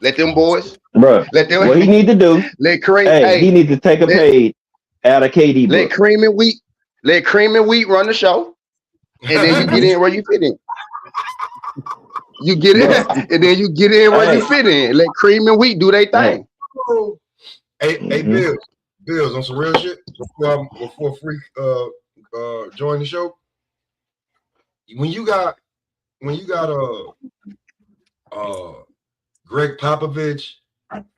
Let them boys. Bro, Let them. what he need to do? Let Cream. Hey, he Hey, need to take a let page out of KD let book. Cream and Wheat. Let Cream and Wheat run the show, and then you get in where you fit in. You get in, Bro, and then you get in where you hey, fit in. Let Cream and Wheat do their hey. thing. Hey, Mm-hmm. Bills on some real shit before Freak join the show. When you got Greg Popovich,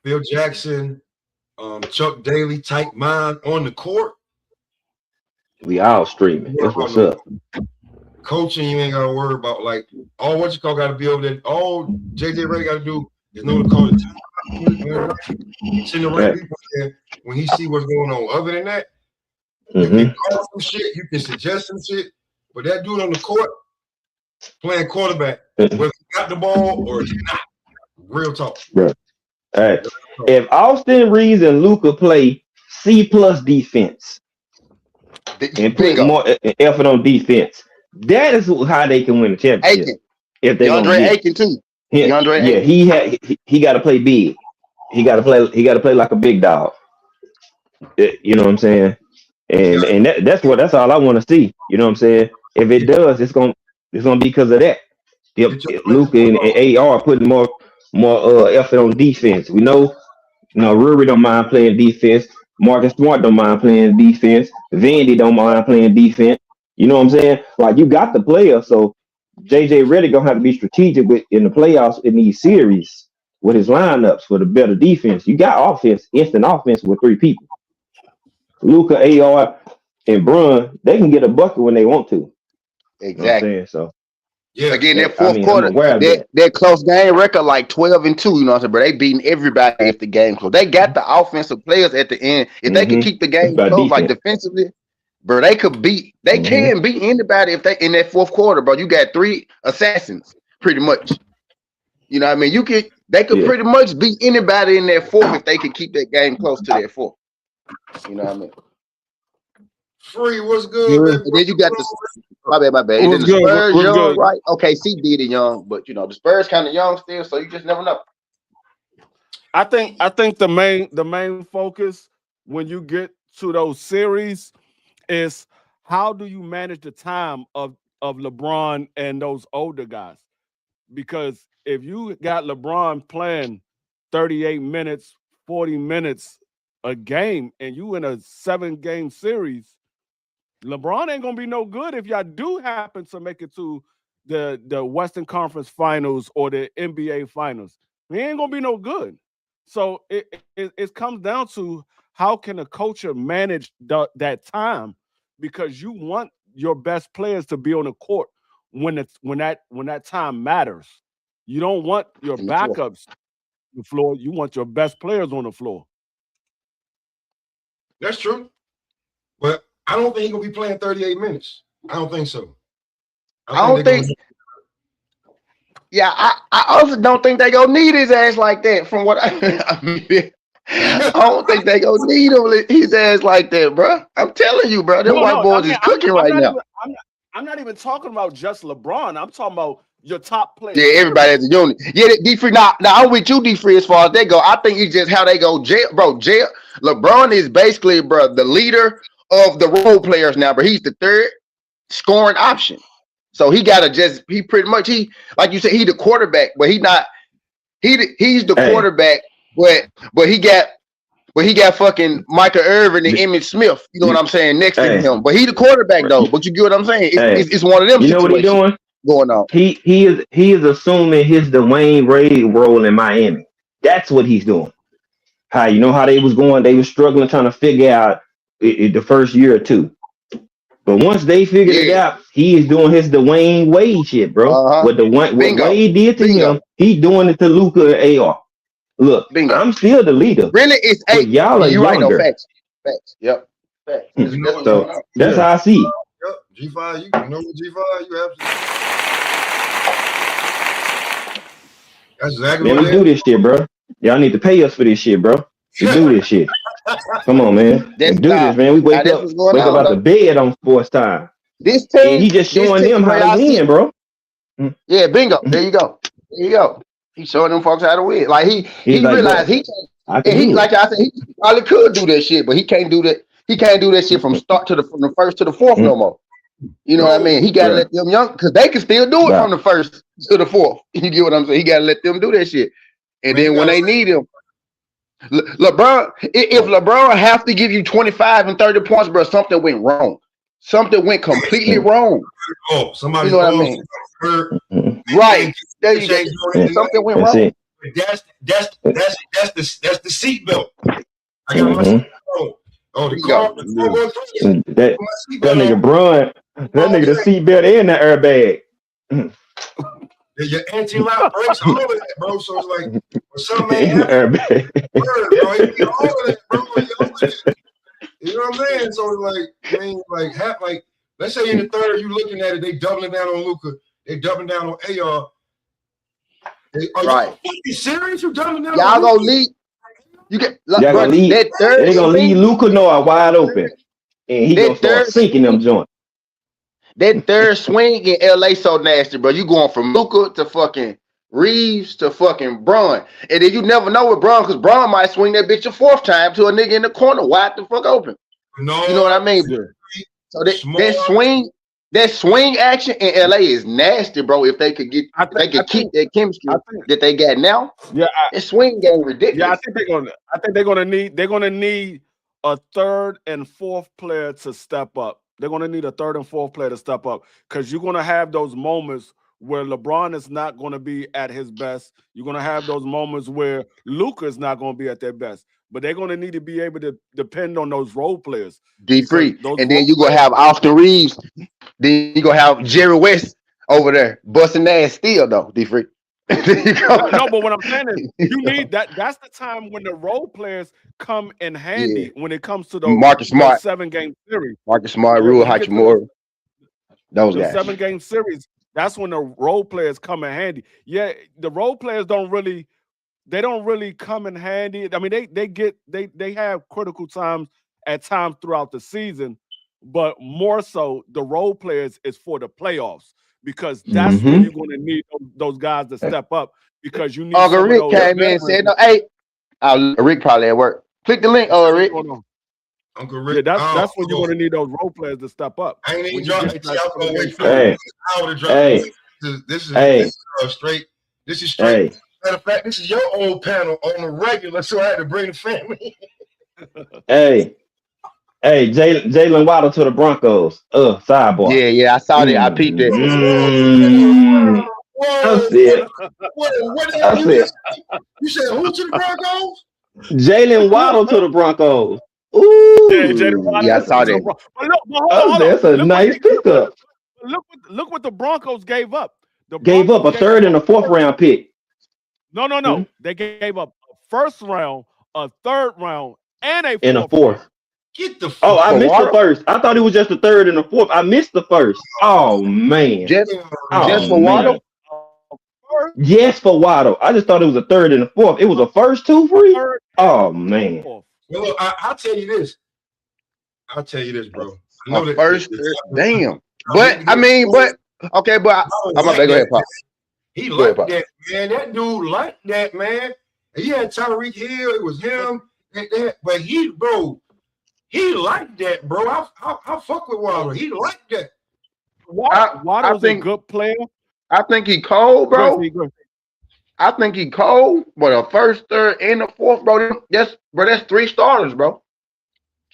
Phil Jackson, Chuck Daly type mind on the court, We all streaming. That's what's up. coaching, you ain't gotta worry about like all what you call gotta be over there. All JJ Ray gotta do is know to call the time. Send the right people there when he see what's going on. Other than that, you can call some shit, you can suggest some shit, but that dude on the court playing quarterback, whether he got the ball or he's not. Real talk. Bro. Hey, if Austin Reeves and Luka play C+ defense and put Bingo. more effort on defense, that is how they can win the championship. Aiken. If they gonna DeAndre get Aiken too. yeah, DeAndre yeah, Aiken. he got to play big. He got to play like a big dog. You know what I'm saying? And that's all I want to see. You know what I'm saying? If it does, it's gonna be because of that. If Luka and AR putting more effort on defense. We know, Ruri don't mind playing defense. Marcus Smart don't mind playing defense. Vandy don't mind playing defense. You know what I'm saying? Like you got the player, so JJ Redick gonna have to be strategic in the playoffs in these series with his lineups for the better defense. You got offense, instant offense with 3 people. Luka, AR, and Brun, they can get a bucket when they want to. Exactly. You know what I'm saying? So yeah, again, that fourth quarter, I'm aware of that close game record like 12-2. You know what I'm saying? But they beating everybody if the game close. They got the offensive players at the end. If they can keep the game close, like defensively, bro, they could beat. They can beat anybody if they in that fourth quarter, bro. You got 3 assassins, pretty much. You know what I mean? They could pretty much beat anybody in that fourth if they could keep that game close to that fourth. You know what I mean? Free, what's good, baby? And then you got my bad. And then the Spurs young, right? Okay, C did it young, but the Spurs kind of young still, so you just never know. I think the main focus when you get to those series is how do you manage the time of LeBron and those older guys? Because if you got LeBron playing 38 minutes, 40 minutes a game, and you in a 7-game series, LeBron ain't gonna be no good if y'all do happen to make it to the Western Conference Finals or the NBA Finals. He ain't gonna be no good. So it comes down to how can a coach manage that time, because you want your best players to be on the court when that time matters. You don't want your backups on the floor. You want your best players on the floor. That's true, but I don't think he's gonna be playing 38 minutes. I don't think so. I don't think. Yeah, I also don't think they gonna need his ass like that. From what I mean, I don't think they gonna need his ass like that, bro. I'm telling you, bro. Them white boys is cooking right now. I'm not even talking about just LeBron. I'm talking about your top players. Yeah, everybody as a unit. Yeah, D-Free. Now I'm with you, D-Free, as far as they go. I think it's just how they go. LeBron is basically, bro, the leader of the role players now, but he's the 3rd scoring option. So he pretty much, like you said, he the quarterback, but he's the quarterback, but he got fucking Michael Irvin and Emmitt Smith, you know what I'm saying, next to him. But he the quarterback though, but you get what I'm saying? It's one of them situations. You know what he's doing? Going on. He is assuming his Dwayne Wade role in Miami. That's what he's doing. How they was going, they were struggling trying to figure out the first year or 2. But once they figured it out, he is doing his Dwayne Wade shit, bro. What Wade did to him, he doing it to Luka and AR. Look, I'm still the leader. Really, it's 8. Y'all are younger. Right, no, facts. Yep. Facts. So that's how I see it. Yep. G5, you know what G5? You absolutely. That's exactly man, what we do this shit, bro. Y'all need to pay us for this shit, bro. We do this shit. Come on, man. We do this, man. We wake up out the bed on sports time. This team, and he just showing them how to win, bro. Yeah, bingo. There you go. He showing them folks how to win. Like He's he like, realized bro, he I and can he do it. like I said he probably could do that shit, but he can't do that. He can't do that shit from the first to the fourth no more. You know what I No, mean? He gotta Right. let them young because they can still do it Right. from the first to the fourth. You get what I'm saying? He gotta let them do that shit. And man, you then when gotta they need him, LeBron, if LeBron have to give you 25 and 30 points, bro, something went wrong. Something went completely wrong. oh, You somebody's know what I arms mean? hurt. Mhm. They Right. There can't you go. change doing And, anything. Something went and wrong. see, That's the seatbelt. I got my hmm seatbelt on. Oh, There the you go. car before going through it. that Put my that seatbelt nigga on. Bron, that nigga the seatbelt and the airbag. Your anti-lock brakes, all of that, bro. So it's like, when something ain't In the happening, airbag. bro. He need all of that, bro. He all of that. You know what I'm saying? So like, I mean, like, let's say in the third, you looking at it, they doubling down on Luka, they doubling down on AR. Are Right. y'all fucking serious? You doubling down Y'all on gonna Luka? lead. You get Y'all bro, gonna leave. that third They gonna leave swing, Luka Noah wide open, and he gonna that start third sinking them swing, joints. that third swing in LA so nasty, bro. You going from Luka to fucking Reeves to fucking Braun. And then you never know with Braun, because Braun might swing that bitch a fourth time to a nigga in the corner wide the fuck open. No, You know what I mean? Yeah. So smart. that swing action in LA is nasty, bro. If they could I keep think that chemistry I think that they got now, yeah, that swing game yeah, ridiculous. I think they're gonna need a third and fourth player to step up. They're gonna need a third and fourth player to step up because you're gonna have those moments where LeBron is not gonna be at his best. You're gonna have those moments where Luka is not gonna be at their best. But they're gonna need to be able to depend on those role players D because free. those And then role you gonna players. have Austin Reeves. Then you gonna have Jerry West over there busting ass still though, D free. No, but what I'm saying is you need that. That's the time when the role players come in Yeah. handy when it comes to Marcus those Smart, 7-game series. Marcus Smart, Yeah, Rule when you get to those Hachimura, those the guys. 7-game series, that's when the role players come in handy. Yeah, the role players don't really come in handy. I mean, they have critical times at times throughout the season, but more so the role players is for the playoffs because that's where Mm-hmm. you're going to need those guys to step up because you need Uncle some of Rick those came in and veterans. said, "No, hey, Rick probably at work. Click the link, What's Rick. going on? Uncle Yeah, Rick. that's when you're going to need those role players to step up. I ain't even When you dropping get it. to See, that I was gonna 7-game wait for series. an hour to drop Hey, this. hey, This is straight. This is straight. hey, Matter of fact, this is your old panel on the regular, so I had to bring the family. hey, hey, Jalen Waddle to the Broncos. Sidebar. Yeah, I saw that. I peeped that. Mm-hmm. I Whoa, see it. what the I hell see it. you said who to the Broncos? Jalen Waddle to the Broncos. Yeah, Jalen Ooh, Yeah, I Waddle saw to the that. Broncos. But look, but hold I on, said, that's a Look what nice pickup. look what the Broncos gave up. The Gave up Broncos a gave third up and a fourth round pick. no. They gave up a first round, a third round, and a In a fourth round. fourth. Get the Oh, fuck I For missed the Waddle, first. I thought it was just the third and the fourth. I missed the first. Oh man. just Oh for man. Waddle. First, Yes, for Waddle. I just thought it was a third and a fourth. It was a first two free. third, Oh man. fourth. Well, look, I'll tell you this. Bro. I A know that. first, damn. But I mean, okay, but I'm like gonna go that. ahead, Pop. He Go ahead, liked Pop. that, man. That dude liked that, man. And he had Tyreek Hill. It was him. But he liked that, bro. I fuck with Waddle. He liked that. Waddle's a good player. I think he cold, Go ahead, bro. Steve, go ahead. I think he cold, but a first, third, and a fourth, bro. That's 3 starters, bro.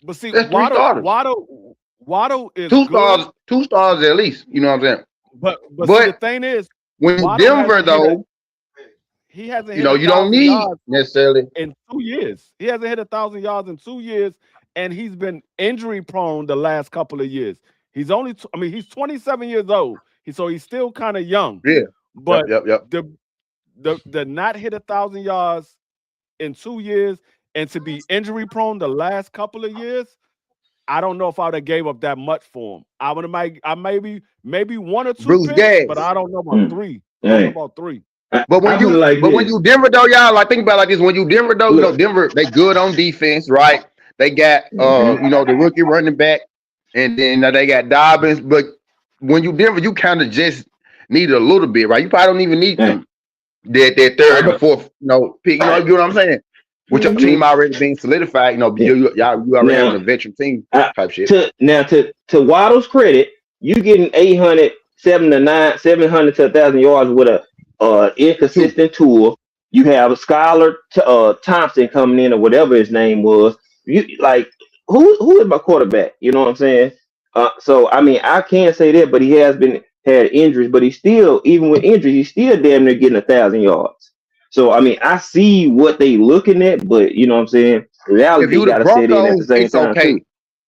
But see, That's 3 starters. Waddle is 2 good. stars, 2 stars at least. You know what I'm saying? But see, the thing is, when Waddle Denver though, he hasn't you hit you don't 1,000 need yards necessarily. in 2 years. He hasn't hit 1,000 yards in 2 years, and he's been injury prone the last couple of years. He's only, he's 27 years old. So he's still kind of young. Yeah. But Yep. the not hit 1,000 yards in 2 years and to be injury prone the last couple of years, I don't know if I would have gave up that much for him. I would have maybe 1 or 2 Bruce picks, Gass. but I don't know about 3. I don't Hey, know about 3. But when I feel like when this. you Denver though, y'all like think about it like this. When you Denver though, you know Denver they good on defense, right? They got the rookie running back, and then they got Dobbins. But when you Denver, you kind of just need a little bit, right? You probably don't even need them that third and fourth, pick. You know what I'm saying? With your team already being solidified, Yeah. you already having Now, a veteran team I, type shit. to Waddle's credit, you getting 800, 700 to 1,000 yards with a Two. inconsistent tool. You have a Skylar Thompson coming in or whatever his name was. You like who is my quarterback? You know what I'm saying? So I mean I can't say that, but he has been had injuries, but he's still even with injuries, he's still damn near getting 1,000 yards. So I mean I see what they looking at, but you know what I'm saying. If Reality you the got to set in at the Broncos, same it's time too. okay.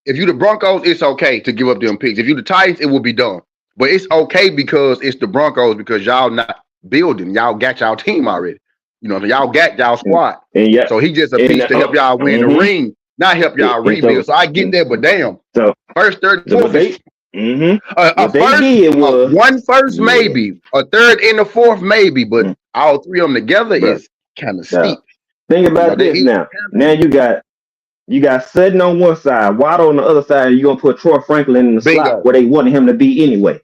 If you the Broncos, it's okay to give up them picks. If you the Titans, it will be done. But it's okay because it's the Broncos because y'all not building. Y'all got y'all team already. Y'all got y'all squad. And yeah, So he just a and piece to help y'all win the ring, not help y'all and so rebuild. So I get that, but damn, so first, third, and so what fourth is they hmm a what they first, did was one first yeah, maybe, a third and a fourth maybe, but all three of them together bro. is kind of Now, steep. think about They this eat now. Now you got Sutton on one side, Waddle on the other side, and you're gonna put Troy Franklin in the slot bingo, where they wanted him to be anyway.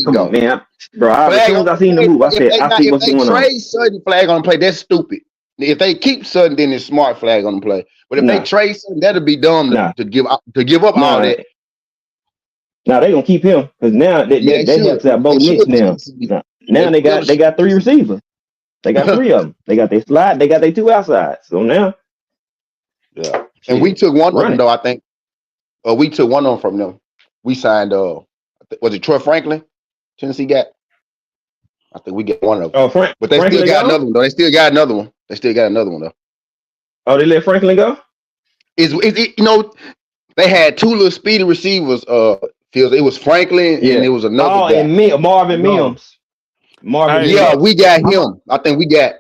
Come on, bingo. man. Bro, as Flag soon as on I the seen the play. move, I If said, they I not, see if what's they going on. trade Sutton, flag on the play, that's stupid. If they keep Sutton, then it's smart flag on the play. But if they Nah, trade Sutton, that'll be dumb nah, to give up all nah. that. Now they gonna keep him because now Yeah, they that should. helps out They both should Knicks keep now. Sutton. Now They really they should got keep three Sutton. receivers. They got three of them. They got their slide. They got their two outsides. So now, Yeah, and we shit, took one of run them it. though. I think we took one of them from them. We signed. Was it Troy Franklin? Tennessee got. I think we got one of them. Oh, But they still Franklin got go? another one though. They still got another one. They still got another one though. Oh, they let Franklin go? Is it? They had two little speedy receivers. Fields. It was Franklin and Yeah. it was another Oh, guy. and Marvin No, Mims. Marvin Hey, Yeah, Mims. we got I'm a, him. I think we got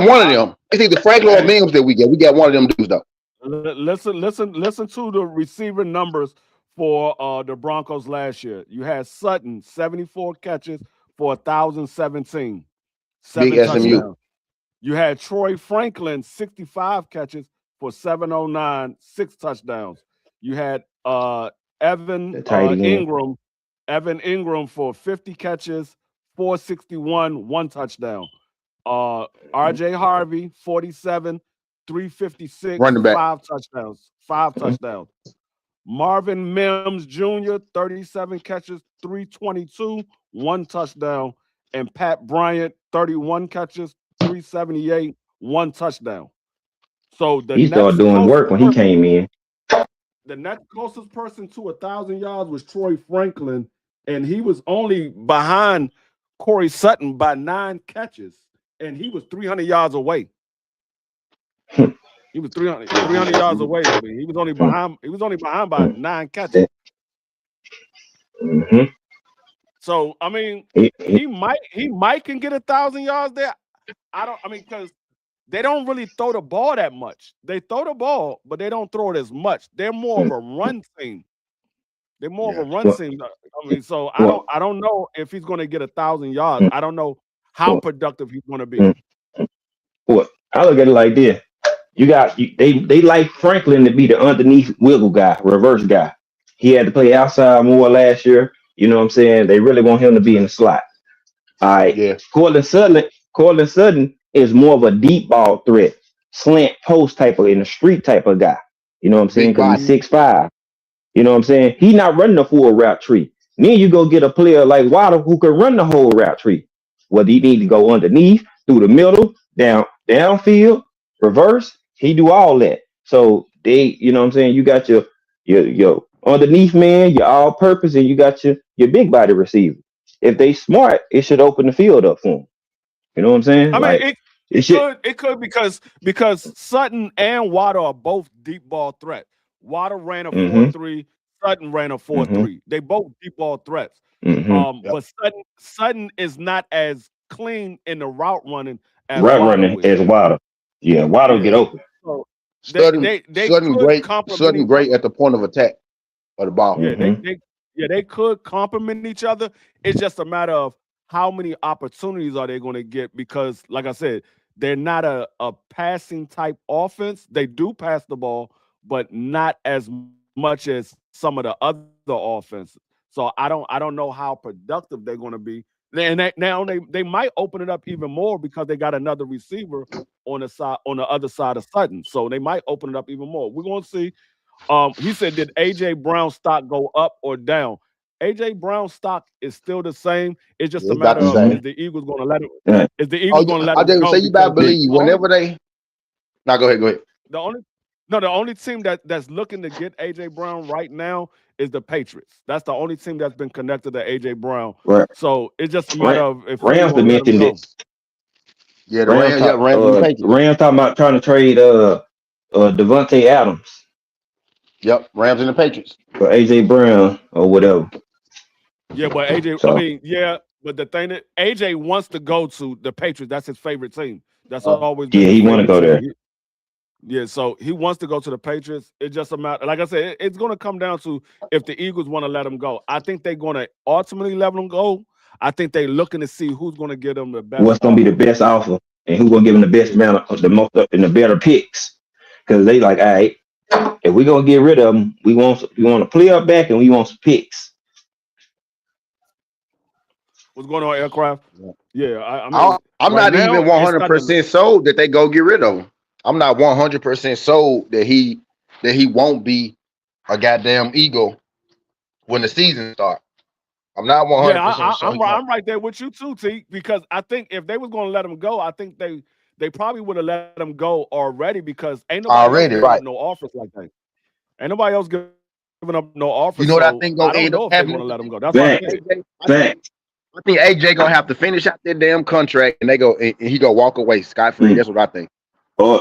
one of I, them. It's either Franklin or hey, Mims that we get. We got one of them dudes though. listen to the receiver numbers for the Broncos last year. You had Sutton 74 catches for 1,017, Big 7 SMU. touchdowns. You had Troy Franklin 65 catches for 709, 6 touchdowns. You had The tight end. Evan Ingram for 50 catches, 461, 1 touchdown. RJ Harvey, 47, 356, Running back. 5 touchdowns. 5 touchdowns. Marvin Mims Jr., 37 catches, 322, 1 touchdown. And Pat Bryant, 31 catches, 378, 1 touchdown. So He started doing work when he came in. the next closest person to 1,000 yards was Troy Franklin, and he was only behind Corey Sutton by 9 catches, and he was 300 yards away. He was 300 yards away. I mean, he was only behind. He was only behind by 9 catches. Mm-hmm. So I mean, He, he might can get 1,000 yards there. I don't. I mean, because they don't really throw the ball that much. They throw the ball, but they don't throw it as much. They're more of a run team. They're more of Yeah. a run well, team. I mean, so well, I don't know if he's going to get 1,000 yards. I don't know how well, productive he's going to be. well, I look at it like this. They like Franklin to be the underneath wiggle guy, reverse guy. He had to play outside more last year. You know what I'm saying? They really want him to be in the slot. All right. Yeah. Cortland Sutton is more of a deep ball threat, slant post type of in the street type of guy. You know what I'm saying? Big Because he's body. 6'5". You know what I'm saying? He's not running the full route tree. Then you go get a player like Waddle who can run the whole route tree. Whether he need to go underneath, through the middle, downfield, reverse, he do all that. So you know what I'm saying? You got your underneath man, your all purpose, and you got your big body receiver. If they smart, it should open the field up for them. You know what I'm saying? I mean, Like it it it should. could it could because Sutton and Waddle are both deep ball threats. Waddle ran a four Mm-hmm. three. Sutton ran a four Mm-hmm. three. They both deep ball threats. Mm-hmm. Yep. But Sutton is not as clean in the route running as Route running Waddle is. as Waddle. Yeah, Waddle Yeah. get open. So Sudden, they sudden could great, complement sudden each great other. at the point of attack of the ball. Yeah, Mm-hmm. they could complement each other. It's just a matter of how many opportunities are they going to get because, like I said, they're not a passing type offense. They do pass the ball, but not as much as some of the other offenses. So I don't know how productive they're going to be And now they might open it up even more because they got another receiver on the other side of Sutton. So they might open it up even more. We're gonna see. He said, did AJ Brown stock go up or down? AJ Brown stock is still the same. It's just Yeah, a it's about matter the of same. is the Eagles gonna let him Yeah. is the Oh, Eagles gonna let I him just go? say you better Because believe whenever they. Now go ahead. Go ahead. the only no, the only team that's looking to get AJ Brown right now is the Patriots. That's the only team that's been connected to AJ Brown. Right. So it's just a matter of if Philly Rams want to let him mentioned go. it. Yeah, the Rams. Yeah, Rams and the Patriots. Rams talking about trying to trade Devontae Adams Yep, Rams and the Patriots. for AJ Brown or whatever. Yeah, but AJ, I So mean, yeah, but the thing that AJ wants to go to the Patriots, that's his favorite team. That's always been yeah, his he want to favorite go there. team. Yeah, so he wants to go to the Patriots. It's just a matter, like I said, it's going to come down to if the Eagles want to let him go. I think they're going to ultimately let him go. I think they're looking to see who's going to get him the best. What's going to be the best offer and who's going to give him the best amount of the most and the better picks? Because they like, all right, if we're going to get rid of him, we want a player back and we want some picks. What's going on, Aircraft? Yeah, I mean, I'm right not now, even it's starting to 100% sold that they go get rid of him. I'm not 100% sold that he won't be a goddamn Eagle when the season starts. I'm not 100% Yeah, sure. I'm right there with you too, T. Because I think if they was going to let him go, I think they probably would have let him go already because ain't nobody else giving up no offers like that. Ain't nobody else giving up no offers. You know what I So think I gonna don't end up know if they're happening? going to let him go. That's what I think. I think AJ gonna have to finish out their damn contract and he gonna walk away scot free. That's what I think.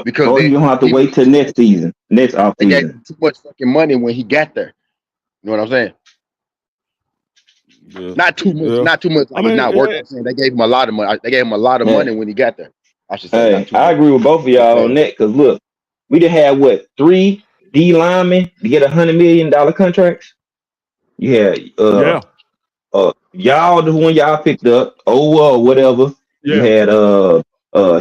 Because you don't have to wait till next season, next off they gave him season. too much fucking money when he got there. You know what I'm saying? Yeah. Not too much. Yeah. Not too much. I mean, not worth. I'm saying they gave him a lot of money. They gave him a lot of money when he got there. I should say. Hey, I agree with both of y'all on that because look, we done had what 3 D linemen to get $100 million contracts. You had yeah. y'all the one y'all picked up, or whatever. Yeah. You had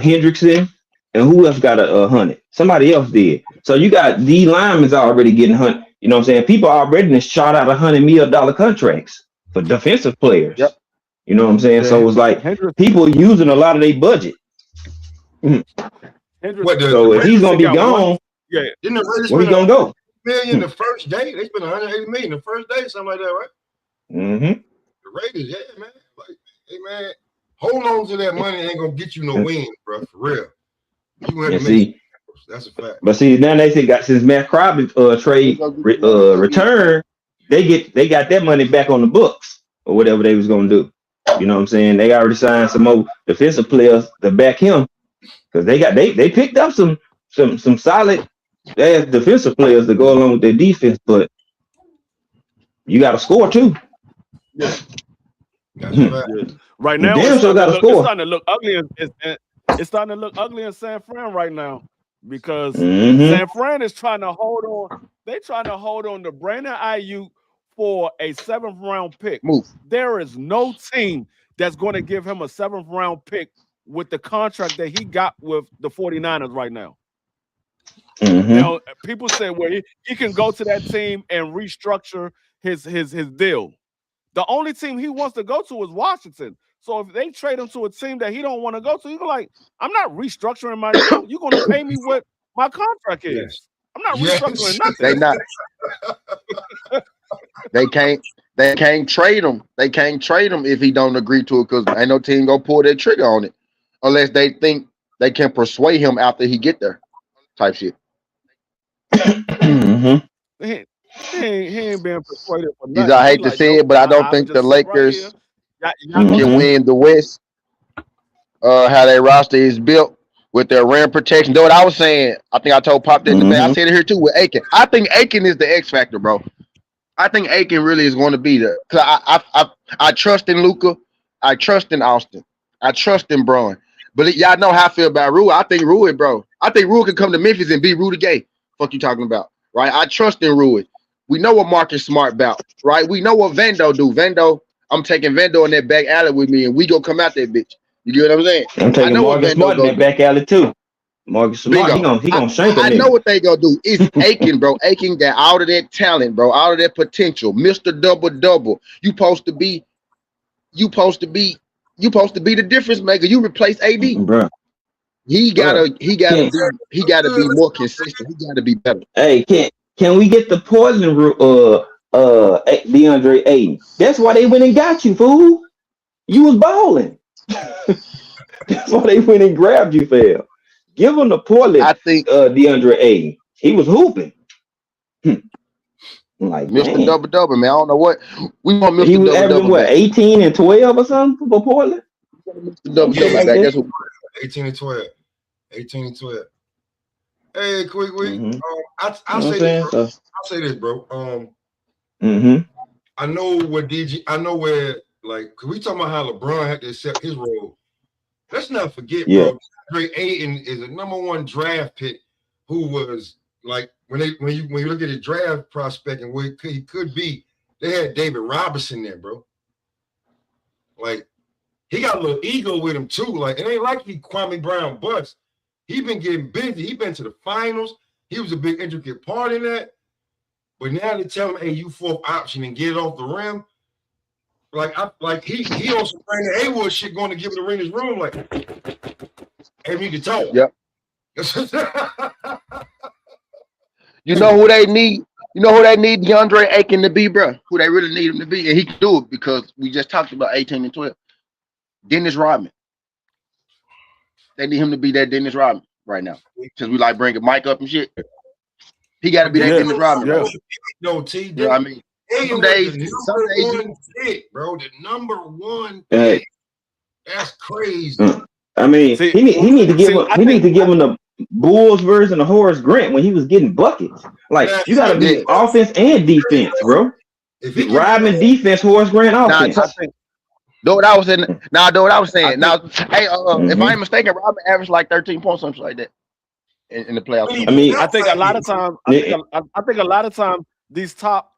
Hendrickson, and who else got a 100? Somebody else did. So you got D linemen's already getting 100. You know what I'm saying? People already done shot out $100 million contracts for defensive players. Yep. You know what I'm saying? Yeah, So it's like people using a lot of their budget. So if he's gonna be gone, didn't the Raiders where he gonna go? $1 the first day? They spent $180 million the first day, something like that, right? Mm-hmm. The Raiders, yeah, man. Like, hey, man, hold on to that money. Ain't gonna get you no wins, bro. For real. You gonna have to make that's a fact. But see, now they say since Matt Crosby trade return, they got that money back on the books or whatever they was gonna do. You know what I'm saying? They already signed some more defensive players to back him because they picked up some solid ass defensive players to go along with their defense, but you got to score too. Yeah. Right now, it's starting to look ugly. It's starting to look ugly in San Fran right now because San Fran is trying to hold on. They're trying to hold on to Brandon Ayuk for a 7th round pick. There is no team that's going to give him a 7th round pick with the contract that he got with the 49ers right now. Now, people say, well, he can go to that team and restructure his deal. The only team he wants to go to is Washington. So if they trade him to a team that he don't want to go to, you're like, I'm not restructuring my deal. You're going to pay me what my contract is. Yes. I'm not restructuring nothing. They not. They can't trade him. They can't trade him if he don't agree to it because ain't no team gonna pull their trigger on it unless they think they can persuade him after he get there. Type shit. He ain't being persuaded for nothing. I hate to say it, but I don't think the Lakers can win the West. How their roster is built with their rim protection. Though what I was saying, I think I told Pop that today. I said it here too with Aiken. I think Aiken is the X factor, bro. I think Aiken really is going to be there. Cause I trust in Luka. I trust in Austin. I trust in Braun. But y'all know how I feel about Rue. I think Rue, bro. I think Rue can come to Memphis and be Rue the Gay. Fuck you talking about, right? I trust in Rue. We know what Marcus Smart about, right? We know what Vando do. Vando, I'm taking Vando in that back alley with me, and we go come out that bitch. You get what I'm saying? I'm taking Marcus Smart in that back alley too. Marcus Smart, he gonna shank a nigga. I know what they gonna do. It's Aiken, bro. Aiken got all of that talent, bro. All of that potential. Mr. Double Double. You supposed to be You supposed to be the difference maker. You replace AD. bro. He gotta Can't, be more consistent. He gotta be better. hey, can we get the poison root? DeAndre Ayton. That's why they went and got you, fool. You was balling. That's why they went and grabbed you, fam. Give him the Portland. I think DeAndre Ayton. He was hooping. Like, Mr. man. Double, man. I don't know what we want. Mr. He was Double averaging what, 18 and 12 or something for Portland? Mr. Double like back. that. That's what 18 and 12. 18 and 12. Hey, quick. Mhm. I'll say this, bro. I'll say this, bro. I know where, like, cause we talking about how LeBron had to accept his role. Let's not forget, bro. DeAndre Ayton is a #1 draft pick who was like when you look at his draft prospect and where he could be, they had David Robinson there, bro. Like, he got a little ego with him too. Like, it ain't like he Kwame Brown bust. He been getting busy. He been to the finals. He was a big intricate part in that. But now they tell him, hey, you fourth option and get it off the rim. Like he on some Brandon Haywood shit going to give it a ring his room. Like, hey, we need to talk. Yep. You know who they need? You know who they need DeAndre Ayton to be, bro? Who they really need him to be, and he can do it because we just talked about 18 and 12. Dennis Rodman. They need him to be that Dennis Rodman right now. Since we like bringing Mike up and shit, he got to be that Dennis Rodman. Right? No, T. You know what I mean? Some days, bro, the #1 Hey. That's crazy. I mean, he need to give him the Bulls version of Horace Grant when he was getting buckets. Like, you got to be offense and defense, bro. Rodman defense, Horace Grant offense. Do what I was saying. Do what I was saying. Now, hey, if I ain't mistaken, Rodman averaged like 13 points, something like that, in the playoffs. I mean, I think a lot of times, I think a lot of times these top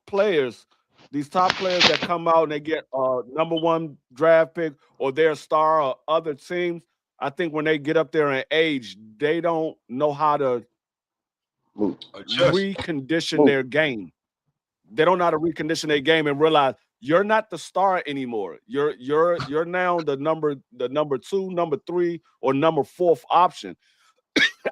players that come out and they get #1 draft pick or their star or other teams, I think when they get up there in age, they don't know how to recondition their game. They don't know how to recondition their game and realize you're not the star anymore. You're now the number 2, number 3, or number 4th option.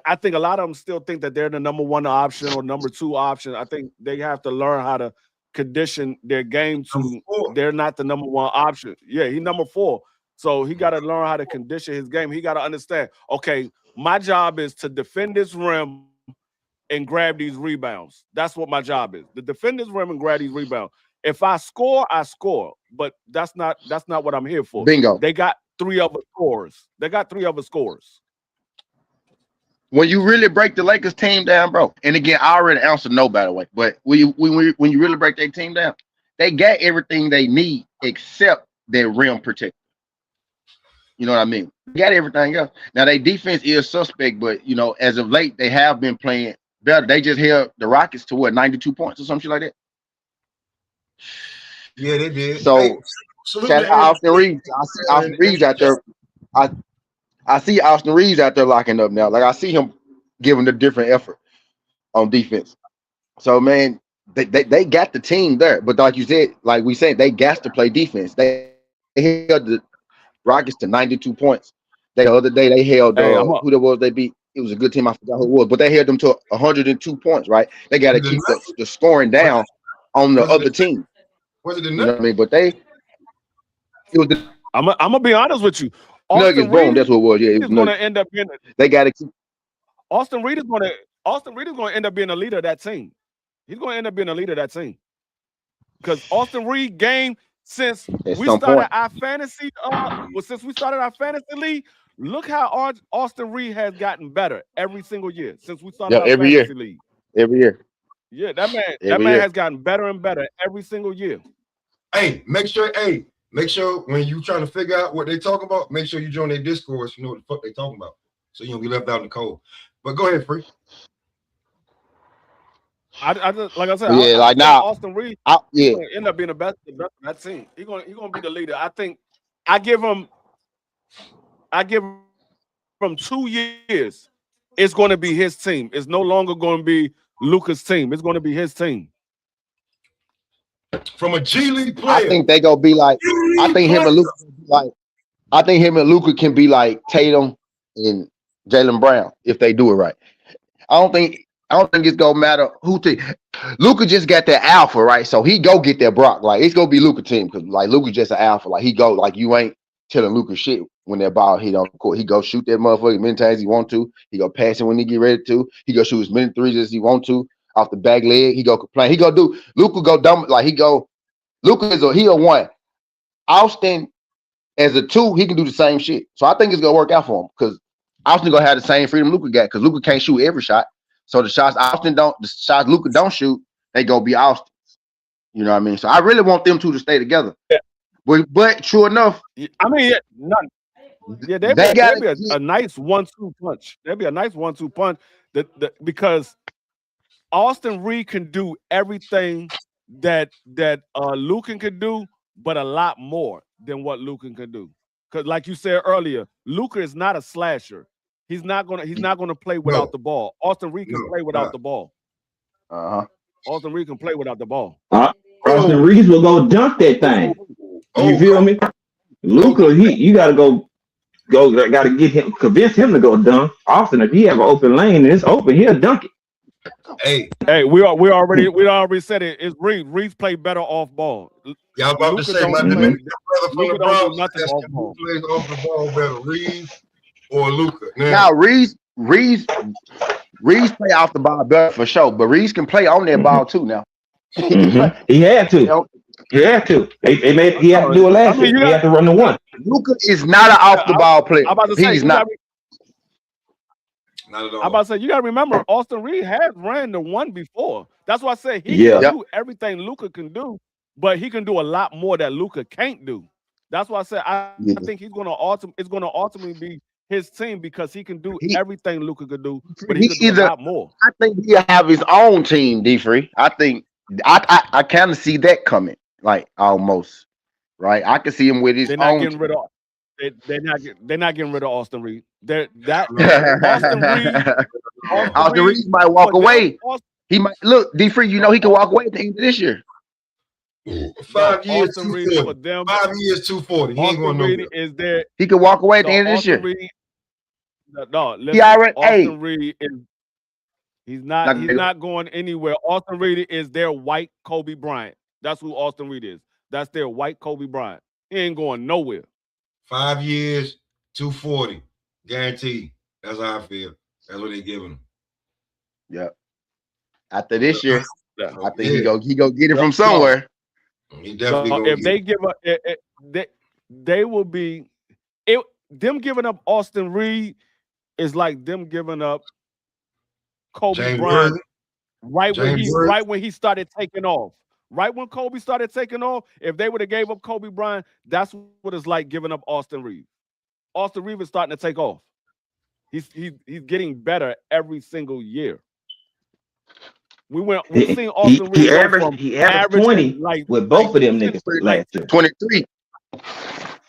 I think a lot of them still think that they're the #1 option or number 2 option. I think they have to learn how to condition their game to they're not the #1 option. Yeah, he's number 4. So he got to learn how to condition his game. He got to understand, okay, my job is to defend this rim and grab these rebounds. That's what my job is. To defend this rim and grab these rebounds. If I score, I score. But that's not what I'm here for. Bingo. They got 3 other scorers. When you really break the Lakers team down, bro, and again, I already answered no, by the way, but when you really break their team down, they got everything they need except their rim protector. You know what I mean? They got everything else. Now, their defense is suspect, but, you know, as of late, they have been playing better. They just held the Rockets to, 92 points or something like that? Yeah, they did. So, shout out Austin Reeves. I see Austin Reeves out there. I see Austin Reeves out there locking up now. Like, I see him giving a different effort on defense. So, man, they got the team there. But like you said, like we said, they got to play defense. They held the Rockets to 92 points. The other day they held who there was they beat. It was a good team. I forgot who it was, but they held them to 102 points. Right? They got to keep the scoring down on the other team. Was it the Nuggets? You know what I mean? But it was the. I'm gonna be honest with you. Nuggets, boom. That's what it was. Yeah, it was going to end up being. They got to keep. Austin Reed is going to end up being a leader of that team. He's going to end up being a leader of that team because Austin Reed game since we started our fantasy. Since we started our fantasy league, look how Austin Reed has gotten better every single year since we started our fantasy league. Every year. Yeah, that man has gotten better and better every single year. Hey, make sure when you trying to figure out what they talking about, make sure you join their Discord so you know what the fuck they talking about. So you don't be left out in the cold. But go ahead, Free. I just, like I said, yeah, like now Austin Reed yeah, gonna end up being the best of that team. He's gonna be the leader. I think I give him 2 years. It's going to be his team. It's no longer going to be Luka's team. It's going to be his team. From a G League player. I think they gonna be like. I think him and Luka like. I think him and Luka can be like Tatum and Jaylen Brown if they do it right. I don't think it's gonna matter who take. Luka just got that alpha, right? So he go get that Brock. Like it's gonna be Luka team because like Luka just an alpha. Like he go like you ain't telling Luka shit when that ball hit on the court. He go shoot that motherfucker as many times as he want to. He go pass it when he get ready to. He go shoot as many threes as he want to off the back leg. He go complain. He go do Luka go dumb like he go. Luka is a one. Austin as a two, he can do the same shit. So I think it's gonna work out for him because Austin gonna have the same freedom Luka got because Luka can't shoot every shot. So the shots Luka don't shoot, they gonna be Austin. You know what I mean? So I really want them two to stay together. Yeah. But true enough, I mean, there'd be a nice 1-2 punch. There'd be a nice 1-2 punch because Austin Reed can do everything that Luka can do, but a lot more than what Luka can do. Because, like you said earlier, Luka is not a slasher. He's not gonna play without the ball. Austin Reed can play without the ball. Austin Reed can play without the ball. Austin Reed will go dunk that thing. You feel me? Luka, you gotta gotta get him, convince him to go dunk. Austin, if he have an open lane and it's open, he'll dunk it. Hey, we already said it. It's Reed. Reed play better off ball. Y'all about to say my brother from Luka don't do nothing off ball. Who plays off the ball better, Reed or Luka? Now Reed play off the ball better for sure, but Reed can play on that ball too now. He had to. He had to. He had to do it last year. He had to run the one. Luka is not an off the ball player. He's not. Not at all. I'm about to say you gotta remember Austin Reed has ran the one before. That's why I say he can do everything Luka can do, but he can do a lot more that Luka can't do. That's why I said I think it's gonna ultimately be his team because he can do everything Luka could do, but he can do a lot more. I think he'll have his own team, D-Free. I think I kind of see that coming, like almost. Right? I can see him with his own getting rid of they're not getting rid of Austin Reed. Austin Reed might walk away. He might look D-Free. You know he can walk away at the end of this year. 5 years, 240. 5 years, 240. He ain't going nowhere. Is there? He can walk away at the end of this year. Austin Reed is. He's not going anywhere. Austin Reed is their white Kobe Bryant. That's who Austin Reed is. That's their white Kobe Bryant. He ain't going nowhere. 5 years, 240. Guaranteed. That's how I feel. That's what they're giving him. Yeah. After this year, I think he go get it from somewhere. He definitely if they give up, they will be them giving up Austin Reed is like them giving up Kobe Bryant right when he started taking off. Right when Kobe started taking off, if they would have gave up Kobe Bryant, that's what it's like giving up Austin Reed. Austin Reed is starting to take off. He's getting better every single year. We've seen Austin Reed he averaged 20 with both of them niggas last year. 23.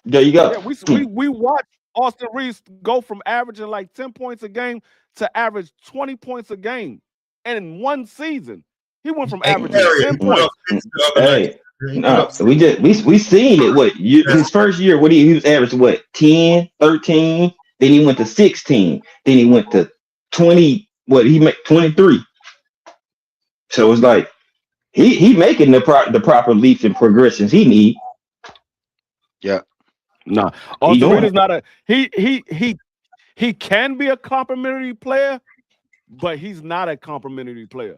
There you go. Yeah, we watched Austin Reed go from averaging like 10 points a game to average 20 points a game. And in one season, he went from averaging 10 points. Hey, no, we seen it. What his first year, what he was averaging 10, 13, then he went to 16, then he went to 20, he made 23. So it's like he making the proper leaps and progressions he need. Yeah. No. Austin Reed is not he can be a complimentary player, but he's not a complimentary player.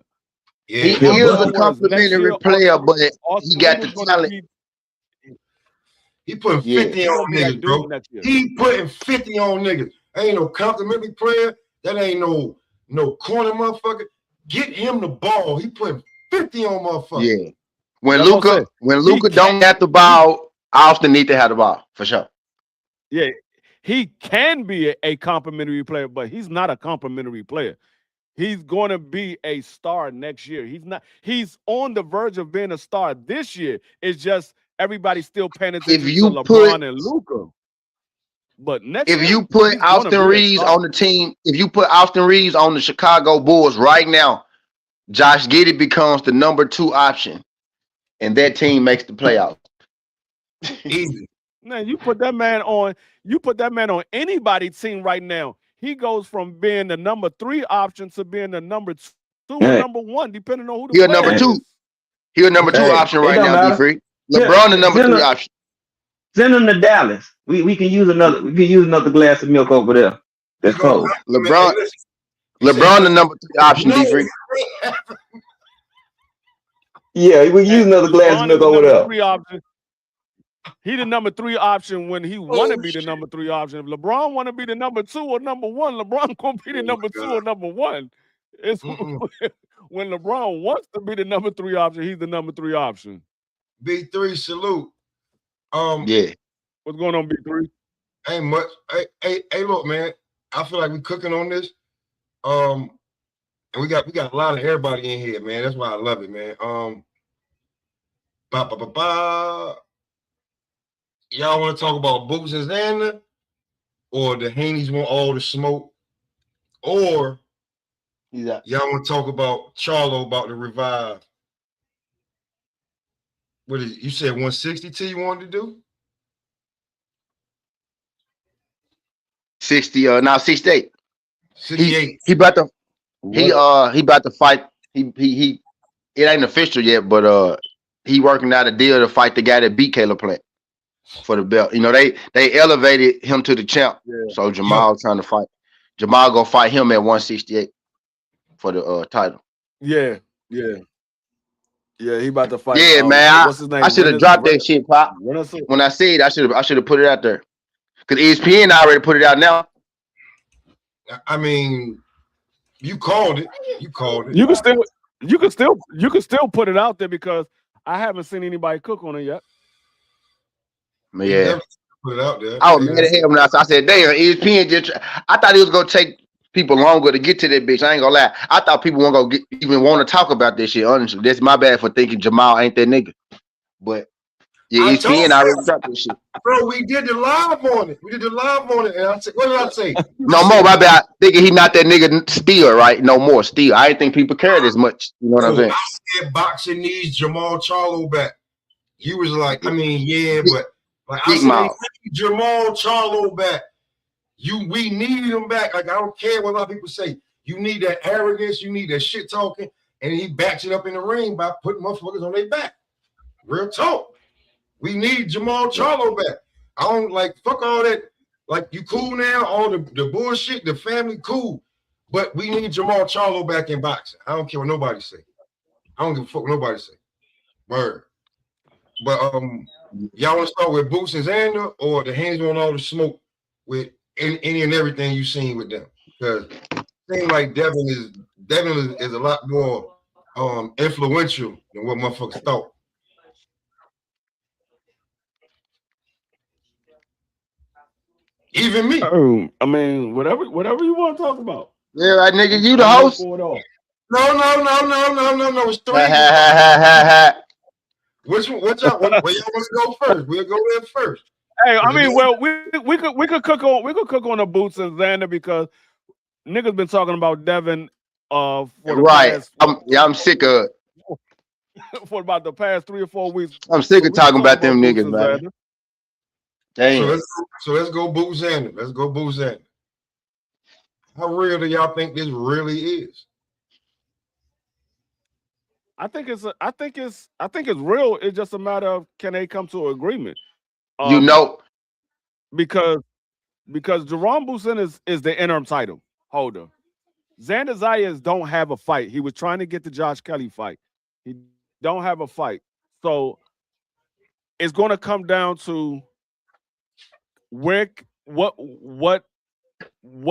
Yeah. He is a complimentary player, but he got the talent. He putting 50 on niggas, bro. He putting 50 on niggas. Ain't no complimentary player. That ain't no corner motherfucker. Get him the ball. He putting 50 on motherfucker. Yeah. When Luka don't have the ball, Austin need to have the ball for sure. Yeah. He can be a complimentary player, but he's not a complimentary player. He's going to be a star next year. He's on the verge of being a star this year. It's just everybody's still paying attention to LeBron and Luka. But next year, you put Austin Reeves on the team, if you put Austin Reeves on the Chicago Bulls right now, Josh Giddey becomes the number 2 option, and that team makes the playoffs. Easy. Man, you put that man on you put that man on anybody's team right now, he goes from being the number 3 option to being the number 2 or Hey, number 1, depending on who the He a player number hey, two. is. He a number two hey, option it right don't now, D matter. Free. Send, LeBron the number send 3 them, option. send them to Dallas. We can use another. We can use another glass of milk over there. We That's gonna cold. compliment. Hey, LeBron listen. He said, LeBron the number 3 option, no. D Free. Yeah, we can use Hey, another glass of LeBron is milk the over number there. 3 option. He the number 3 option when he want to Oh be the shit! number 3 option. If LeBron want to be the number 2 or number 1, LeBron gonna be the Oh my number 2 god. or number 1. It's Mm-mm. when LeBron wants to be the number 3 option, he's the number 3 option. B3 salute. Yeah. What's going on, B3? Ain't much. Hey, look, man. I feel like we cooking on this. And we got a lot of everybody in here, man. That's why I love it, man. Ba ba ba ba. Y'all want to talk about Boots and Xander, or the Haneys want all the smoke, or He's out. y'all want to talk about Charlo about the revive? What is it? You said 160 T you wanted to do? 60 now 68. 68. He about to he What? about to fight. He it ain't official yet, but he working out a deal to fight the guy that beat Caleb Plant for the belt. You know, they elevated him to the champ. Yeah. So Yo, Jamal trying to fight. Jamal gonna fight him at 168 for the title. Yeah. Yeah. Yeah, he about to fight. Yeah, man. What's his I name? should have dropped that shit, Pop. Renner. When I said I should have put it out there. Cause ESPN already put it out now. I mean, you called it. You called it. You can still put it out there because I haven't seen anybody cook on it yet. But You yeah. definitely put it out there. I was mad at him now. So I said, damn, ESPN just I thought it was gonna take people longer to get to that bitch. I ain't gonna lie. I thought people weren't gonna even want to talk about this shit, honestly. That's my bad for thinking Jamal ain't that nigga. But yeah, I told ESPN you, already dropped this shit. bro, we did the live on it. We did the live on it. And I said, what did I say? No more, my bad. Thinking he not that nigga still, right? No more still. I ain't think people cared as much. You know what I'm Bro, saying? I said boxing needs Jamal Charlo back. You was like, I mean, yeah, but like I Big said, they mouth. need Jamal Charlo back. We need him back. Like I don't care what a lot of people say. You need that arrogance. You need that shit talking, and he backs it up in the ring by putting motherfuckers on their back. Real talk. We need Jamal Charlo back. I don't like fuck all that. Like you cool now, all the bullshit, the family cool, but we need Jamal Charlo back in boxing. I don't care what nobody say. I don't give a fuck what nobody say. Word. But y'all want to start with Boots and Xander, or the hands on all the smoke with any and everything you seen with them? Because it seems like Devin is a lot more influential than what motherfuckers thought. Even me. I mean, whatever you want to talk about. Yeah, right, nigga. You the I'm here host. for it all. No. It's Ha, three. ha, ha, ha, ha. Which one? Where y'all want to go first? We'll go there first. Hey, I mean, well, we could cook on the Boots and Xander because niggas been talking about Devin for the Right. past I'm sick of it. for about the past 3 or 4 weeks. I'm sick So of we can talking talk about them Boots niggas, and man. Xander. Damn. So let's go Boots Xander. Let's go Boots Xander. How real do y'all think this really is? I think it's real. It's just a matter of can they come to an agreement? You know, because Jerome Busin is the interim title holder. Xander Zayas don't have a fight. He was trying to get the Josh Kelly fight. He don't have a fight. So it's going to come down to what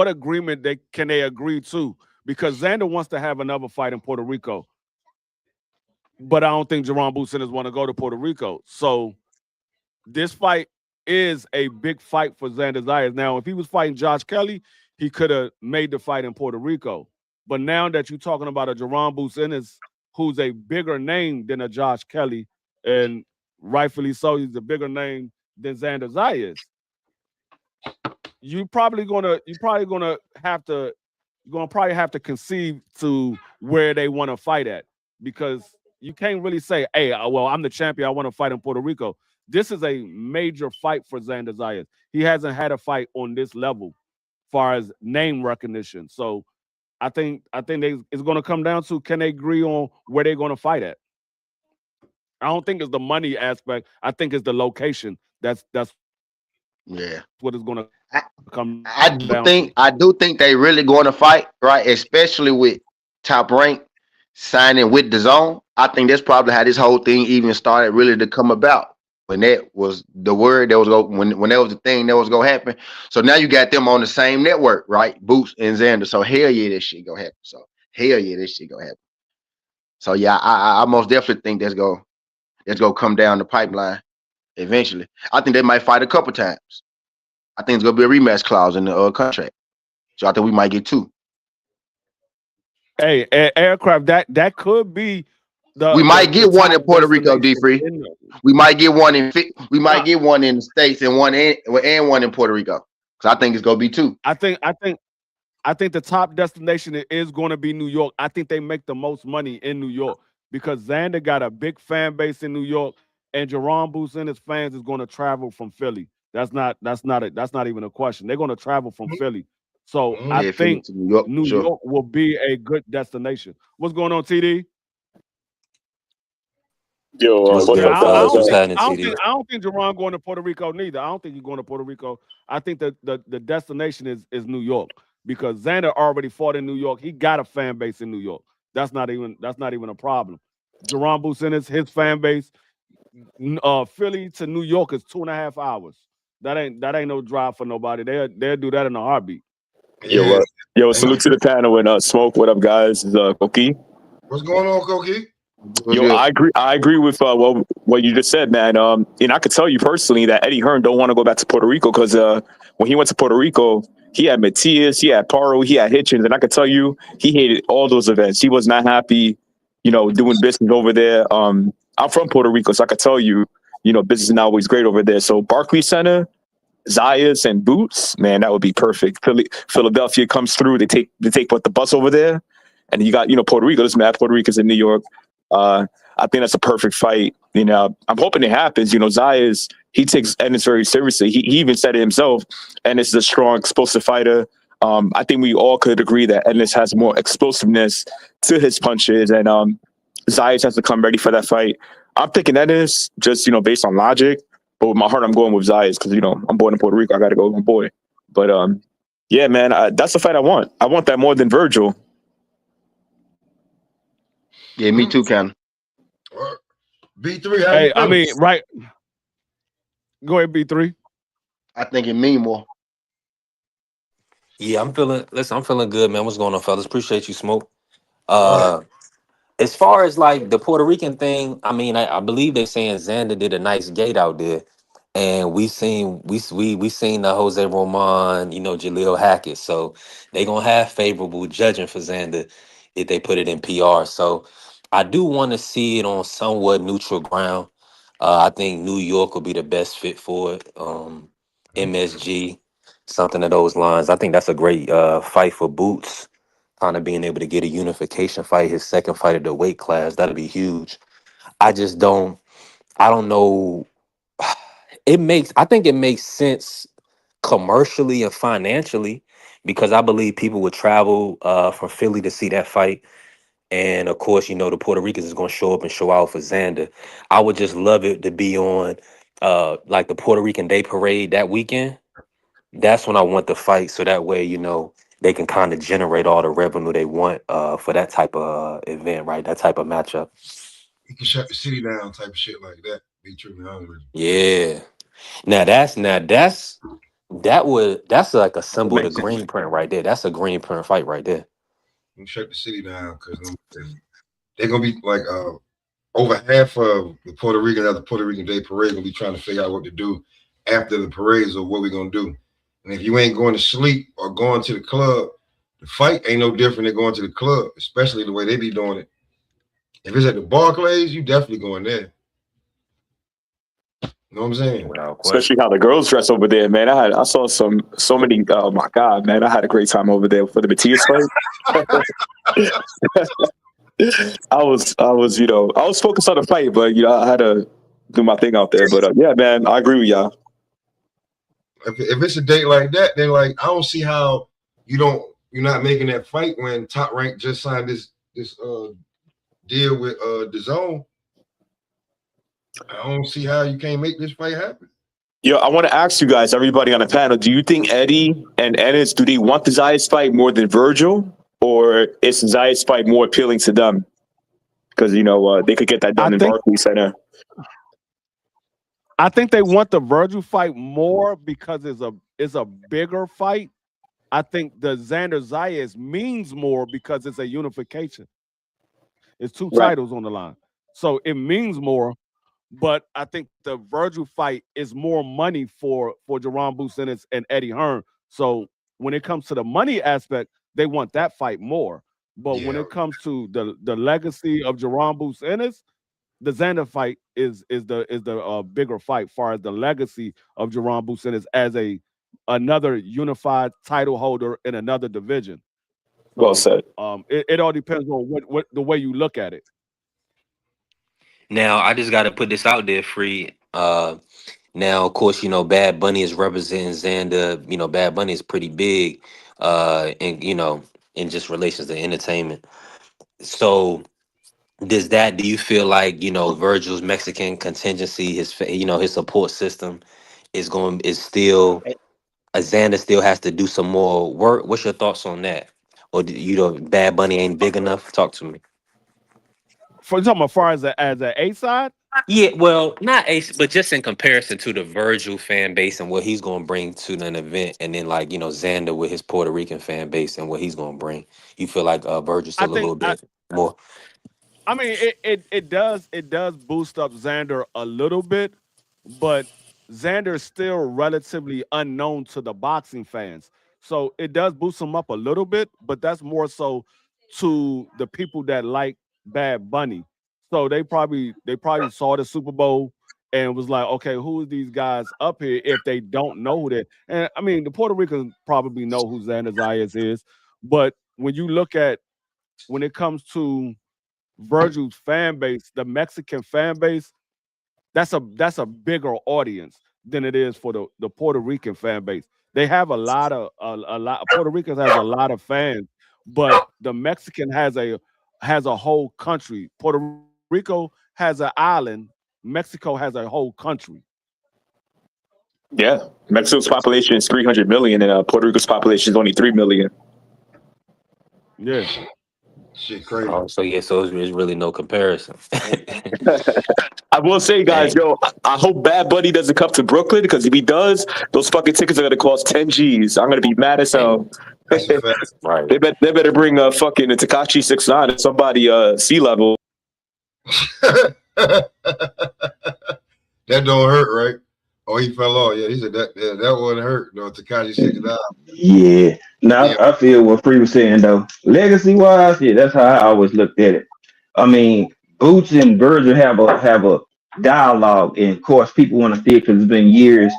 agreement they agree to, because Xander wants to have another fight in Puerto Rico. But I don't think Jerome Busin want to go to Puerto Rico. So this fight is a big fight for Xander Zayas. Now, if he was fighting Josh Kelly, he could have made the fight in Puerto Rico. But now that you're talking about a Jerome Busin who's a bigger name than a Josh Kelly, and rightfully so, he's a bigger name than Xander Zayas. You're probably gonna have to concede to where they want to fight at, because you can't really say, hey, well, I'm the champion, I want to fight in Puerto Rico. this is a major fight for Xander Zayas. He hasn't had a fight on this level, far as name recognition. So I think it's going to come down to, can they agree on where they're going to fight at. I don't think it's the money aspect. I think it's the location. That's Yeah. what it's going to I, come I do down to. think they really going to fight, right? Especially with Top Rank signing with the Zone. I think that's probably how this whole thing even started really to come about. When that was the word that was when that was the thing that was gonna happen. So now you got them on the same network, right? Boots and Xander. So hell yeah, this shit gonna happen. So hell yeah, this shit gonna happen. So yeah, I most definitely think that's gonna come down the pipeline eventually. I think they might fight a couple times. I think it's gonna be a rematch clause in the contract. So I think we might get two. Hey, aircraft, that could be We might the get one top in Puerto Rico, D destination free. in the, We might get one in we might nah, get one in the States and one in Puerto Rico. So I think it's gonna be two. I think the top destination is going to be New York. I think they make the most money in New York because Xander got a big fan base in New York, and Jerome Booth and his fans is going to travel from Philly. That's not even a question. They're going to travel from Philly. So I Yeah, Philly think to New York for New sure. York will be a good destination. What's going on, TD? Yo, What's what's Yeah, good, up, I fellas? fellas? don't What's think happening, TD? I don't think Jerron going to Puerto Rico neither. I don't think he's going to Puerto Rico. I think that the destination is New York because Xander already fought in New York. He got a fan base in New York. That's not even a problem. Jerron Businis, his fan base, Philly to New York is 2.5 hours. That ain't no drive for nobody. They'll do that in a heartbeat. Yo, Yeah. salute to the panel and smoke. What up, guys? This is Koki. What's going on, Koki? What's Yo, good? I agree with what you just said, man. And I could tell you personally that Eddie Hearn don't want to go back to Puerto Rico because when he went to Puerto Rico, he had Matias, he had Paro, he had Hitchens, and I could tell you he hated all those events. He was not happy, doing business over there. I'm from Puerto Rico, so I could tell you, business is not always great over there. So Barclays Center, Zayas and Boots, man, that would be perfect. Philadelphia comes through. They take the bus over there, and you got Puerto Rico. This man, Puerto Rico's in New York. I think that's a perfect fight. I'm hoping it happens. Zayas, he takes Ennis very seriously. He even said it himself. Ennis is a strong, explosive fighter. I think we all could agree that Ennis has more explosiveness to his punches, and Zayas has to come ready for that fight. I'm thinking Ennis just based on logic. But with my heart, I'm going with Zayas because I'm born in Puerto Rico. I got to go with my boy. But yeah, man, that's the fight I want. I want that more than Virgil. Yeah, me too, Ken. B3, how you Hey, I feeling? mean, right. Go ahead, B3. I think it mean more. Yeah, I'm feeling good, man. What's going on, fellas? Appreciate you, Smoke. All right. As far as like the Puerto Rican thing, I mean, I believe they're saying Xander did a nice gate out there, and we seen the Jose Roman, Jaleel Hackett, so they gonna have favorable judging for Xander if they put it in PR. So I do want to see it on somewhat neutral ground. I think New York will be the best fit for it. MSG, something of those lines. I think that's a great fight for Boots, kind of being able to get a unification fight, his second fight at the weight class. That'd be huge. I don't know. I think it makes sense commercially and financially because I believe people would travel from Philly to see that fight. And of course, the Puerto Ricans is going to show up and show out for Xander. I would just love it to be on like the Puerto Rican Day Parade that weekend. That's when I want the fight, so that way, they can kind of generate all the revenue they want for that type of event, right? That type of matchup. You can shut the city down, type of shit like that. Be true, hungry. Yeah. That's like a That symbol of the makes sense. green print right there. That's a green print fight right there. You can shut the city down because they're gonna be like over half of the Puerto Rican at the Puerto Rican Day Parade gonna be trying to figure out what to do after the parades or what we're gonna do. And if you ain't going to sleep or going to the club, the fight ain't no different than going to the club, especially the way they be doing it. If it's at the Barclays, you definitely going there. You know what I'm saying? Without Especially question. how the girls dress over there, man. I saw so many. Oh my god, man! I had a great time over there for the Matias fight. I was focused on the fight, but I had a do my thing out there. But yeah, man, I agree with y'all. If it's a date like that, then like I don't see how you're not making that fight when Top Rank just signed this deal with DAZN. I don't see how you can't make this fight happen. Yo, I want to ask you guys, everybody on the panel, do you think Eddie and Ennis, do they want the Zayas fight more than Virgil, or is the Zayas fight more appealing to them? Because they could get that done in Barclays Center. I think they want the Virgil fight more because it's a bigger fight. I think the Xander Zayas means more because it's a unification. It's two titles on the line, so it means more. But I think the Virgil fight is more money for Jerron Boots Ennis and Eddie Hearn. So when it comes to the money aspect, they want that fight more. But when it comes to the legacy of Jerron Boots Ennis, the Xander fight is the bigger fight, far as the legacy of Jerron Boots Ennis as another unified title holder in another division. So, well said. It all depends on what the way you look at it. Now, I just got to put this out there, Free. Now, of course, Bad Bunny is representing Xander. Bad Bunny is pretty big, in just relations to entertainment. So, do you feel like Virgil's Mexican contingency, his support system is still Xander still has to do some more work? What's your thoughts on that? Or Bad Bunny ain't big enough? Talk to me. For example, as far as the A side, Yeah, well, not Ace, but just in comparison to the Virgil fan base and what he's going to bring to an event, and then Xander with his Puerto Rican fan base and what he's going to bring. You feel like Virgil's still a little bit more. I mean, it does boost up Xander a little bit, but Xander is still relatively unknown to the boxing fans. So it does boost him up a little bit, but that's more so to the people that like Bad Bunny. So they probably saw the Super Bowl and was like, okay, who are these guys up here if they don't know who they? And I mean, the Puerto Ricans probably know who Xander Zayas is, but when it comes to Virgil's fan base, the Mexican fan base, that's a bigger audience than it is for the Puerto Rican fan base. They have a lot. Puerto Rican has a lot of fans, but the Mexican has a whole country. Puerto Rico has an island. Mexico has a whole country. Yeah, Mexico's population is 300 million, and Puerto Rico's population is only 3 million. Yeah. Shit crazy. So there's really no comparison. I will say, guys, I hope Bad Bunny doesn't come to Brooklyn, because if he does, those fucking tickets are gonna cost 10 G's. I'm gonna be mad as hell. Right. They better bring fucking Tekashi 6ix9ine and somebody sea level. That don't hurt, right? Oh, he fell off. Yeah, he said that. Yeah, that wouldn't hurt. No, Tekashi 6ix9ine. Yeah. Now I feel what Free was saying though. Legacy wise, yeah, that's how I always looked at it. I mean, Boots and Virgil have a dialogue, and of course, people want to see it because it's been years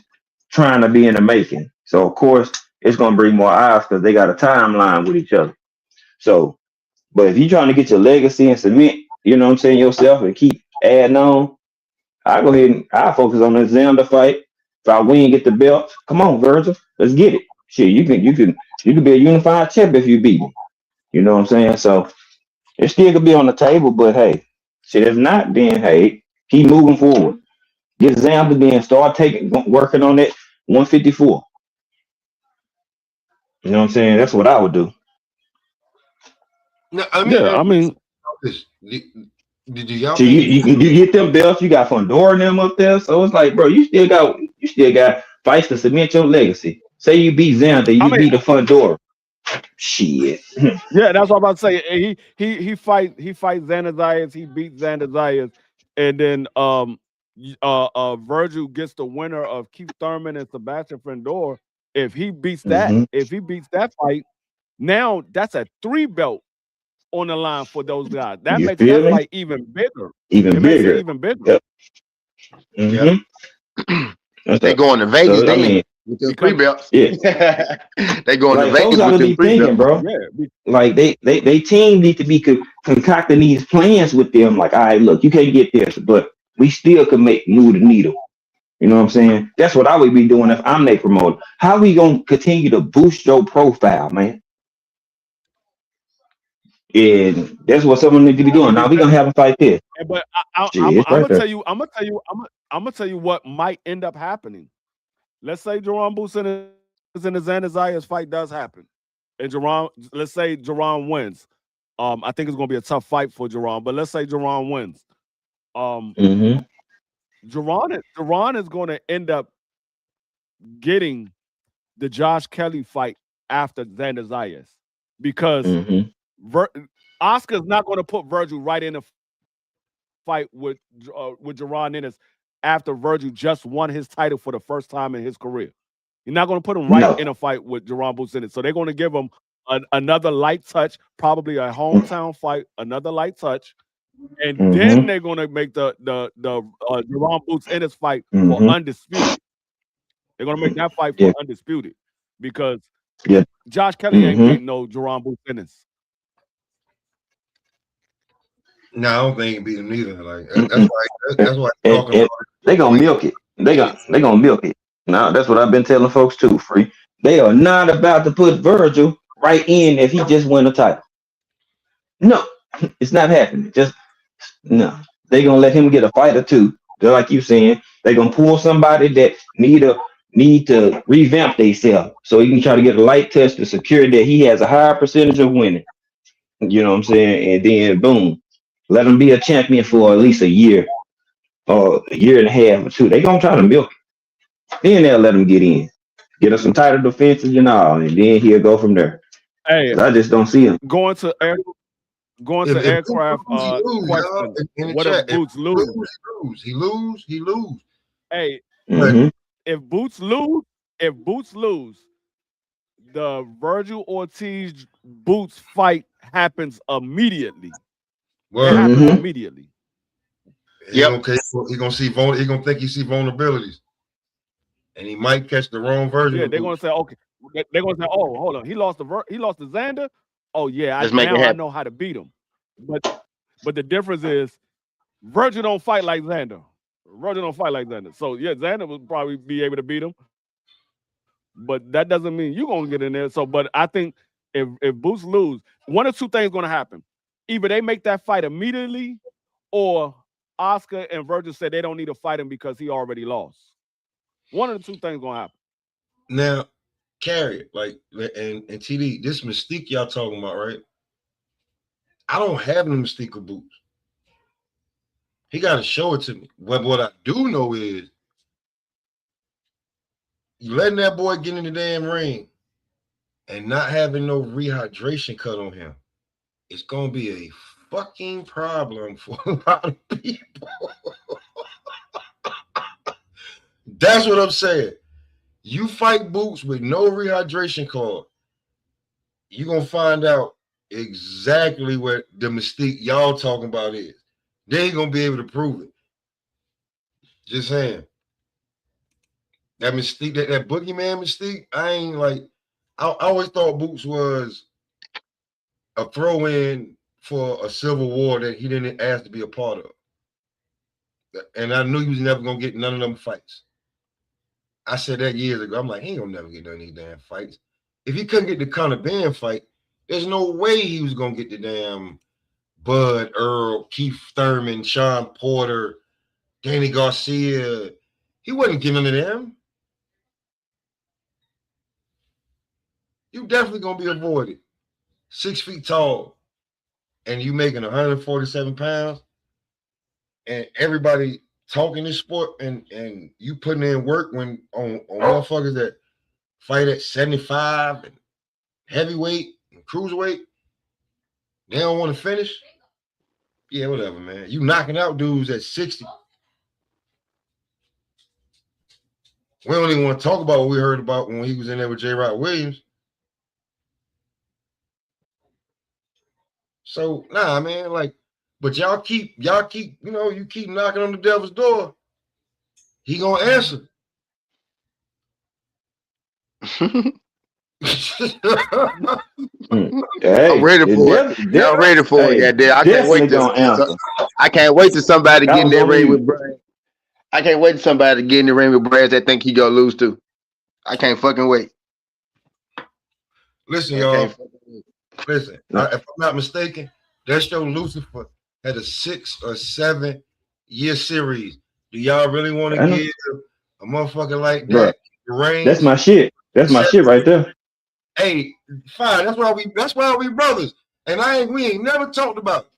trying to be in the making. So of course, it's gonna bring more eyes because they got a timeline with each other. So, but if you're trying to get your legacy and cement, yourself and keep adding on, I go ahead and I focus on the Xander fight. If I win, get the belt. Come on, Virgil, let's get it. Shit, you can be a unified champ if you beat me. You know what I'm saying? So it still could be on the table, but hey, shit, if not, then hey, keep moving forward. Get Xander, then start working on that 154. You know what I'm saying? That's what I would do. No, I mean, did y'all? So you get them belts. You got Fondora and them up there. So it's like, bro, you still got fights to cement your legacy. Say you beat Xander, beat the Fondora. Shit. Yeah, that's what I'm about to say. He fights Xander Zayas. He beats Xander Zayas, and then Virgil gets the winner of Keith Thurman and Sebastian Fondora. If he beats that fight, now that's a 3 belt on the line for those guys. That makes that fight even bigger. Even bigger. Yep. Mm-hmm. They going to Vegas with the 3 belts. Yeah. They going to Vegas with the 3 belts, bro. Yeah. Like they team need to be concocting these plans with them. Like, all right, look, you can't get this, but we still could move the needle. You know what I'm saying? That's what I would be doing if I'm their promoter. How we gonna continue to boost your profile, man? And that's what someone need to be doing. Now we gonna have a fight there. But Shit, it's I'm right gonna there. tell you, I'm gonna tell you what might end up happening. Let's say Jerron Boots and the Xander Zayas fight does happen, and let's say Jerron wins. I think it's gonna be a tough fight for Jerron, but let's say Jerron wins. Mm-hmm. Jerron is going to end up getting the Josh Kelly fight after Xander Zayas because Oscar's not going to put Virgil right in a fight with Jerron Ennis after Virgil just won his title for the first time in his career. You're not going to put him right in a fight with Jerron Boots in it. So they're going to give him another light touch, probably a hometown fight, another light touch. And then they're going to make the Jerron Boots Ennis fight for undisputed. They're going to make that fight for undisputed because Josh Kelly ain't no Jerron Boots Ennis. No, I don't think he beat him either. Like that's why he's talking about they gonna milk it. They gonna milk it. Now that's what I've been telling folks too. Free. They are not about to put Virgil right in if he just win a title. No, it's not happening. Just no. They gonna let him get a fight or two. Just like you saying, they gonna pull somebody that need to revamp themselves so he can try to get a light touch to secure that he has a higher percentage of winning. You know what I'm saying? And then boom. Let him be a champion for at least a year or a year and a half or two. They gonna try to milk it. Then they'll let him get in, get us some title defenses and all, and then he'll go from there. Hey, I just don't see him going to aircraft. Question: what if Boots lose? He lose. Hey, if Boots lose, the Virgil Ortiz Boots fight happens immediately. It happens immediately. Okay, he gonna see he gonna think he see vulnerabilities, and he might catch the wrong version. Yeah, they're gonna say, okay. They're gonna say, oh, hold on, he lost to Xander. Oh yeah, I know how to beat him. But the difference is, Virgil don't fight like Xander. So yeah, Xander would probably be able to beat him, but that doesn't mean you're gonna get in there. So, but I think if Boots lose, one or two things gonna happen. Either they make that fight immediately, or Oscar and Virgil said they don't need to fight him because he already lost. One of the two things gonna happen. Now, Carry, like, and TD, this mystique y'all talking about, right? I don't have the mystique of Boots. He got to show it to me. But what I do know is, you letting that boy get in the damn ring and not having no rehydration cut on him, it's gonna be a fucking problem for a lot of people. That's what I'm saying. You fight Boots with no rehydration card, you're gonna find out exactly what the mystique y'all talking about is. They ain't gonna be able to prove it. Just saying. That mystique, that boogeyman mystique, I always thought Boots was a throw-in for a civil war that he didn't ask to be a part of. And I knew he was never gonna get none of them fights. I said that years ago. I'm like, he ain't gonna never get none of these damn fights. If he couldn't get the Conor Ben fight, there's no way he was gonna get the damn Bud, Earl, Keith Thurman, Sean Porter, Danny Garcia. He wasn't giving to them. You definitely gonna be avoided. 6 feet tall, and you making 147 pounds, and everybody talking this sport, and you putting in work when on motherfuckers that fight at 75 and heavyweight and cruiserweight, they don't want to finish. Yeah, whatever, man. You knocking out dudes at 60. We don't even want to talk about what we heard about when he was in there with J. Rod Williams. So nah, man, like, but y'all keep, you keep knocking on the devil's door. He gonna answer. I'm ready for it. I'm ready for it. Yeah, I can't wait to. I can't wait till somebody I get in was that on ring mute. with Brad. I can't wait till somebody to get in the ring with Brad that think he gonna lose to. I can't fucking wait. Listen, I y'all. can't fucking wait. Listen, if I'm not mistaken, that show Lucifer had a 6 or 7 year series. Do y'all really want to give a motherfucker like that the reins? That's my shit. That's my shit right there. Hey, fine. That's why we brothers. And we ain't never talked about it.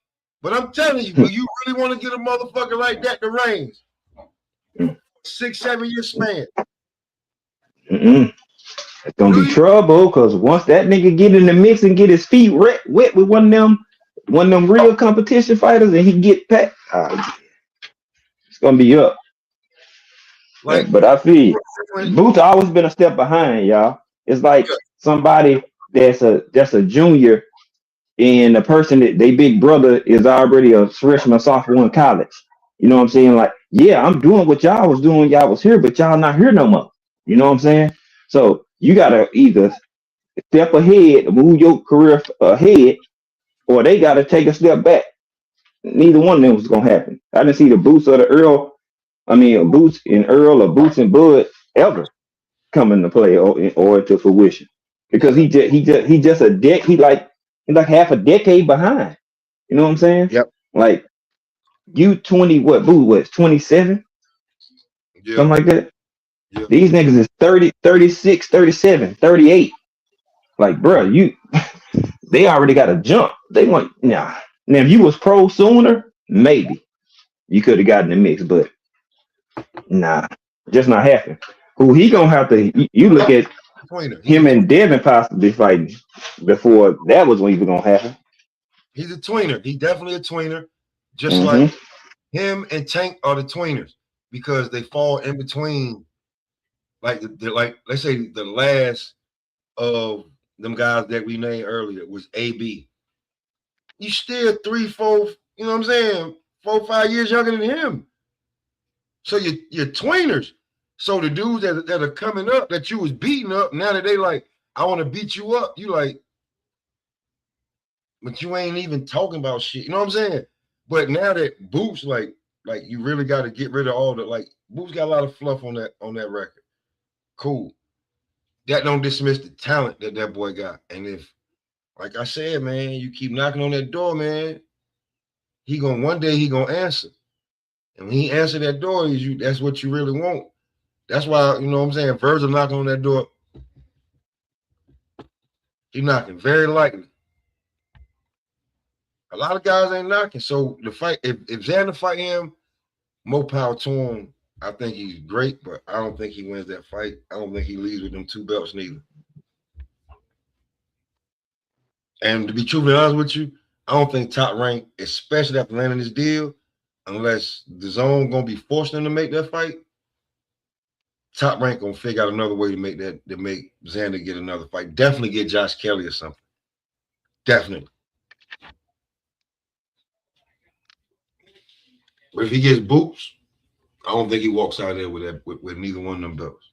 But I'm telling you, do you really want to get a motherfucker like that the reins? 6, 7 year span. It's gonna be trouble because once that nigga get in the mix and get his feet wet with one of them real competition fighters and he get packed, it's gonna be up. Like, but I feel you. Boots always been a step behind, y'all. It's like somebody that's a junior and the person that they big brother is already a freshman, sophomore in college. You know what I'm saying? Like, yeah, I'm doing what y'all was doing. Y'all was here, but y'all not here no more. You know what I'm saying? So you gotta either step ahead, move your career ahead, or they gotta take a step back. Neither one of them was gonna happen. I didn't see the Boots or the Earl. I mean, Boots and Earl or Boots and Bud ever come into play or to fruition because he just he like half a decade behind. You know what I'm saying? Yep. Like you 20 what Boo was 27 something like that. These niggas is 30, 36, 37, 38. Like, bro, they already got a jump. They want now if you was pro sooner, maybe you could have gotten the mix, but nah, just not happening. Who he gonna have to you look at him and Devin possibly fighting before that was even gonna happen. He's a tweener. He's definitely a tweener. Just like him and Tank are the tweeners because they fall in between. Like let's say the last of them guys that we named earlier was AB. You still 3, 4, you know what I'm saying? 4, 5 years younger than him. So you're tweeners. So the dudes that are coming up that you was beating up, now that they like, I want to beat you up, you like, but you ain't even talking about shit. You know what I'm saying? But now that Boots, like you really got to get rid of all the Boots got a lot of fluff on that record. Cool. That don't dismiss the talent that boy got. And if, like I said, man, you keep knocking on that door, man, one day he gonna answer. And when he answer that door, that's what you really want. That's why, you know what I'm saying, Virgil knocking on that door. He knocking very likely. A lot of guys ain't knocking. So the fight, if Xander fight him, more power to him. I think he's great, but I don't think he wins that fight. I don't think he leaves with them 2 belts neither. And to be truthfully honest with you, I don't think Top Rank, especially after landing this deal, unless the zone gonna be forcing him to make that fight, Top Rank gonna figure out another way to make Xander get another fight. Definitely get Josh Kelly or something. Definitely. But if he gets Boots, I don't think he walks out there with neither one of them belts.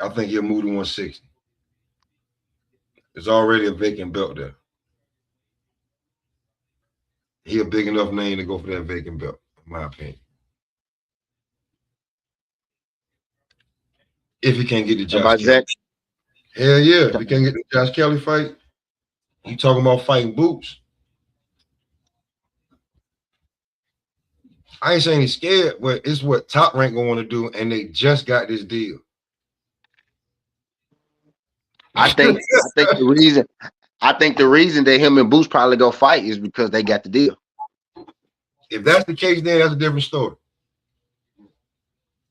I think he'll move to 160. There's already a vacant belt there. He a big enough name to go for that vacant belt, in my opinion. If he can't get the Josh Kelly. Hell yeah. If he can't get the Josh Kelly fight, you talking about fighting Boots. I ain't saying he's scared, but it's what Top Rank gonna want to do, and they just got this deal. I think the reason that him and Boots probably go fight is because they got the deal. If that's the case, then that's a different story.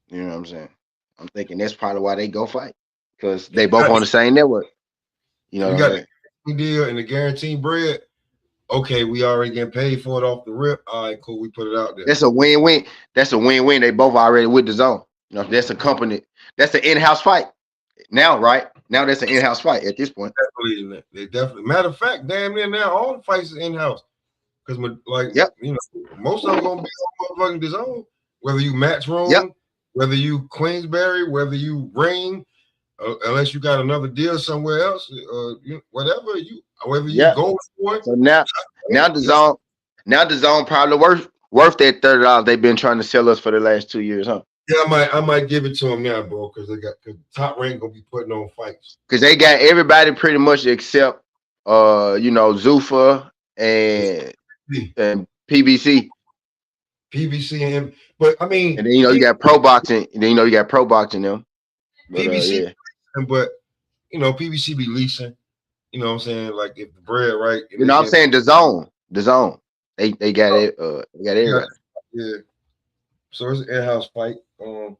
You know what I'm saying? I'm thinking that's probably why they go fight because they both on the same network. You know, you got the deal and the guaranteed bread. Okay, we already getting paid for it off the rip. All right, cool. We put it out there. That's a win-win. That's a win-win. They both already with the zone. You know, that's a company. That's an in-house fight. Now, right? Now that's an in-house fight at this point. They definitely. Matter of fact, damn near now all the fights is in-house. Because you know, most of them gonna be on motherfucking the zone. Whether you Matchroom, whether you Queensberry, whether you Ring, unless you got another deal somewhere else, whether you go for it. So now the Now the zone probably worth that $30 they've been trying to sell us for the last 2 years, huh? Yeah, I might give it to them now, bro, because Top Rank gonna be putting on fights. Because they got everybody pretty much except Zuffa and PBC. PBC and but I mean, And then you got pro boxing, and then you got pro boxing them. But, PBC, yeah. but PBC be leasing. You know what I'm saying? Like if the bread right. I'm saying the zone. They got it. They got everybody. Yeah. So it's an in-house fight. You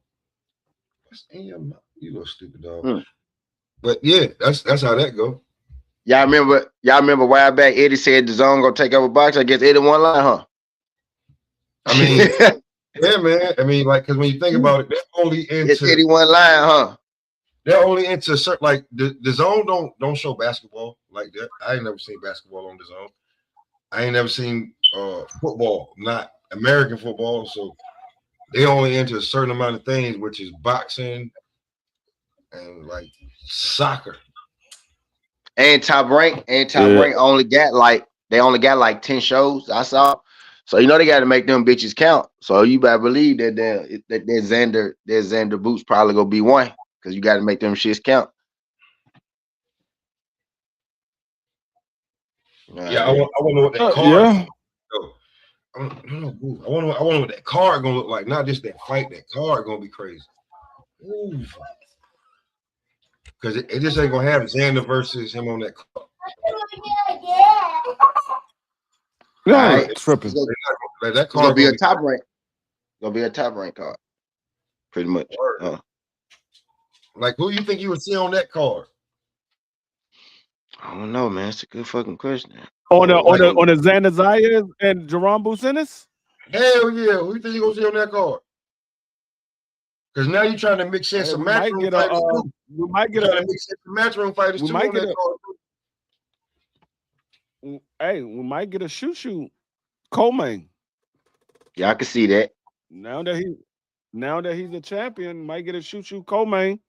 little stupid dog. But yeah, that's how that go. Y'all remember a while back Eddie said the zone gonna take over boxing? I guess Eddie won line, huh? I mean, yeah, man. I mean, like, because when you think about it, they're only into it's Eddie one line, huh? They're only into certain, like the zone don't show basketball like that. I ain't never seen basketball on the zone. I ain't never seen football, not American football. So they only into a certain amount of things, which is boxing and like soccer. And Top Rank only got like 10 shows. I saw. So they got to make them bitches count. So you better believe that Xander Boots probably gonna be one, because you got to make them shits count. Yeah, I want to know what that card. Yeah. I want to know what that card gonna look like. Not just that fight. That card gonna be crazy. Because it just ain't gonna have Xander versus him on that card. No, right. tripping. That card gonna be a Top Rank. Gonna be a Top Rank card, pretty much. Like, who you think you would see on that card? I don't know, man. It's a good fucking question. On the Xander Zayas and Jerome Businis? Hell yeah. Who you think you gonna see on that card? Because now you're trying to mix in some matchroom fighters too. We might get a matchroom fighters too on that card. Hey, we might get a shoot co-main. Yeah, I can see that. Now that he's a champion, might get a shoot co-main.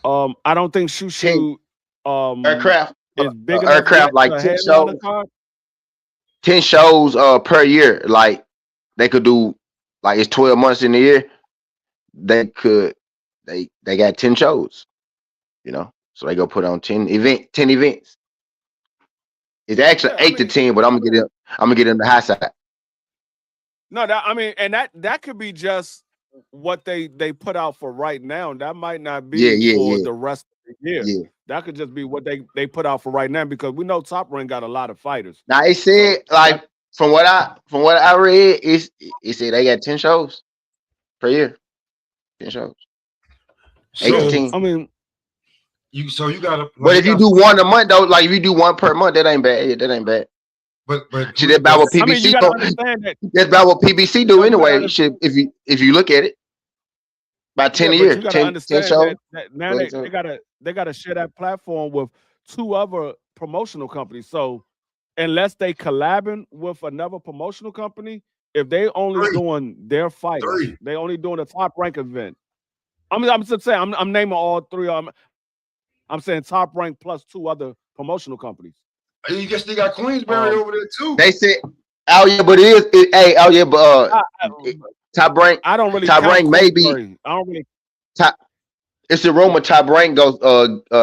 I don't think shoot aircraft is big aircraft like 10 shows. 10 shows per year. Like they could do, like it's 12 months in the year. They got 10 shows, so they go put on 10 events. It's actually 8 to 10, but I'm gonna get in the high side. No, that could be just what they put out for right now. That might not be for the rest of the year. Yeah. That could just be what they put out for right now, because we know Top Rank got a lot of fighters. Now it said from what I read, it said they got 10 shows per year. 10 shows. 8 to 10. I mean, you gotta. But if you do one a month though, like if you do one per month, that ain't bad. Yeah, that ain't bad. But see, that's about what PBC you gotta understand that. That's about what PBC do anyway. If you look at it, about 10 a year. You gotta 10 understand shows. that now they gotta share that platform with 2 other promotional companies. So unless they collabing with another promotional company, if they only doing their fight, they only doing a Top Rank event. I'm just saying, I'm naming all 3 of them. I'm saying Top Rank plus 2 other promotional companies. You guess they got Queensberry over there too. They said, but Top Rank. I don't really. Top Rank maybe. I don't really. It's a rumor Top Rank goes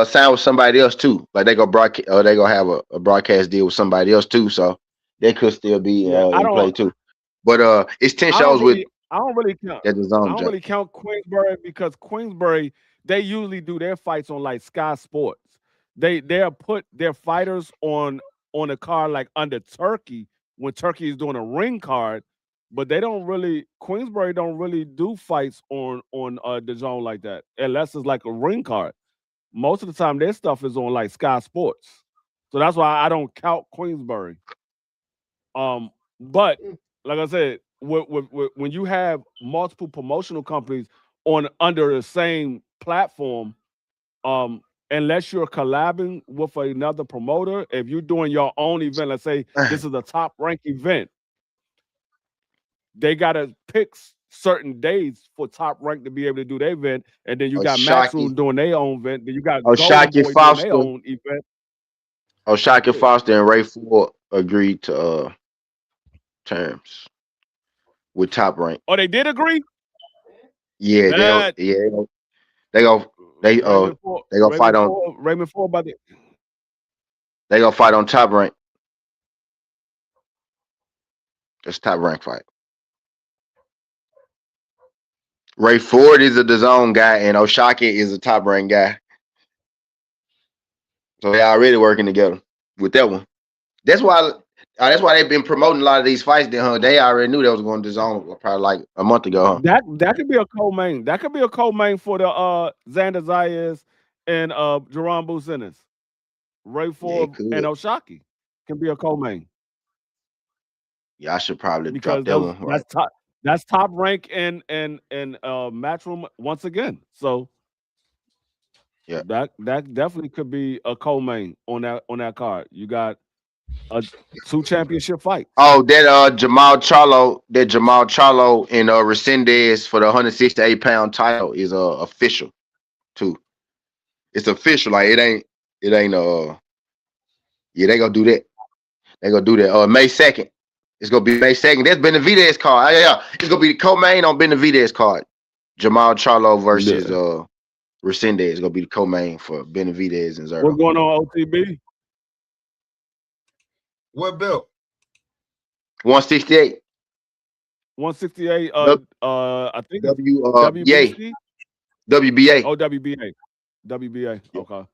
sign with somebody else too. Like they go broadcast, or they gonna have a broadcast deal with somebody else too. So they could still be in play too. But it's 10 shows with. I don't really count. I don't really count Queensberry, because Queensberry, they usually do their fights on like Sky Sports. They'll put their fighters on a card like under Turkey when Turkey is doing a ring card, but Queensberry don't really do fights on the zone like that unless it's like a ring card. Most of the time their stuff is on like Sky Sports, so that's why I don't count Queensberry. But like I said, when you have multiple promotional companies under the same platform, unless you're collabing with another promoter, if you're doing your own event, let's say this is a Top Rank event, they gotta pick certain days for Top Rank to be able to do their event, and then you got Matchroom doing their own event, then you got Shocky Foster doing their own event. Shocky Foster and Ray Ford agreed to terms with Top Rank. Oh, they did agree. Yeah, Bad. they go fight on Raymond Ford about it. they go fight on Top Rank. It's Top Rank fight. Ray Ford is a DAZN guy, and Oshaki is a Top Rank guy. So they already working together with that one. That's why they've been promoting a lot of these fights. They already knew they was going to DAZN probably like a month ago. That could be a co-main. That could be a co-main for the Xander Zayas and Jerome Businis. Ray Ford and Oshaki can be a co-main. Yeah, I should probably because drop that one. Right. That's Top Rank and Matchroom once again. So yeah, that definitely could be a co-main on that card. You got 2 championship fights. Oh, that Jamal Charlo and Resendez for the 168-pound title is official too. It's official. Like it ain't yeah, they gonna do that. May 2nd. It's gonna be May 2nd. That's Benavidez card. Yeah. It's gonna be the co-main on Benavidez card. Jamal Charlo versus Resendez is gonna be the co-main for Benavidez and Zerto. What's going on, OTB? What belt? 168. 168. I think WBC. WBA. Oh, WBA. WBA. Okay.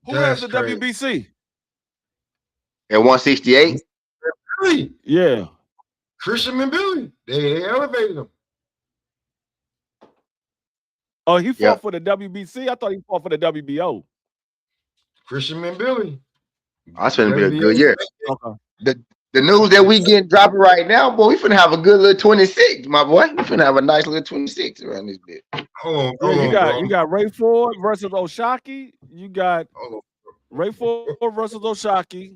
Who That's has the crazy. WBC? At 168? Billy. Yeah. Christian and Billy. They elevated him. Oh, he fought for the WBC? I thought he fought for the WBO. Christian and Billy. That's gonna be a good year. Okay. The news that we getting dropping right now, boy, we finna have a good little 26, my boy. We finna have a nice little 26 around this bit. Hold on, you got Ray Ford versus Oshaki. You got Ray Ford versus Oshaki.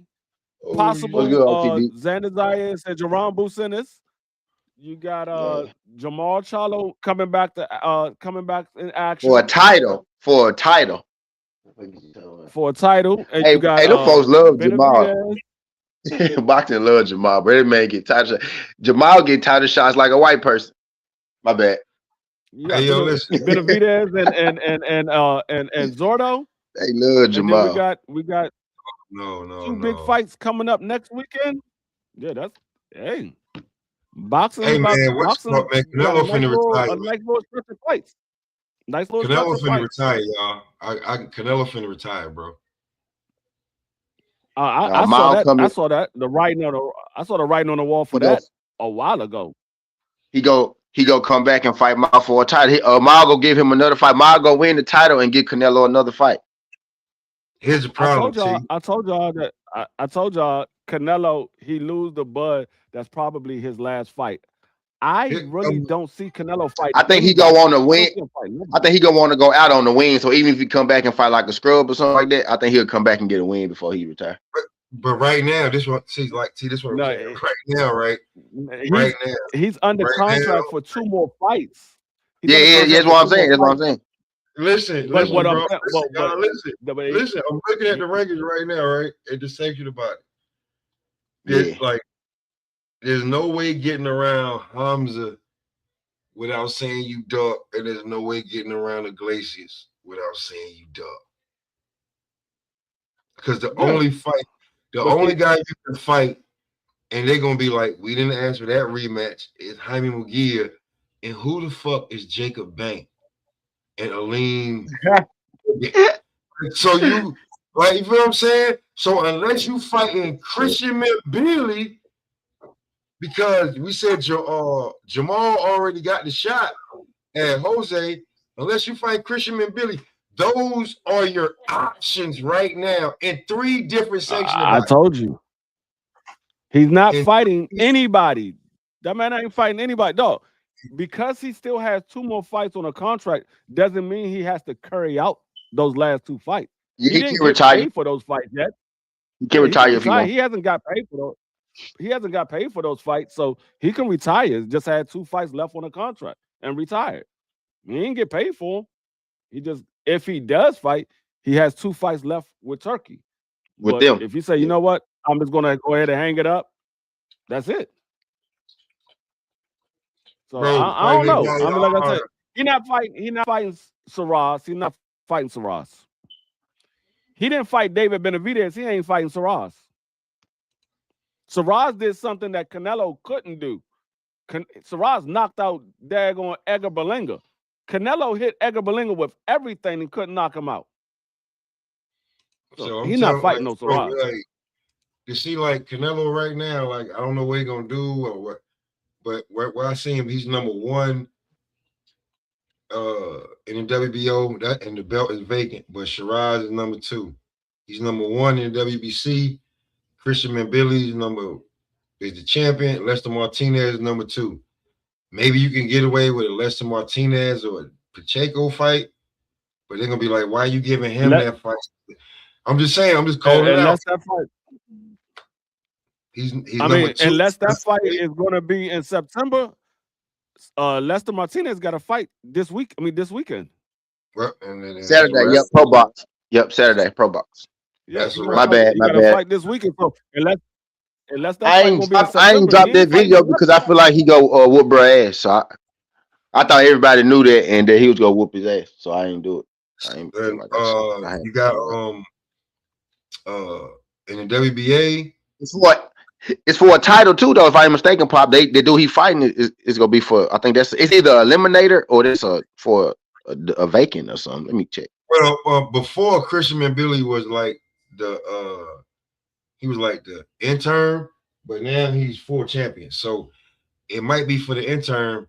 Possible Xander Zayas and Jerome Businis. You got Jamal Charlo coming back in action for a title. And you got the folks love Jamal. Boxing love Jamal, but it may get title shots. Jamal get title shots like a white person. My bad. Hey, yo, listen. Benavidez and Zordo. They love Jamal. And then we got two big fights coming up next weekend. Yeah, that's boxing. Hey man, boxing, man? Canelo finna retire. A nice little stretch of fights. Nice little Canelo finna retire, y'all. Canelo finna retire, bro. I saw that. I saw the writing on the wall for that a while ago. He go come back and fight Mao for a title. Mao go give him another fight. Mao go win the title and give Canelo another fight. Here's the problem. I told y'all Canelo, he lose the bud. That's probably his last fight. I really don't see Canelo fight. I think he go on the win. I think he gonna want to go out on the win. So even if he come back and fight like a scrub or something like that, I think he'll come back and get a win before he retire. But right now, this one, this one. Right now, right now, he's under contract for 2 more fights. That's what I'm saying. Listen, bro. Listen, I'm looking at the rankings right now, right? At the section about it. It's like there's no way getting around Hamza without saying you duck, and there's no way getting around Iglesias without saying you duck. Because the only guy you can fight, and they're gonna be like, we didn't ask for that rematch, is Jaime Munguia, and who the fuck is Jacob Bank and Aline? So you feel what I'm saying? So unless you fighting Christian Billy, because we said Jamal already got the shot at Jose, unless you fight Christian Billy, those are your options right now in 3 different sections. I told you. He's not fighting anybody. That man ain't fighting anybody. No, because he still has 2 more fights on a contract doesn't mean he has to carry out those last 2 fights. He didn't can get retire paid for those fights yet. He can retire if he wants. He hasn't got paid for those. He hasn't got paid for those fights, so he can retire. Just had 2 fights left on a contract and retired. He didn't get paid for them. He just, if he does fight, he has 2 fights left with Turkey. With them. If you say, you know what, I'm just gonna go ahead and hang it up, That's it. So Bro, I don't know. I mean, like I Yaya, said, He's not fighting Saras. He's not fighting Saras. He didn't fight David Benavidez. He ain't fighting Saras. Saras did something that Canelo couldn't do. Saras knocked out daggone Edgar Berlanga. Canelo hit Edgar Berlanga with everything and couldn't knock him out. So I'm he's not telling, fighting like, no bro, Saras. like, you see, like Canelo right now, like I don't know what he's gonna do or what, but where I see him, he's number one in the WBO, that and the belt is vacant, but Shiraz is number two. He's number one in the WBC. Christian Mbili is the champion. Lester Martinez is number two. Maybe you can get away with a Lester Martinez or a Pacheco fight, but they're gonna be like, why are you giving him that fight? I'm just saying, I'm just calling it out. That fight. He's I number mean, two. unless that fight is going to be in September, Lester Martinez got to fight this weekend. Well, and Saturday, yep, pro box. Yep, Saturday, pro box. Yeah, my bad. He got to fight this weekend. So unless that I fight gonna be in September, ain't dropped that video because I feel like he go whoop bro ass. So I thought everybody knew that and that he was gonna whoop his ass. So I ain't do it. I ain't feel like I you got in the WBA. It's for a title too, though. If I'm mistaken, Pop, they do he fighting is gonna be for. I think it's either eliminator or this for a vacant or something. Let me check. Well, before Christian Mbili was like he was like the intern, but now he's full champion. So it might be for the intern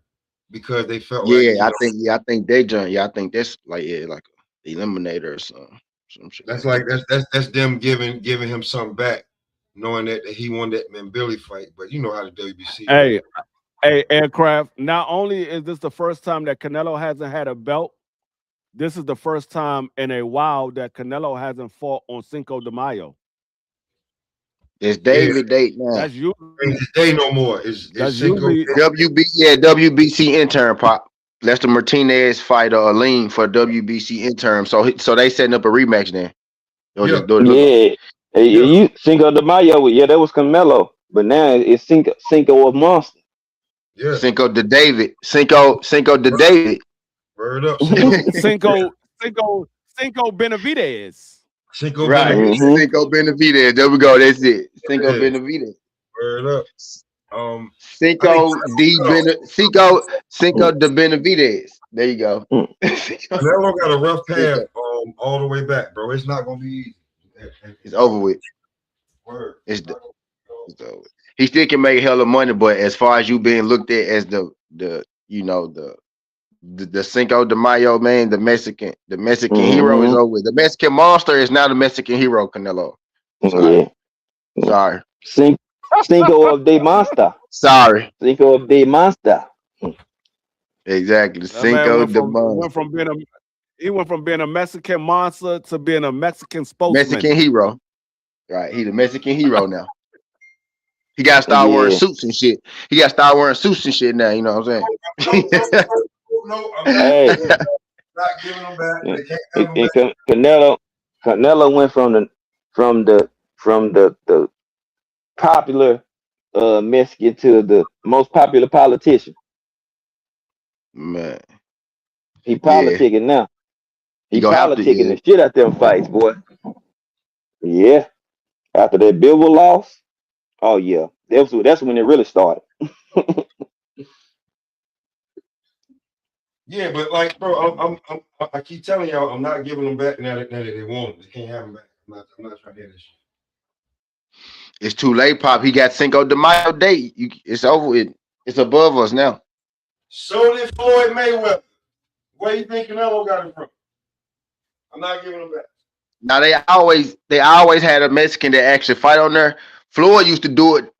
because they felt like I think they joined. Yeah, I think that's like like a eliminator or something. Some shit. That's them giving him something back, knowing that he won that Mbili fight. But you know how the WBC. Hey, Aircraft. Not only is this the first time that Canelo hasn't had a belt, this is the first time in a while that Canelo hasn't fought on Cinco de Mayo. It's David date now. That's usually it's day no more. It's usually WBC intern, Pop. Lester Martinez fight lean for WBC intern. So they setting up a rematch then. You Cinco de Mayo, that was Canelo, but now it's Cinco of Monster. Yeah, Cinco de David. Cinco de David. Word up. Cinco Benavidez. Cinco right. Benavidez. Cinco Benavidez. There we go. That's it. Cinco Benavidez. Word up. Cinco de Benavidez. There you go. Canelo got a rough path all the way back, bro. It's not gonna be easy. It's over with. Word. It's over. He still can make hella money, but as far as you being looked at as the Cinco de Mayo man, the Mexican hero is over with. The Mexican monster is now the Mexican hero, Canelo. Sorry. Cinco of de Monster. Sorry. Cinco of de Monster. Exactly. Cinco de Monster. He went from being a Mexican monster to being a Mexican spokesman. Mexican hero. Right. He's the Mexican hero now. He got to start wearing suits and shit. He got to start wearing suits and shit now. You know what I'm saying? No, I'm not giving them back. They can't have them back. Canelo went from the popular Mexican to the most popular politician. Man, he politicking now. He politicking the shit out them fights, boy. Yeah, after that Bivol loss, oh yeah, that's when it really started. Yeah, but like, bro, I keep telling y'all, I'm not giving them back now that they want them. They can't have them back. I'm not trying to hear this shit. It's too late, Pop. He got Cinco de Mayo date. It's over with. It's above us now. So did Floyd Mayweather. Where you think Canelo got it from? I'm not giving them back. Now they always had a Mexican that actually fight on there. Floyd used to do it.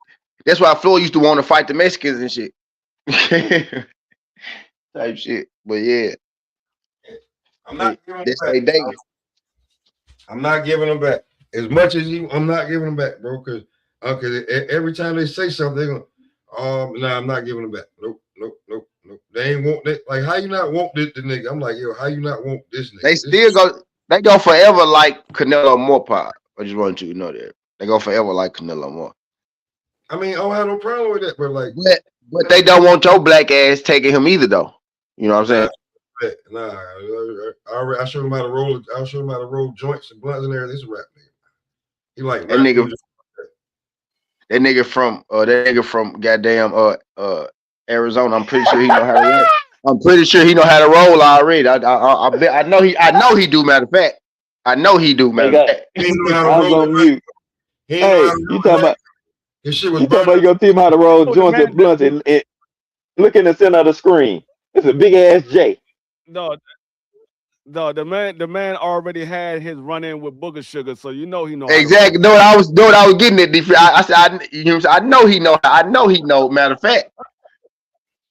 That's why Floyd used to want to fight the Mexicans and shit. Type shit. But yeah. I'm not giving them back. I'm not giving them back. As much as I'm not giving them back, bro. Because every time they say something, they're gonna, nah, I'm not giving them back. Nope. They ain't want that. Like, how you not want this nigga? I'm like, yo, how you not want this nigga? They go forever like Canelo more, Pop. I just want you to know that. They go forever like Canelo more. I mean, I don't have no problem with that, but like, but they don't want your black ass taking him either, though. You know what I'm saying? nah, I showed him how to roll. I showed him how to roll joints and blunts and everything. This rap nigga. He like That rap nigga, music. that nigga from goddamn Arizona. I'm pretty sure he know how to rap. I'm pretty sure he know how to roll already. I know he do. Matter of fact, I know he do. They Matter of got. fact, He didn't know how to I was roll it on right. mute. He didn't know Hey, how to you roll talking it right. about? His shit was You talking about burning. you gonna teach him how to roll Oh, joints and blunts and look in the center of the screen. It's a big ass J. no, no, the man already had his run in with Booger Sugar, so you know he know how to roll. exactly. Know what I was getting at. I said, you know, what I'm saying? I know he know. I know he know. Matter of fact,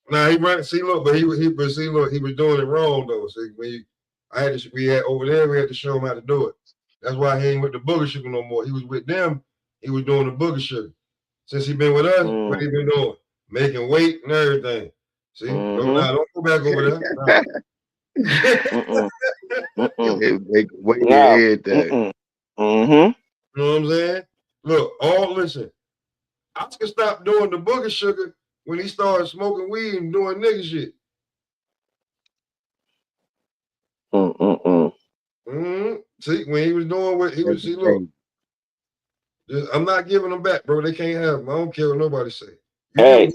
Nah, he ran. See, look, but see, look, he was doing it wrong though. See, we had over there, we had to show him how to do it. That's why he ain't with the Booger Sugar no more. He was with them. He was doing the Booger Sugar. Since he been with us, what he been doing? Making weight and everything. See, don't go back over there. Nah. wait, Now, everything. You know what I'm saying? Look, listen. Oscar stopped doing the Booger Sugar when he started smoking weed and doing nigga shit. See, when he was doing what he was, see, look, I'm not giving them back, bro. They can't have them. I don't care what nobody say. hey,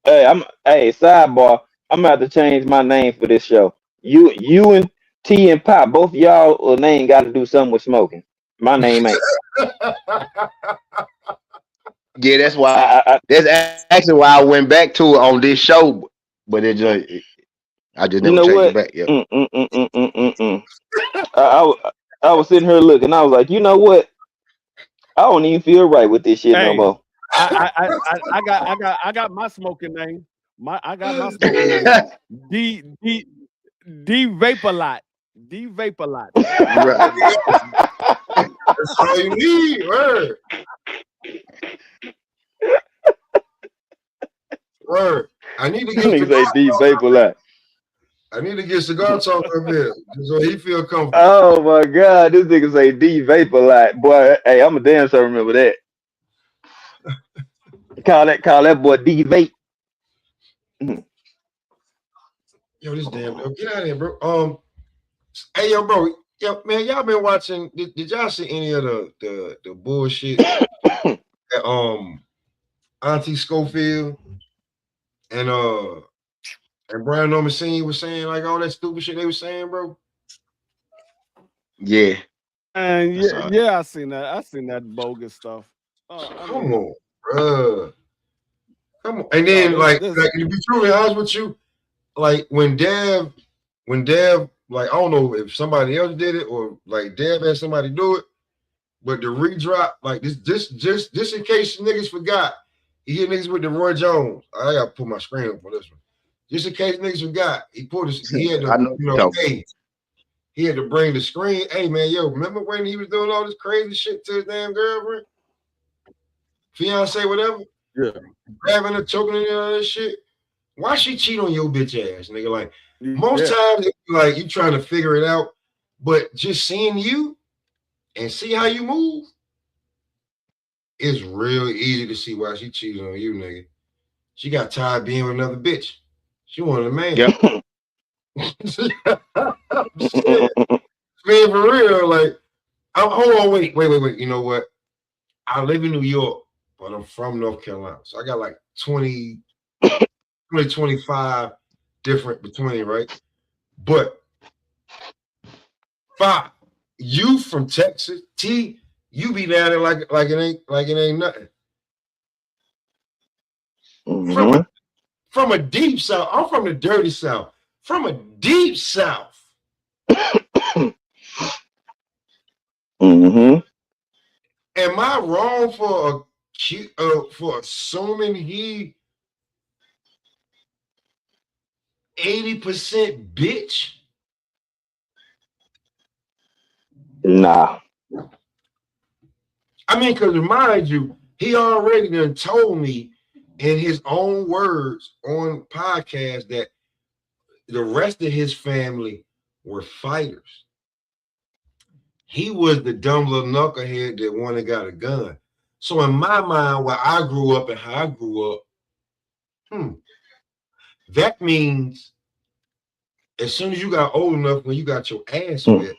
sidebar. I'm about to change my name for this show. You and T and Pop, both of y'all name got to do something with smoking. My name ain't. Yeah, that's why. That's actually why I went back to it on this show, but I just You never know changed it what? back. Yeah. I was sitting here looking. I was like, you know what? I don't even feel right with this shit no Hey, more. I got my smoking name. I got my smoking name. D Vapor Lot. D Vapor Lot. Right. That's all you need, word. Word. I need to get Niggas say D vapor lot. I need to get cigar talk up here so he feel comfortable. Oh my god, this nigga say D vapor lot. Boy, hey, I'm a damn sure remember that. Call that boy D vape. Yo, this damn get out of here, bro. Hey, yo, bro. Yo, man, y'all been watching? Did y'all see any of the bullshit that Auntie Schofield and Brian Nomasini was saying, like all that stupid shit they was saying, bro? Yeah. And yeah, I seen that. I seen that bogus stuff. Come on, bro. Come on. And then like to be truly honest with you, like when Dev, like I don't know if somebody else did it or like Dev had somebody do it, but the redrop, like this in case niggas forgot, he hit niggas with the Roy Jones. I gotta put my screen up for this one. Just in case niggas forgot, he pulled his, he had to, I know, hey, he had to bring the screen. Hey man, yo, remember when he was doing all this crazy shit to his damn girlfriend, fiance, whatever? Yeah, grabbing her, choking her, and all that shit. Why she cheat on your bitch ass, nigga? Like most times, it's like you trying to figure it out, but just seeing you and see how you move, it's real easy to see why she cheated on you, nigga. She got tired being with another bitch. She wanted a man. Yep. Man, for real, like, hold on, wait. You know what? I live in New York, but I'm from North Carolina. So I got like 20, 25 different between, right? But 5, you from Texas, T, you be down there like it ain't nothing. From a deep south. I'm from the dirty south. From a deep south. Am I wrong for assuming he 80% bitch? Nah. I mean, because mind you, he already done told me in his own words on podcast that the rest of his family were fighters. He was the dumb little knucklehead that went and got a gun. So in my mind, where I grew up and how I grew up, that means as soon as you got old enough, when you got your ass wet,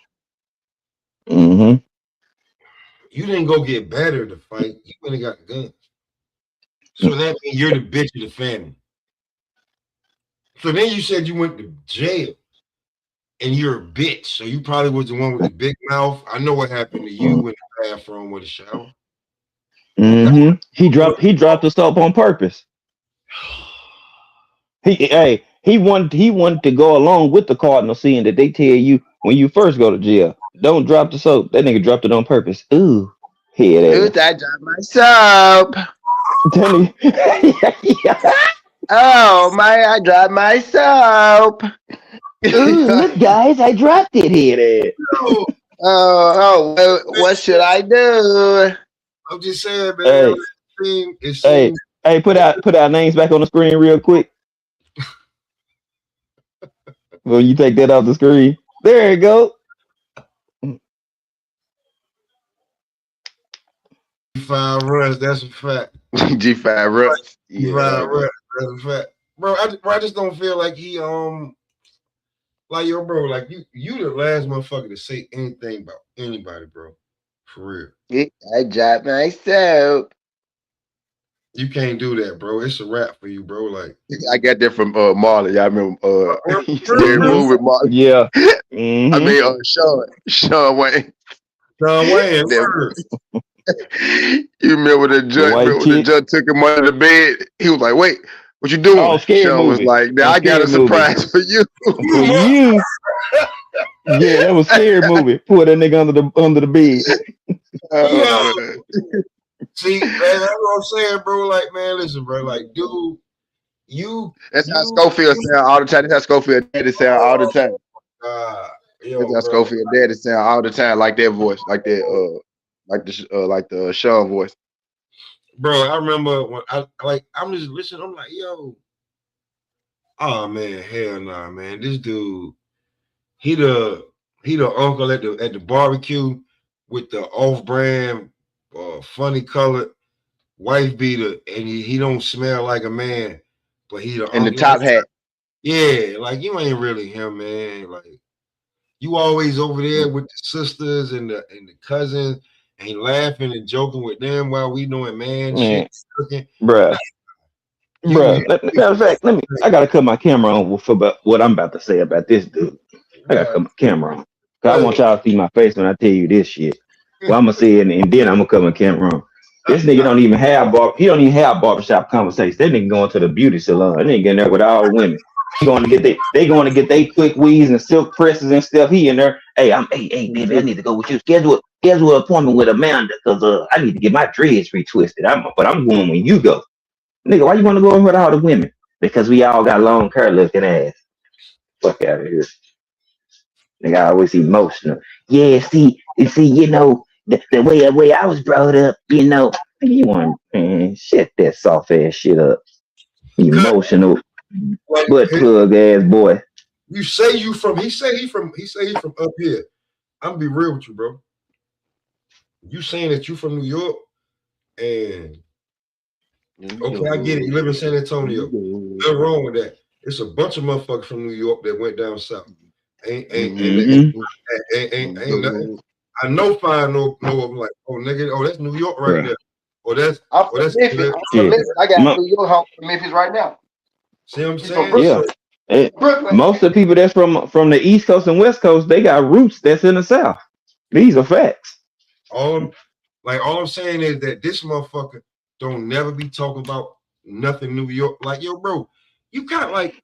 Mm-hmm. you didn't go get better to fight. You went and got guns. So that means you're the bitch of the family. So then you said you went to jail and you're a bitch. So you probably was the one with the big mouth. I know what happened to you in the bathroom with a shower. Mm-hmm. He dropped the soap on purpose. He wanted to go along with the cardinal seeing that they tell you when you first go to jail, don't drop the soap. That nigga dropped it on purpose. Ooh, head Ooh, ass. I dropped my soap. Then Oh my, I dropped my soap. ooh, look guys, I dropped it, head ass. well, what should I do? I'm just saying, man. Hey, Like, it hey, seems hey, put our names back on the screen real quick. When you take that off the screen. There you go. G5 runs. That's a fact. G5 runs. Yeah, G5 runs. That's a fact, bro. I just don't feel like he like yo, bro. Like you the last motherfucker to say anything about anybody, bro. For real. I dropped my soap. You can't do that, bro. It's a wrap for you, bro. Like I got that from Marley. Y'all remember scary Mm-hmm. movie Marley. Yeah. I Mm-hmm. mean Sean Wayne. John Wayne. That- you remember the The judge? white Remember the chick. judge took him under the bed. He was like, "Wait, what you Oh, doing?" scary Sean was movie. like, "Now Oh, I got a scary movie. surprise for you." For you. Yeah, that was scary movie. Put that nigga under the bed. Yeah. Man. See, man, that's what I'm saying, bro. Like, man, listen, bro. Like, dude, That's how Schofield sound all the time. That's how Schofield daddy sound all the time. God, That's yo, how bro. Schofield daddy sound all the time, like that voice, like that, like the Sean voice. Bro, I remember when I'm just listening. I'm like, yo, oh man, hell nah, man. This dude, he the uncle at the barbecue with the off-brand, funny colored wife beater, and he don't smell like a man, but he the And the uncle. top hat. Yeah, like you ain't really him, man. Like you always over there with the sisters and the cousins, and laughing and joking with them while we doing man shit, cooking. Bruh. Bruh. Matter of fact, I gotta cut my camera on for about what I'm about to say about this dude. I gotta cut my camera on. Cause I want y'all to see my face when I tell you this shit. Well, I'm gonna say it and then I'm gonna cut my camera on. This nigga don't even have barbershop conversations. That nigga going to the beauty salon. That nigga in there with all the women. They going to get they quick weaves and silk presses and stuff. He in there. Hey, baby, I need to go with you. Schedule an appointment with Amanda because I need to get my dreads retwisted. But I'm going when you go. Nigga, why you want to go in with all the women? Because we all got long hair looking ass. Fuck out of here. Nigga, I always emotional. Yeah, see, you know, the way I was brought up, you know, you want man, shut that soft ass shit up. Emotional Like, butt plug ass boy. you say you from? He say he from up here. I'm gonna be real with you, bro. You saying that you from New York, and okay, I get it. You live in San Antonio. Nothing wrong with that. It's a bunch of motherfuckers from New York that went down south. Ain't nothing. I know fine no of them like, oh nigga, oh that's New York right there. I'm from Memphis. I got New York home from Memphis right now. See what I'm saying? Yeah. Most of the people that's from the East Coast and West Coast, they got roots that's in the South. These are facts. All I'm saying is that this motherfucker don't never be talking about nothing New York. Like, yo, bro, you kind of like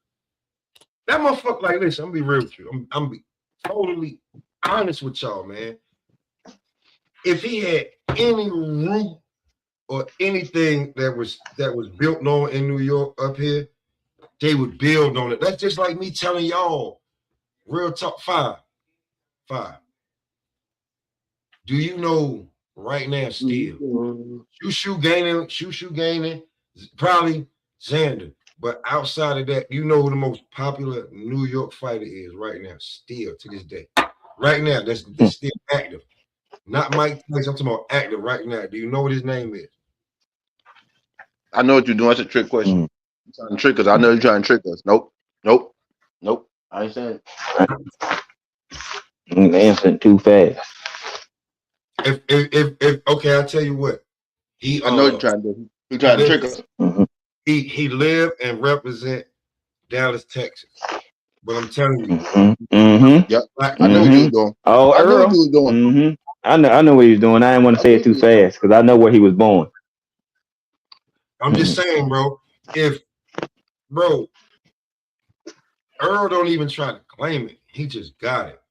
that motherfucker. Like, listen, I'm gonna be real with you. I'm be totally honest with y'all, man. If he had any root or anything that was built on in New York up here, they would build on it. That's just like me telling y'all, real talk, five. Do you know right now still? Shoo gaining, probably Xander. But outside of that, you know who the most popular New York fighter is right now, still to this day. Right now, that's still active. Not Mike Tyson. I'm talking about actor right now. Do you know what his name is? I know what you're doing. That's a trick question. Mm. You're trying to trick us. I know you're trying to trick us. Nope. Nope. Nope. I ain't saying it. Answering too fast. If okay, I'll tell you what. He I know you're trying to do. You're trying to trick us. Mm-hmm. he lived and represent Dallas, Texas. But I'm telling you, Mm-hmm. Mm-hmm. Yep. like, I know what you was doing. Oh, I know what Earl. you was doing. Mm-hmm. I know what he was doing. I didn't want to say it too fast because I know where he was born. I'm just saying, bro. Bro, Earl don't even try to claim it. He just got it.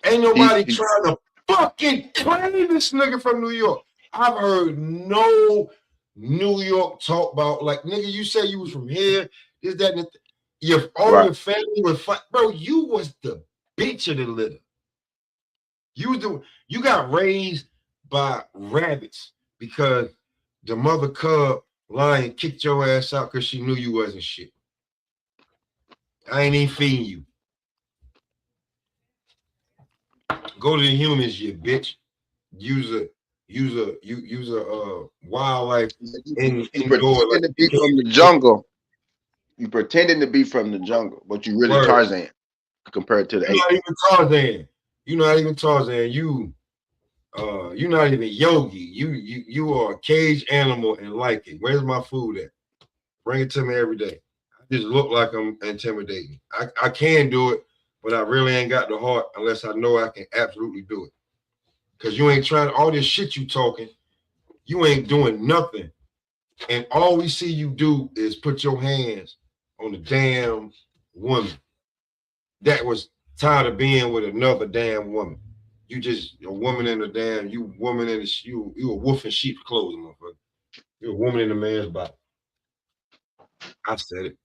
Ain't nobody trying to fucking claim this nigga from New York. I've heard no New York talk about, like, nigga, you say you was from here, this, that, and your family was fight. Bro, you was the bitch of the litter. You got raised by rabbits because the mother cub lion kicked your ass out because she knew you wasn't shit. I ain't even feeding you. Go to the humans, you bitch. Use a wildlife indoor. Like to be from the jungle. You pretending to be from the jungle, but you really Tarzan compared to the You're not even Tarzan. You're not even Tarzan. You're not even Yogi. You are a cage animal and like it. Where's my food at? Bring it to me every day. I just look like I'm intimidating. I can do it, but I really ain't got the heart unless I know I can absolutely do it. Because you ain't trying all this shit you talking. You ain't doing nothing. And all we see you do is put your hands on the damn woman that was tired of being with another damn woman. You just a woman in the damn, you woman in the, you a wolf in sheep's clothing, motherfucker. You're a woman in a man's body. I said it.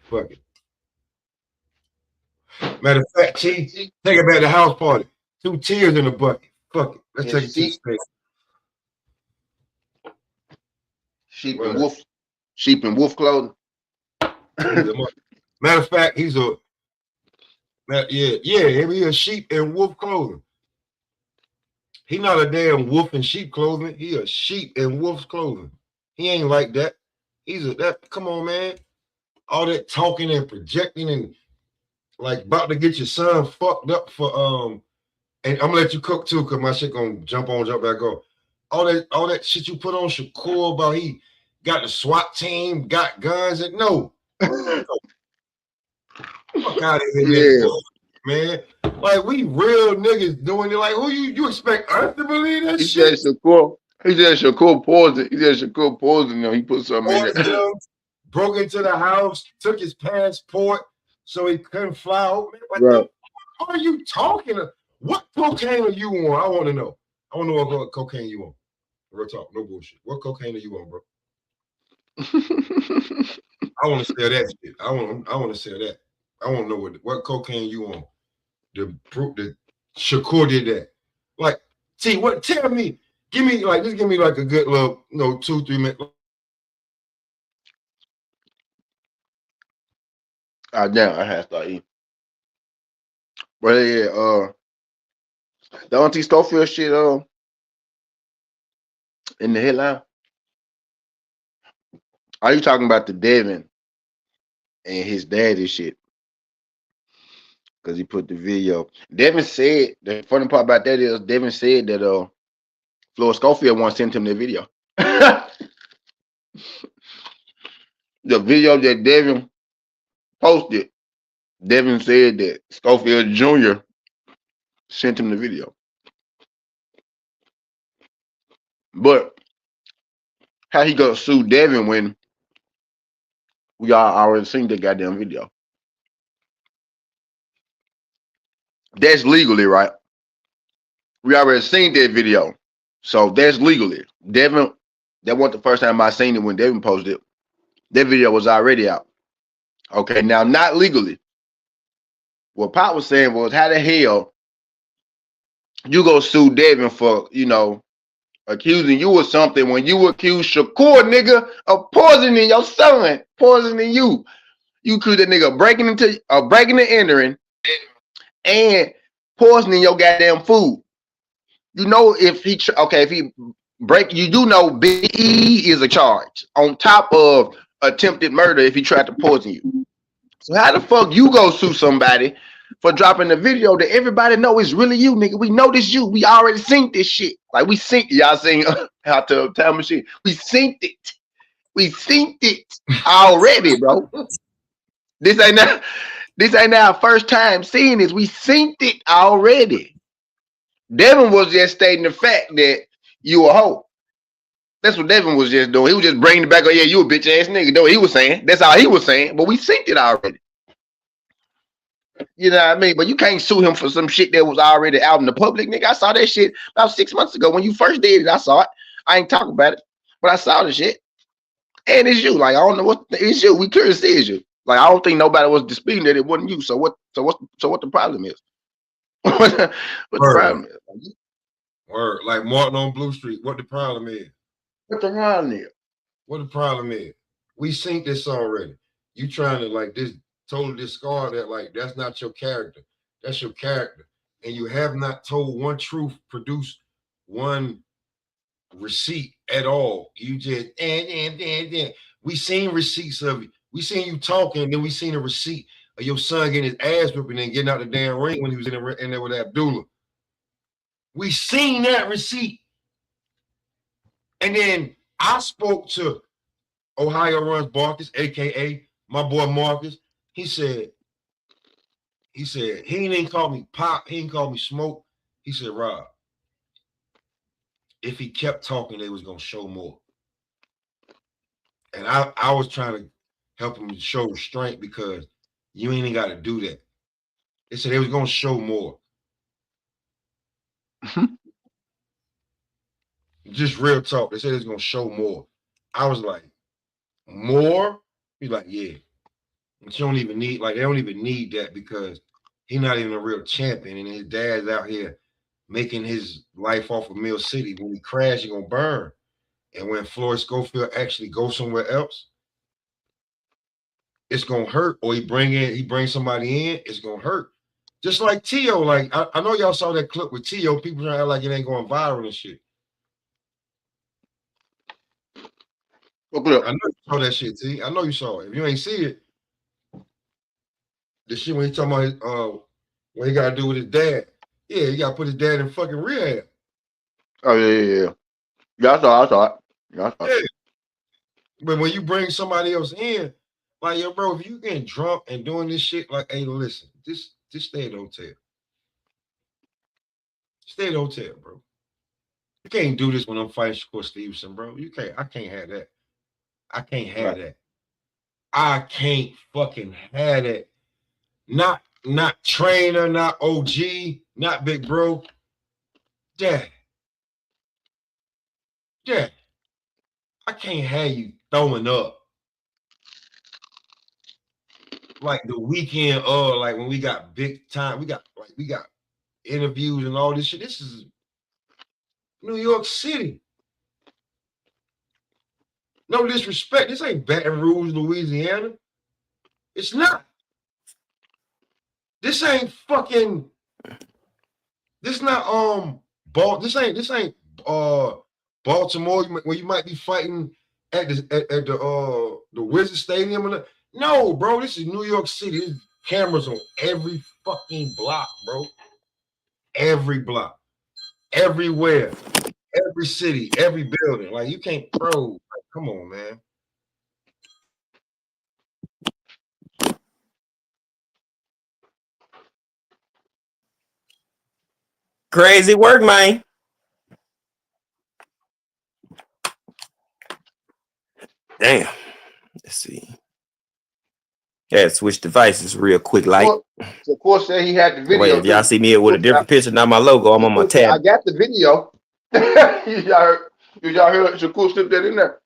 Fuck it. Matter of fact, take it back to the house party. 2 tears in the bucket. Fuck it. Let's take it to the state. Sheep and wolf clothing. Matter of fact, he's a sheep and wolf clothing. He not a damn wolf in sheep clothing. He a sheep in wolf's clothing. He ain't like that. Come on, man. All that talking and projecting and like about to get your son fucked up for and I'm gonna let you cook too, cause my shit gonna jump back off. All that shit you put on Shakur about he got the SWAT team, got guns, and no. Fuck out of here, man. Like we real niggas doing it. Like who you expect us to believe that shit? He said Shakur poison. He said Shakur poison him. He put something in it. Broke into the house, took his passport so he couldn't fly over. What the fuck are you talking about? What cocaine are you on? I want to know. I want to know what cocaine you on. Real talk, no bullshit. What cocaine are you on, bro? I want to sell that shit. I want to sell that. I want to know what cocaine you on. The Shakur did that. Like, T, what? Tell me. Give me like a good little, 2-3 minutes. Damn, I had to start eating. But yeah, the Auntie Schofield shit in the headline. Are you talking about the Devin and his daddy shit? Because he put the video. Devin said the funny part about that is Devin said that Florida Schofield once sent him the video. The video that Devin posted, Devin said that Schofield Jr. sent him the video. But how he gonna sue Devin when we all already seen the goddamn video? That's legally right. We already seen that video. So that's legally. Devin, that wasn't the first time I seen it when Devin posted it. That video was already out. Okay, now not legally. What Pop was saying was how the hell you go sue Devin for, accusing you of something when you accuse Shakur, nigga, of poisoning your son, poisoning you. You accuse that nigga breaking and entering and poisoning your goddamn food. You know if if he break, you do know Big E is a charge on top of attempted murder if he tried to poison you. So how the fuck you go sue somebody for dropping the video that everybody know is really you, nigga? We know this you. We already seen this shit. Like we synced y'all seen how to time machine. We synced it. We synced it already, bro. This ain't now. This ain't our first time seeing this. We synced it already. Devin was just stating the fact that you a hoe. That's what Devin was just doing. He was just bringing it back. Oh yeah, you a bitch ass nigga. That's what he was saying. That's all he was saying. But we synced it already. You know what I mean? But you can't sue him for some shit that was already out in the public, nigga. I saw that shit about 6 months ago when you first did it. I saw it. I ain't talking about it, but I saw the shit. And it's you. Like I don't know what it's you. We clearly see it's you. Like I don't think nobody was disputing that it wasn't you. So what? So what the problem is? what the problem is? Word. Like Martin on Blue Street. What the problem is? What the problem is? What the problem is? We seen this already. You trying to like this totally discard that, like that's not your character. That's your character. And you have not told one truth, produced one receipt at all. You just we seen receipts of it. We seen you talking, and then we seen a receipt of your son getting his ass whipping and getting out the damn ring when he was in there with Abdullah. We seen that receipt. And then I spoke to Ohio Runs Marcus, aka my boy Marcus. He said he didn't call me Pop, he didn't call me Smoke. He said, Rob, if he kept talking, they was gonna show more. And I was trying to help him show restraint because you ain't even got to do that. They said they was gonna show more. Just real talk. They said they was gonna show more. I was like, more? He's like, yeah. But you don't even need, like, they don't even need that because he's not even a real champion. And his dad's out here making his life off of Mill City. When he crash, he's gonna burn. And when Floyd Schofield actually goes somewhere else, it's gonna hurt. Or he brings somebody in, it's gonna hurt. Just like T.O. Like I know y'all saw that clip with T.O. People trying to act like it ain't going viral and shit. What clip? I know you saw that shit, T. I know you saw it. If you ain't see it, the shit when he talking about his, what he gotta do with his dad. Yeah, he gotta put his dad in fucking rehab. Oh yeah. Yeah, I saw it. Yeah. But when you bring somebody else in, like yo, bro, if you getting drunk and doing this shit, like, hey, listen, just stay at the hotel. Stay at the hotel, bro. You can't do this when I'm fighting Shakur Stevenson, bro. You can't. I can't have that. I can't have that. I can't fucking have that. Not trainer, not OG, not big bro. Dad. I can't have you throwing up. Like the weekend, like when we got big time, we got interviews and all this shit. This is New York City. No disrespect. This ain't Baton Rouge, Louisiana. It's not. This ain't fucking. This not This ain't Baltimore where you might be fighting at the Wizard Stadium. No, bro. This is New York City. There's cameras on every fucking block, bro. Every block, everywhere, every city, every building. Like you can't, bro. Like, come on, man. Crazy work, man. Damn. Let's see. Yeah, switch devices real quick, like. So of course said he had the video. Wait, if y'all see me with a different picture, not my logo, I'm on my tab. I got the video. y'all heard Shakur slipped that in there.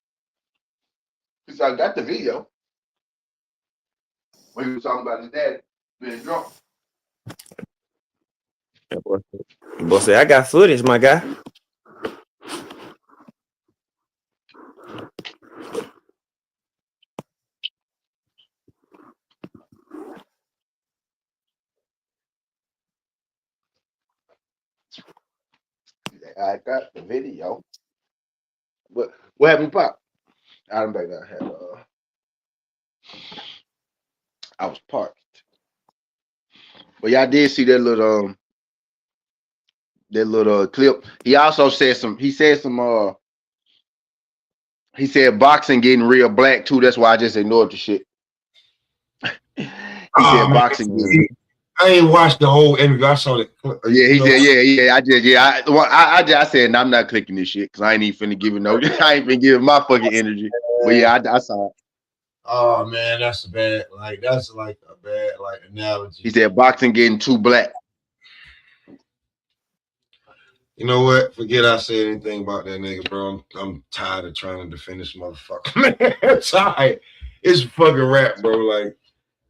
He said, I got the video. When he was talking about his dad being drunk. Boy say, I got footage, my guy. I got the video. What happened, Pop? I don't think I had. I was parked, but y'all did see that little clip. He also said some. He said some. He said boxing getting real black too. That's why I just ignored the shit. He said Man, boxing getting. I ain't watched the whole interview. I saw the clip. Yeah, he said, yeah. I just, yeah. I said, nah, I'm not clicking this shit because I ain't even finna give it no. I ain't finna give it my fucking energy. But yeah, I saw it. Oh man, that's a bad. Like that's like a bad like analogy. He said boxing getting too black. You know what? Forget I said anything about that nigga, bro. I'm tired of trying to defend this motherfucker. Man, I'm tired. It's fucking rap, bro. Like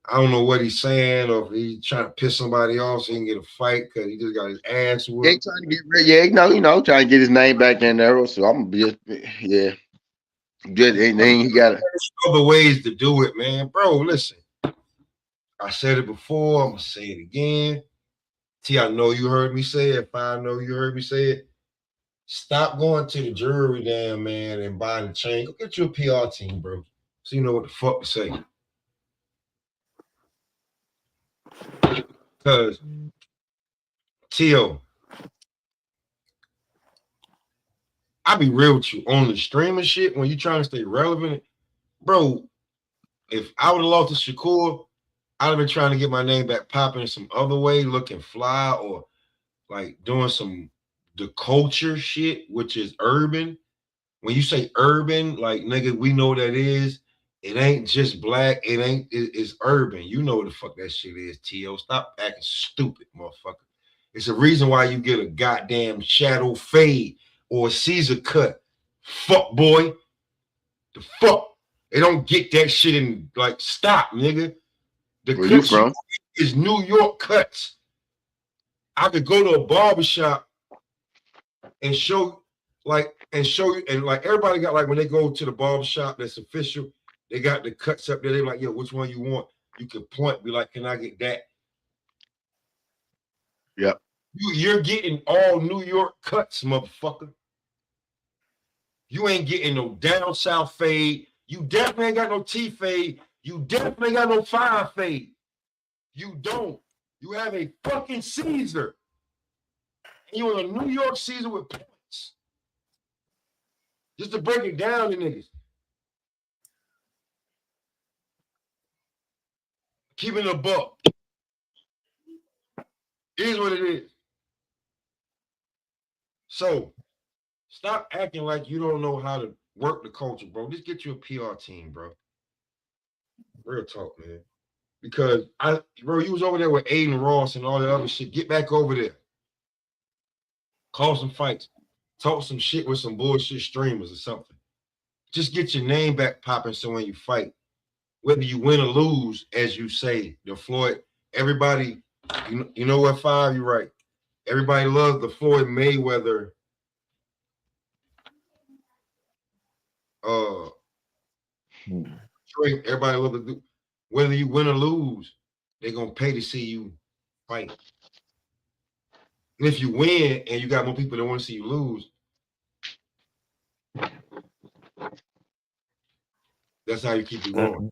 I don't know what he's saying, or if he's trying to piss somebody off so he can get a fight because he just got his ass Yeah, whooped. he trying to get rid. Yeah, trying to get his name back in there. So I'm just, yeah, just anything he got. There's other ways to do it, man. Bro, listen. I said it before. I'm gonna say it again. T, I know you heard me say it. If I know you heard me say it, stop going to the jewelry damn man and buying the chain. Go get you a PR team, bro. So you know what the fuck to say. Cause Tio, I be real with you on the streaming shit when you trying to stay relevant, bro. If I would have lost to Shakur, I'd have been trying to get my name back popping some other way, looking fly or like doing some the culture shit, which is urban. When you say urban, like nigga, we know what that is. It ain't just black. It's urban. You know what the fuck that shit is, T.O. Stop acting stupid, motherfucker. It's a reason why you get a goddamn shadow fade or a Caesar cut. Fuck boy. The fuck. They don't get that shit in like stop, nigga. The Where you cuts from? is New York cuts. I could go to a barbershop and show you and like everybody got like when they go to the barbershop that's official, they got the cuts up there. They're like, yo, which one you want? You can point, be like, can I get that? Yep. You're getting all New York cuts, motherfucker. You ain't getting no down south fade. You definitely ain't got no T fade. You definitely ain't got no fire fade. You don't. You have a fucking Caesar. And you're in a New York Caesar with points. Just to break it down to niggas. Keeping a buck. It is what it is. So stop acting like you don't know how to work the culture, bro. Just get you a PR team, bro. Real talk, man. Because bro, you was over there with Aiden Ross and all that other shit. Get back over there. Call some fights. Talk some shit with some bullshit streamers or something. Just get your name back popping so when you fight, whether you win or lose, as you say, the Floyd, everybody, you know what, Five, you're right. Everybody loves the Floyd Mayweather everybody loves the whether you win or lose, they're gonna pay to see you fight. And if you win and you got more people that want to see you lose, that's how you keep it going.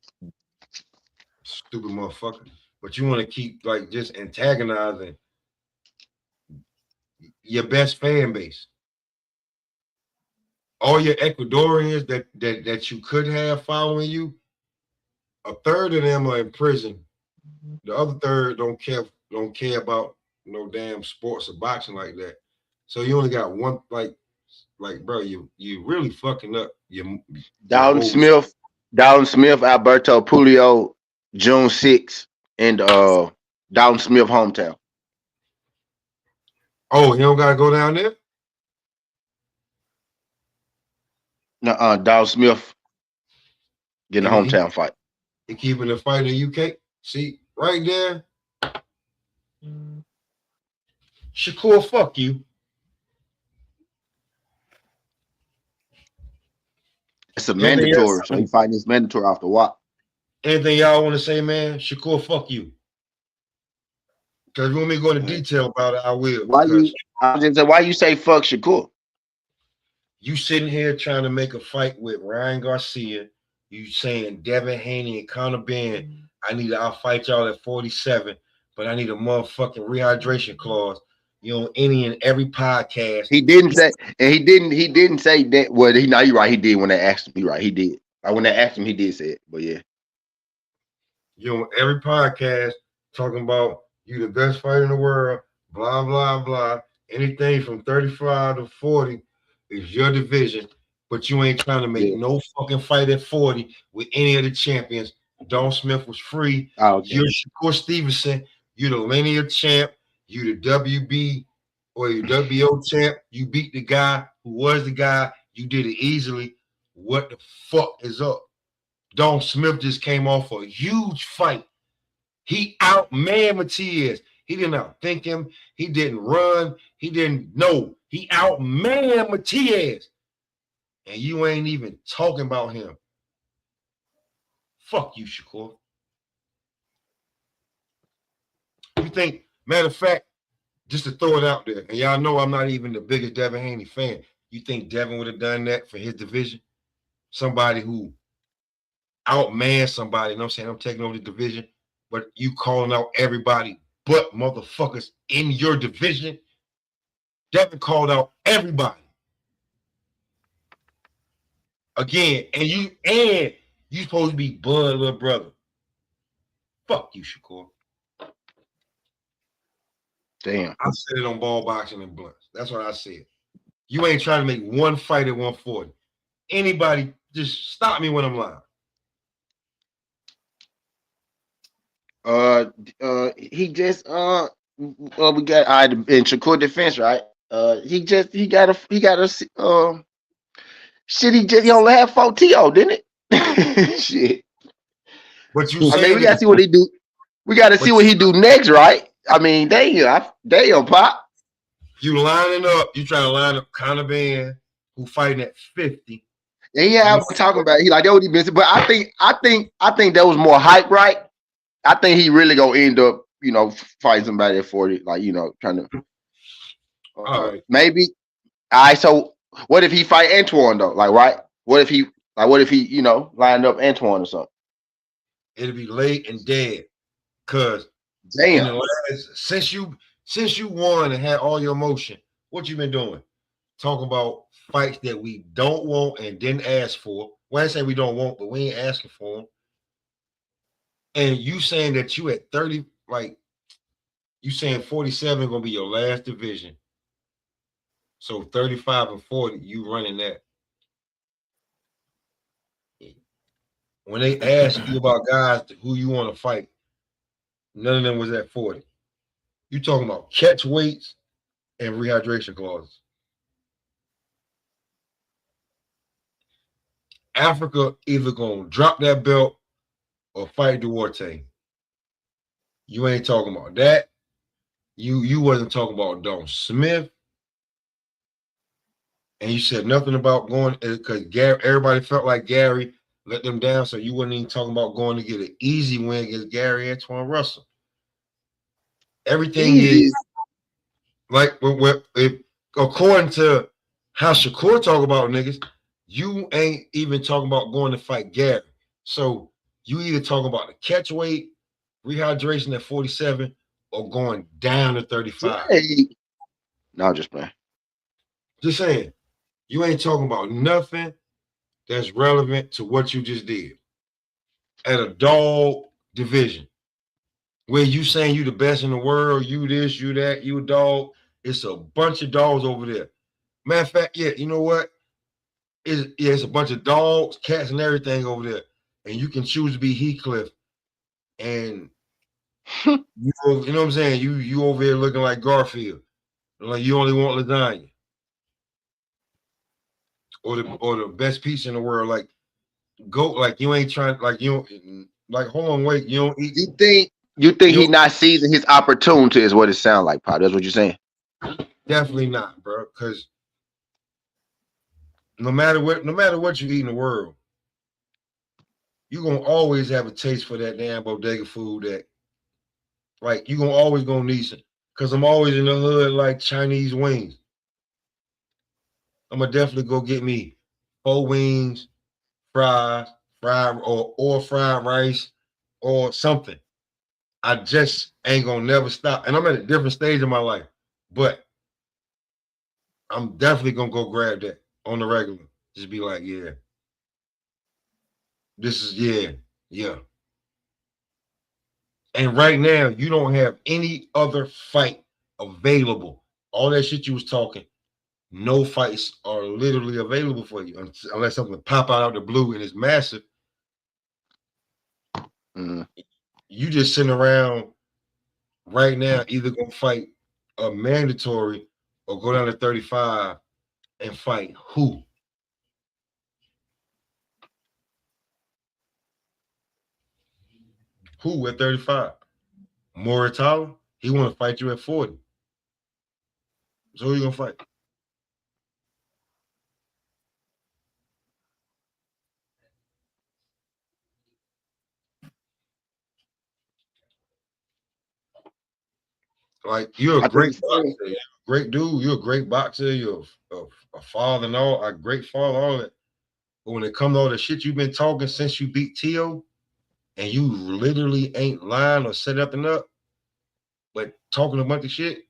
Stupid motherfucker. But you want to keep like just antagonizing your best fan base. All your Ecuadorians that you could have following you, a third of them are in prison. The other third don't care about no damn sports or boxing like that. So you only got one like bro, you really fucking up your Dalton whole Smith, Alberto Pulio, June 6th in Dalton Smith hometown. Oh, you don't gotta go down there? Dalton Smith getting a hometown fight. He keeping the fight in the UK. See, right there. Shakur, fuck you. It's a mandatory. So he fighting this mandatory off the WAP. Anything y'all want to say, man? Shakur, fuck you. Because if you want me to go into detail about it, I will. Why Because you? I was just say, why you say fuck Shakur? you sitting here trying to make a fight with Ryan Garcia. You saying Devin Haney and Conor Ben, I'll fight y'all at 47, but I need a motherfucking rehydration clause. You know, any and every podcast. He didn't say, and he didn't say that. Well, he, no, you're right. He did when they asked him. You're right. He did. Like when they asked him, he did say it. But yeah, You know, every podcast talking about you the best fighter in the world, blah, blah, blah. Anything from 35 to 40 is your division, but you ain't trying to make no fucking fight at 40 with any of the champions. Don Smith was free. Oh, okay. You're Shakur Stevenson. You're the linear champ. You the WB or your WBO champ. You beat the guy who was the guy. You did it easily. What the fuck is up? Don Smith just came off a huge fight. He outmanned Matias. He didn't outthink him. He didn't run. He didn't know. He outmanned Matias. And you ain't even talking about him. Fuck you, Shakur. You think, matter of fact, just to throw it out there, and y'all know I'm not even the biggest Devin Haney fan. You think Devin would have done that for his division? Somebody who outmanned somebody, you know what I'm saying? I'm taking over the division, but you calling out everybody but motherfuckers in your division. Devin called out everybody. Again, and you supposed to be Bud, little brother. Fuck you, Shakur. Damn. I said it on Ball Boxing and Blunts. That's what I said. You ain't trying to make one fight at 140. Anybody, just stop me when I'm lying. He just we got in Shakur defense, right? He got a shit. He only had 4 TO, didn't it? Shit. But you I mean, we saying gotta see what he do. We gotta see what he do next, right? I mean, damn, Pop. you lining up, you trying to line up Conor Ben, who fighting at 50. And yeah, I was talking about it. He like that what he been. But I think that was more hype, right? I think he really gonna end up, fighting somebody at 40, like trying to. All right. Maybe. All right. So what if he fight Antoine though? Like, right? What if he lined up Antoine or something? It'll be late and dead. Cause Damn. since you won and had all your emotion, what you been doing? Talking about fights that we don't want and didn't ask for. Well, I say we don't want, but we ain't asking for them. And you saying that you at 30, like you saying 47 gonna be your last division. So 35 and 40, you running that. When they ask you about guys who you want to fight, none of them was at 40. You talking about catch weights and rehydration clauses. Africa either gonna drop that belt or fight Duarte. You ain't talking about that. You wasn't talking about Don Smith. And you said nothing about going because everybody felt like Gary let them down, so you wasn't even talking about going to get an easy win against Gary Antoine Russell. Everything Easy. is like if, according to how Shakur talk about niggas, you ain't even talking about going to fight Gary. So you either talking about the catch weight, rehydration at 47, or going down to 35. Hey. No, just playing. Just saying, you ain't talking about nothing that's relevant to what you just did at a dog division where you saying you the best in the world, you this, you that, you a dog. It's a bunch of dogs over there. Matter of fact, yeah, you know what? It's a bunch of dogs, cats, and everything over there. And you can choose to be Heathcliff. And you know what I'm saying? You over here looking like Garfield. Like you only want lasagna. Or the best pizza in the world. Like go like you ain't trying like you don't like hold on, wait, you don't eat. You think he not seizing his opportunity is what it sounds like, Pop. That's what you're saying. Definitely not, bro. Because no matter what you eat in the world, you're gonna always have a taste for that damn bodega food that Like you gonna always go need some, cause I'm always in the hood like Chinese wings. I'm gonna definitely go get me 4 wings, fries, fried or fried rice or something. I just ain't gonna never stop. And I'm at a different stage in my life, but I'm definitely gonna go grab that on the regular. Just be like, yeah, this is yeah. And right now, you don't have any other fight available. All that shit you was talking, no fights are literally available for you unless something pop out of the blue and it's massive. Mm. You just sitting around right now, either gonna fight a mandatory or go down to 35 and fight who? Who at 35? Moritala? He want to fight you at 40. So who you gonna fight? Like you're a I think great it's funny. boxer, you're a great dude, you're a great boxer, you're a father and all, a great father, all that. But when it comes to all the shit you've been talking since you beat Tio, and you literally ain't lying or set nothing up, but talking a bunch of shit,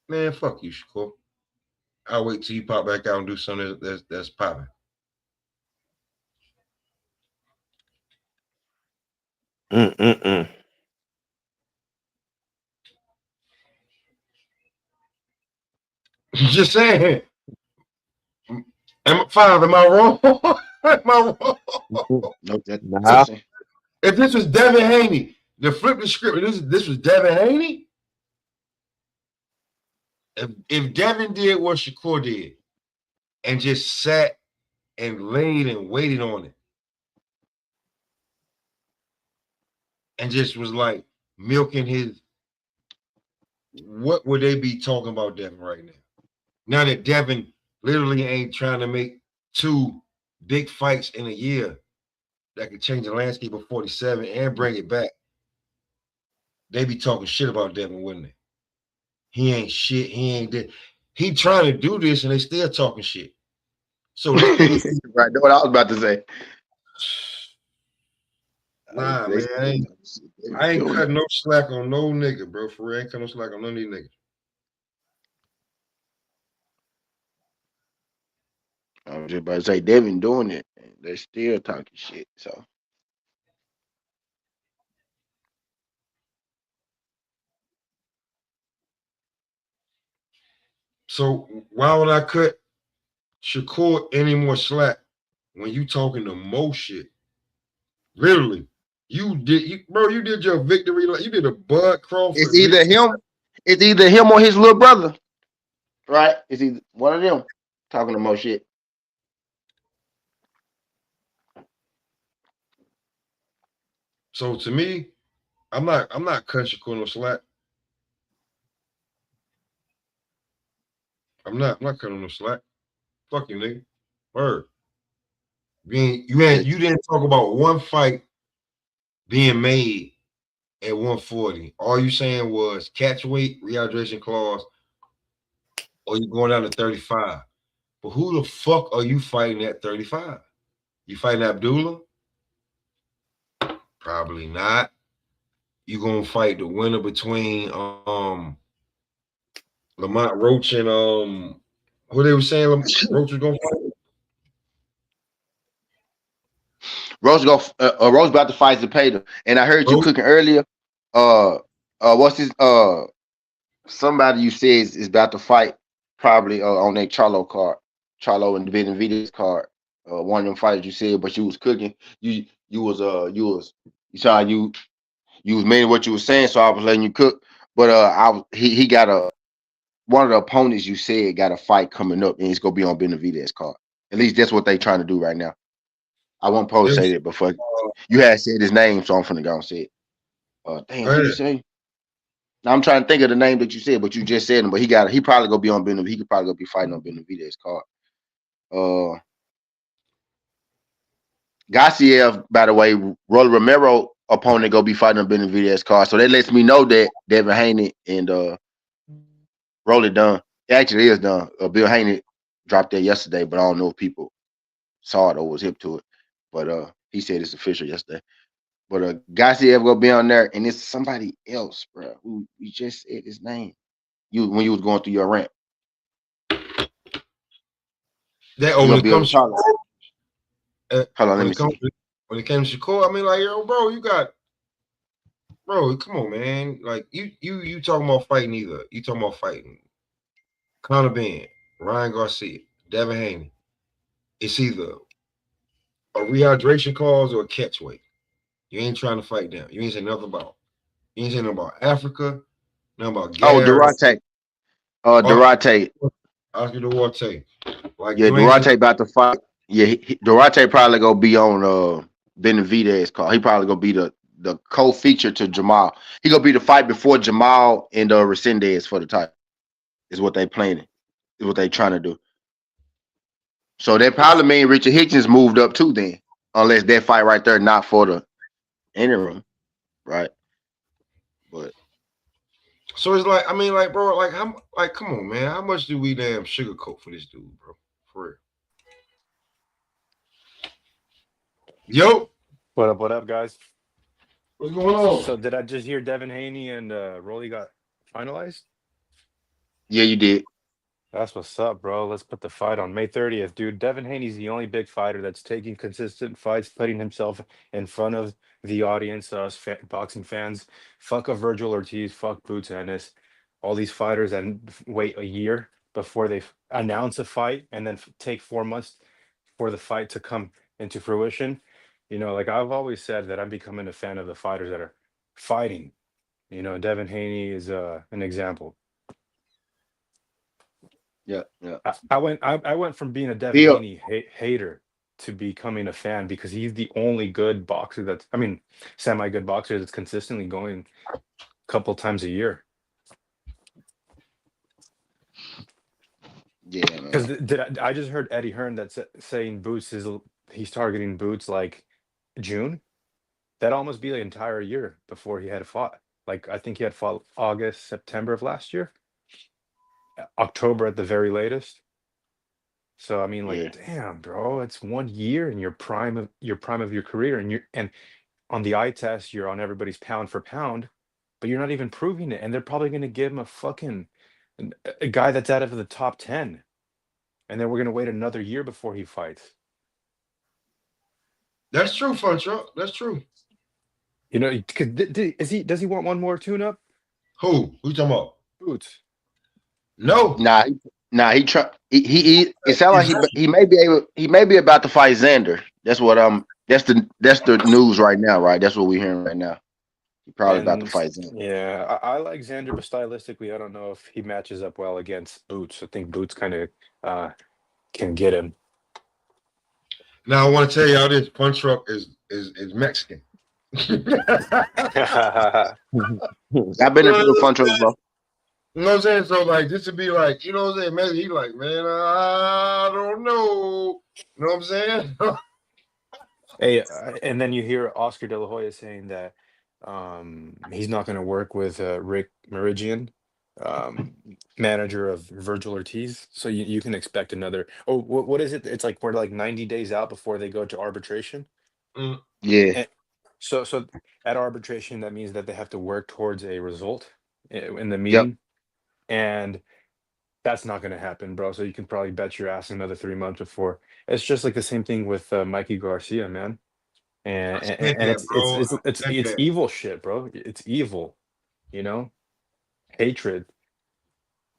man, fuck you, Shakur. I'll wait till you pop back out and do something that's popping. Mm-mm-mm. Just saying. Am I wrong? Am I wrong? No, Nah. listen. If this was Devin Haney, to flip the script, this was Devin Haney. If Devin did what Shakur did and just sat and laid and waited on it and just was like milking his, what would they be talking about Devin right now? Now that Devin literally ain't trying to make 2 big fights in a year that could change the landscape of 47 and bring it back, they be talking shit about Devin, wouldn't they? He ain't shit. He ain't that. He trying to do this and they still talking shit. So this nigga, Right, know what I was about to say. nah, They man, still talking shit. They I ain't doing it. cutting no slack on no nigga, bro. For real, I ain't cutting no slack on none of these niggas. I was just about to say they've been doing it. And they still talking shit. So So why would I cut Shakur any more slack when you talking the most shit? Literally, you did your victory. Like you did a Bud it's Crawford either victory. him, it's either him or his little brother. Right? It's either one of them talking the most shit. So to me, I'm not cutting Shakur no slack. I'm not cutting no slack. Fuck you, nigga. Word. You didn't talk about one fight being made at 140. All you saying was catch weight, rehydration clause, or you going down to 35. But who the fuck are you fighting at 35? You fighting Abdullah? Probably not. You gonna fight the winner between Lamont Roach and who they were saying Roach was gonna fight? Rose about to fight Zepeda. And I heard you Roach? cooking earlier. Uh what's his somebody you said is about to fight probably on that Charlo card. Charlo and Benavidez card. One of them fighters you said, but you was cooking. You saw you was meaning what you was saying, so I was letting you cook. But he got a one of the opponents you said got a fight coming up and it's gonna be on Benavidez card. At least that's what they trying to do right now. I won't probably say that before you had said his name, so I'm finna go and say it. Damn, Go who you ahead. say? Now I'm trying to think of the name that you said, but you just said him. But he probably gonna be on Benavidez. He could probably go be fighting on Benavidez card. Gassiev, by the way, Rolly Romero opponent go be fighting on Benavidez card. So that lets me know that Devin Haney and Roll It done. It actually is done. Bill Haney dropped that yesterday, but I don't know if people saw it or was hip to it. But he said it's official yesterday. But Garcia ever gonna be on there, and it's somebody else, bro. Who you just said his name. When you was going through your rant. That You when gonna it be able comes to talk. Hold on, let when me it comes see. when it comes to Shakur, I mean, like, yo, bro, you got, bro, come on, man. Like, you talking about fighting either? You talking about fighting Conor Benn, Ryan Garcia, Devin Haney? It's either a rehydration cause or a catch weight. You ain't trying to fight them. You ain't saying nothing about. You ain't saying nothing about Africa, nothing about Oh, Gary, Durante. Oscar Durante. Duarte. Like, Yeah, you ain't saying Durante about to fight. Yeah, Durante probably gonna be on Benavidez call. He probably gonna be the co-feature to Jamal. He gonna be the fight before Jamal and Resendez for the title. Is what they planning. Is what they trying to do. So that probably mean Richard Hitchens moved up too then, unless that fight right there not for the interim, right? But so it's like, I mean, like, bro, like, how, like, come on, man, how much do we damn sugarcoat for this dude, bro? For real. Yo, What up, guys? what's going on? So did I just hear Devin Haney and Rolly got finalized? yeah, you did. That's what's up, bro. Let's put the fight on May 30th, dude. Devin Haney's the only big fighter that's taking consistent fights, putting himself in front of the audience, us boxing fans. Fuck a Virgil Ortiz, fuck Boots Ennis. All these fighters that wait a year before they announce a fight and then take 4 months for the fight to come into fruition. You know, like I've always said that I'm becoming a fan of the fighters that are fighting. You know, Devin Haney is an example. Yeah, yeah. I went from being a Devin Bill, Haney hater to becoming a fan because he's the only good boxer that's, I mean, semi good boxer that's consistently going a couple times a year. yeah, Because man. I just heard Eddie Hearn that's saying Boots is he's targeting Boots like June. That'd almost be the entire year before he had fought. Like I think he had fought August, September of last year, October at the very latest. So I mean, like, Yeah. damn, bro, it's 1 year in your prime of your career, and on the eye test, you're on everybody's pound for pound, but you're not even proving it. And they're probably gonna give him a fucking a guy that's out of the top 10, and then we're gonna wait another year before he fights. That's true, Fun Truck. That's true. You know, does he want one more tune-up? Who you talking about? Boots. No. He try he it sounds like Exactly. he may be about to fight Xander. That's what that's the news right now, right? That's what we're hearing right now. He probably about to And fight Xander. yeah, I like Xander, but stylistically, I don't know if he matches up well against Boots. I think Boots kind of can get him. Now I want to tell y'all this: Fun Truck is Mexican. I've been in the fun truck, bro. You know what I'm saying? So like this would be like, you know what I'm saying? Man, he like, man, I don't know. You know what I'm saying? Hey, and then you hear Oscar De La Hoya saying that he's not going to work with Rick Meridian, manager of Virgil Ortiz. So you can expect another. Oh, what is it? It's like we're like 90 days out before they go to arbitration. Yeah. And so at arbitration, that means that they have to work towards a result in the Yep. meeting, and that's not going to happen, bro. So you can probably bet your ass another 3 months before. It's just like the same thing with Mikey Garcia, man. I And, said and that, it's it's bro. it's I it's said it's that. evil shit, bro. It's evil, you know, hatred.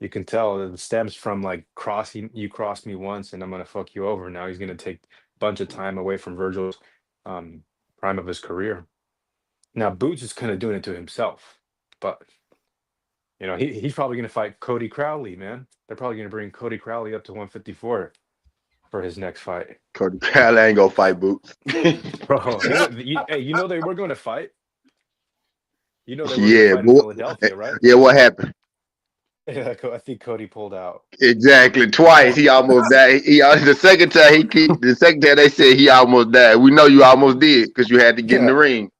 You can tell it stems from like crossing. You crossed me once, and I'm gonna fuck you over. Now he's gonna take a bunch of time away from Virgil's um, prime of his career. Now Boots is kind of doing it to himself, but you know he's probably gonna fight Cody Crowley, man. They're probably gonna bring Cody Crowley up to 154 for his next fight, Cody Crowley ain't gonna fight Boots. bro. Hey, you know they were going to fight. You know they were going to Yeah, fight in boy. Philadelphia, right? Yeah, what happened? Yeah, I think Cody pulled out. Exactly. Twice he almost died. The second time the second time they said he almost died. We know you almost did because you had to get in the ring.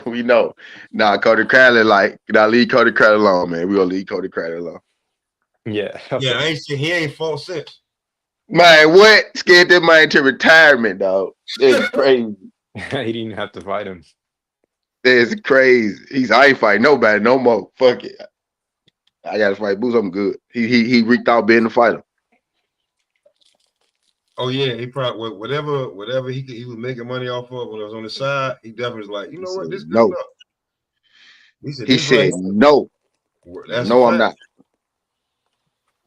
We know. Nah, Cody Crowley, like, leave Cody Crowley alone, man. We gonna leave Cody Crowley alone. Yeah. Yeah, I Okay. ain't seen he ain't fought since. Man, what? Scared that man to retirement, dog. That's crazy. He didn't even have to fight him. That's crazy. I ain't fighting nobody no more. Fuck it. I gotta fight Boots. I'm good. He reeked out being the fighter. Oh yeah, he probably whatever he was making money off of when I was on the side. He definitely was like, you He know what, said this good no. enough. He said He this right said no. here. That's a No, I'm fact. not.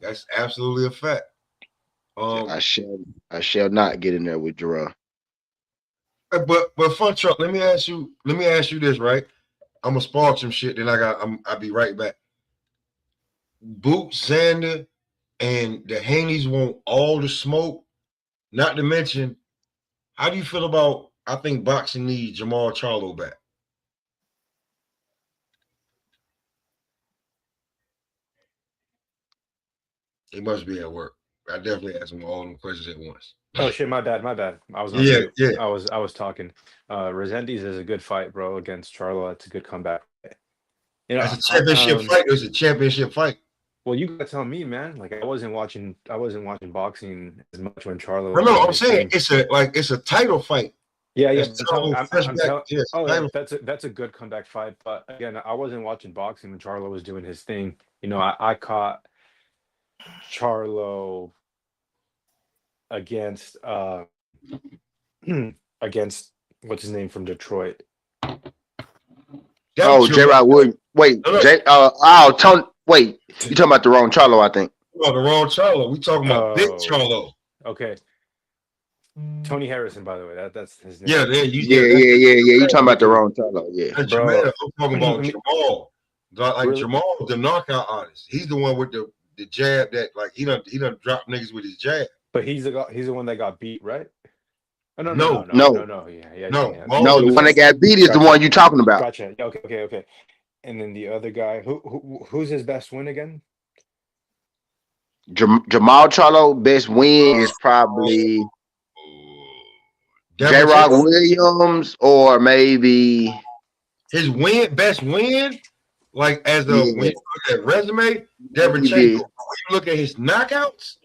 That's absolutely a fact. I shall not get in there with Gerard. But fun truck. Let me ask you this, right? I'm gonna spark some shit. Then I'll be right back. Boot Xander and the Haneys want all the smoke. Not to mention, how do you feel about? I think boxing needs Jamal Charlo back. He must be at work. I definitely asked him all them questions at once. Oh shit, my bad. I was on Yeah, mute. yeah. I was talking. Resendiz is a good fight, bro, against Charlo. It's a good comeback. You know, That's a championship fight. It's a championship fight. well, you gotta tell me, man. Like I wasn't watching boxing as much when Charlo No, was no, doing I'm his saying thing. it's a title fight. Yeah, yeah. That's Charlo fresh back. Yes, Oh, title. that's a good comeback fight. But again, I wasn't watching boxing when Charlo was doing his thing. You know, I caught Charlo against against what's his name from Detroit. That Oh, was J. your Rod Williams. Wait, no, no, Tony. Wait, you talking about the wrong Charlo? I think. the wrong Charlo. We talking about Big Oh, Charlo. okay. Tony Harrison, by the way, that's his name. Yeah, Yeah. that's You talking about the YouTube. wrong Charlo? Yeah. That's Bro, Jamal. I'm talking about let me- Jamal. Like really, Jamal, the knockout artist. He's the one with the jab that like he done dropped niggas with his jab. but he's the one that got beat, right? Oh, no. No, No, Yeah. no. Yeah. Maul no. in The the one that first. got beat is the Gotcha. one you talking about. Gotcha. Yeah, okay. And then the other guy, who's his best win again? Jamal Charlo best win is probably J. Devin Rock Chinko. Williams or maybe His best win, like when yeah, you look at resume, Devin Chinko. maybe When you look at his knockouts,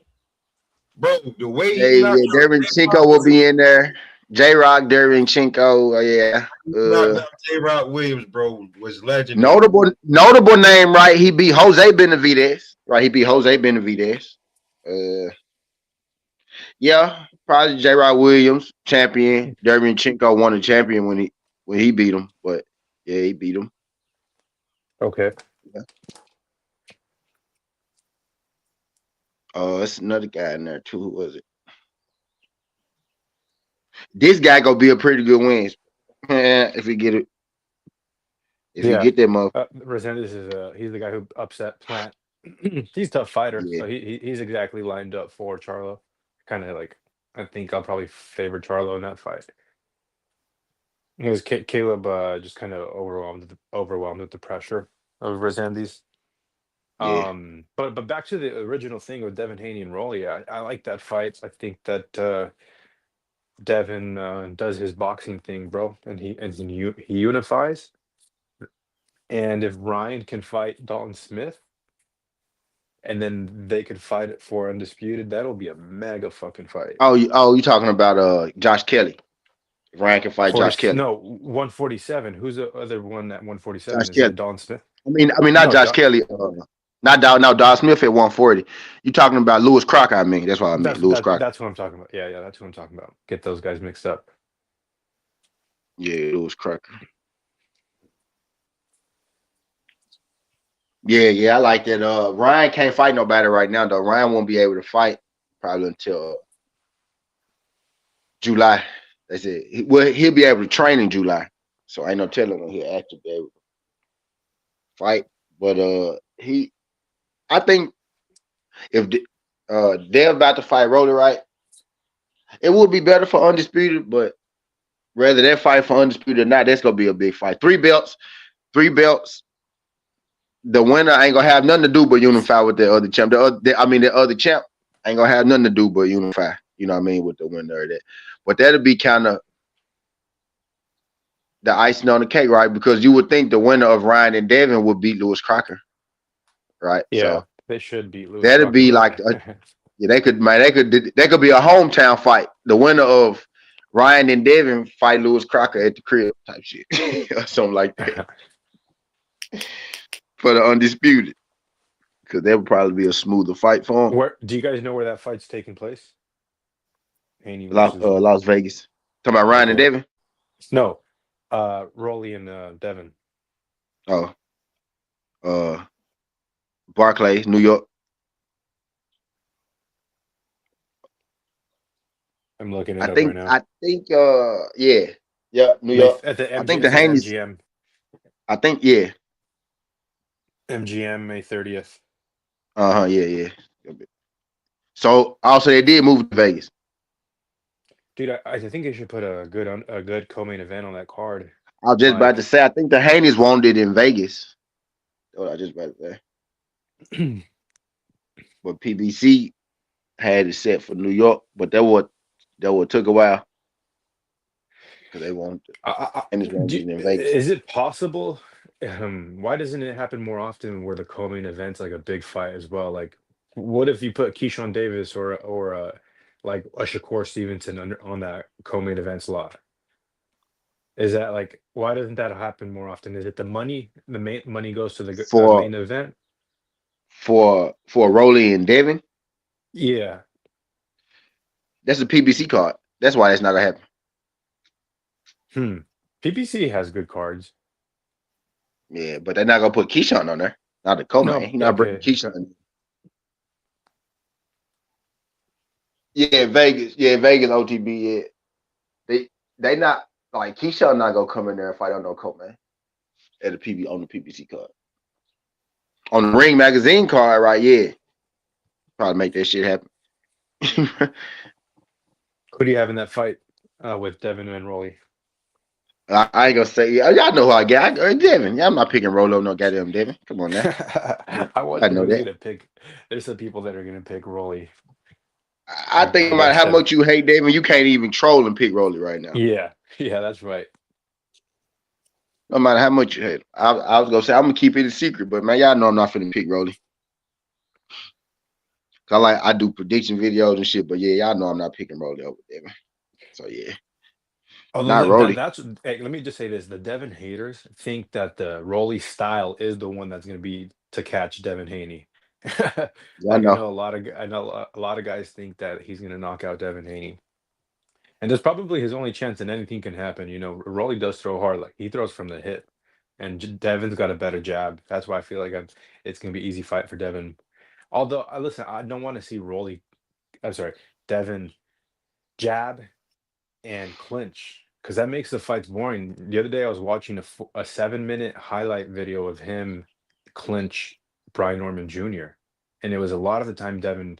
bro, the way he knocked out Derenchenko will be in there. J. Rock, Derenchenko, yeah. J-Rod Williams, bro, was legendary. Notable name, right? He beat Jose Benavidez, right? He beat Jose Benavidez. Yeah, probably J. Rod Williams, champion. Derenchenko won the champion when he beat him, but yeah, he beat him. Okay. Yeah. It's another guy in there too. Who was it? This guy gonna be a pretty good win if he get it. If you get that motherfucker. Resendez is he's the guy who upset Plant. He's a tough fighter, Yeah. so he's exactly lined up for Charlo. Kind of like I think I'll probably favor Charlo in that fight. Because Caleb just kind of overwhelmed with the pressure of Resendez. Yeah. But back to the original thing with Devin Haney and Rolly, I like that fight. I think that Devin does his boxing thing, bro, and he unifies. And if Ryan can fight Dalton Smith, and then they could fight it for undisputed, that'll be a mega fucking fight. You talking about Josh Kelly? If Ryan can fight Josh Kelly. No, 147. Who's the other one at 147? Josh Is Kelly. it Dalton Smith? I mean, not No, Josh Kelly. Not Don Smith at 140. You talking about Lewis Crocker? I mean, that's what I meant. Lewis Crocker. That's what I'm talking about. Yeah, that's what I'm talking about. Get those guys mixed up. Yeah, Lewis Crocker. Yeah, I like that. Ryan can't fight nobody right now, though. Ryan won't be able to fight probably until July. That's it. He'll be able to train in July. So ain't no telling when he'll actually be able to fight. But I think if they're about to fight Rolly, right, it would be better for Undisputed, but whether they fight for Undisputed or not, that's gonna be a big fight. 3 belts. The winner ain't gonna have nothing to do but unify with the other champ. The other champ ain't gonna have nothing to do but unify. You know what I mean, with the winner of that. But that'll be kind of the icing on the cake, right? Because you would think the winner of Ryan and Devin would beat Lewis Crocker, right? Yeah, So they should beat Lewis that'd Crocker, be like but yeah, they could be a hometown fight. The winner of Ryan and Devin fight Lewis Crocker at the crib type shit or something like that for the undisputed. Because that would probably be a smoother fight for him. where do you guys know where that fight's taking place? Haney versus Las Vegas. Talking about Ryan and okay. Devin. No, Rolly and Devin. Oh, uh, Barclays, New York. I'm looking it up right now. I think, yeah, New May York. at the I MG, think it the says Haney's. MGM. I think, yeah. MGM May 30th. Yeah. So also they did move to Vegas. Dude, I think they should put a good co-main event on that card. I was just about to Like, say, I think the Haney's wanted in Vegas. That's what I just about to say. But PBC had it set for New York, but that what took a while because they wanted and it's wanted in Vegas. is it possible? Why doesn't it happen more often where the co-main event's like a big fight as well? Like, what if you put Keyshawn Davis or like a Shakur Stevenson on that co-main event slot? Is that like why doesn't that happen more often? Is it the money? The main money goes to the For main event? Rolly and Devin, Yeah. that's a PBC card. That's why that's not gonna happen. PPC has good cards. Yeah, but they're not gonna put Keyshawn on there. Not the co-main. No, He's not bringing okay. Keyshawn. Yeah, Vegas. Yeah, Vegas OTB. Yeah, they not like Keyshawn not gonna come in there and fight on no co-main at the PB on the PBC card. On the Ring Magazine card, right? Yeah, probably make that shit happen. Who do you have in that fight with Devin and Rolly? I ain't gonna say. Y'all know who I got. Devin. Yeah, I'm not picking Rolo. No goddamn Devin. Come on now. I I wonder know who's that. gonna pick. There's some people that are gonna pick Rolly I think no matter against how Devin. much you hate Devin, you can't even troll and pick Rolly right now. Yeah, that's right. No matter how much you hate him. I was gonna say I'm gonna keep it a secret, but man, y'all know I'm not finna pick Rolly. I do prediction videos and shit, but yeah, y'all know I'm not picking Rolly over Devin. So yeah. Not Rolly. That's hey, let me just say this: the Devin haters think that the Rolly style is the one that's going to be to catch Devin Haney. Yeah, I Like I know. know a lot of guys think that he's going to knock out Devin Haney, and there's probably his only chance, and anything can happen. You know, Rolly does throw hard; like he throws from the hip, and Devin's got a better jab. That's why I feel like it's going to be easy fight for Devin. Although, listen, I don't want to see Rolly. I'm sorry, Devin jab and clinch because that makes the fights boring. The other day, I was watching a 7-minute highlight video of him clinch Brian Norman Jr., and it was a lot of the time Devin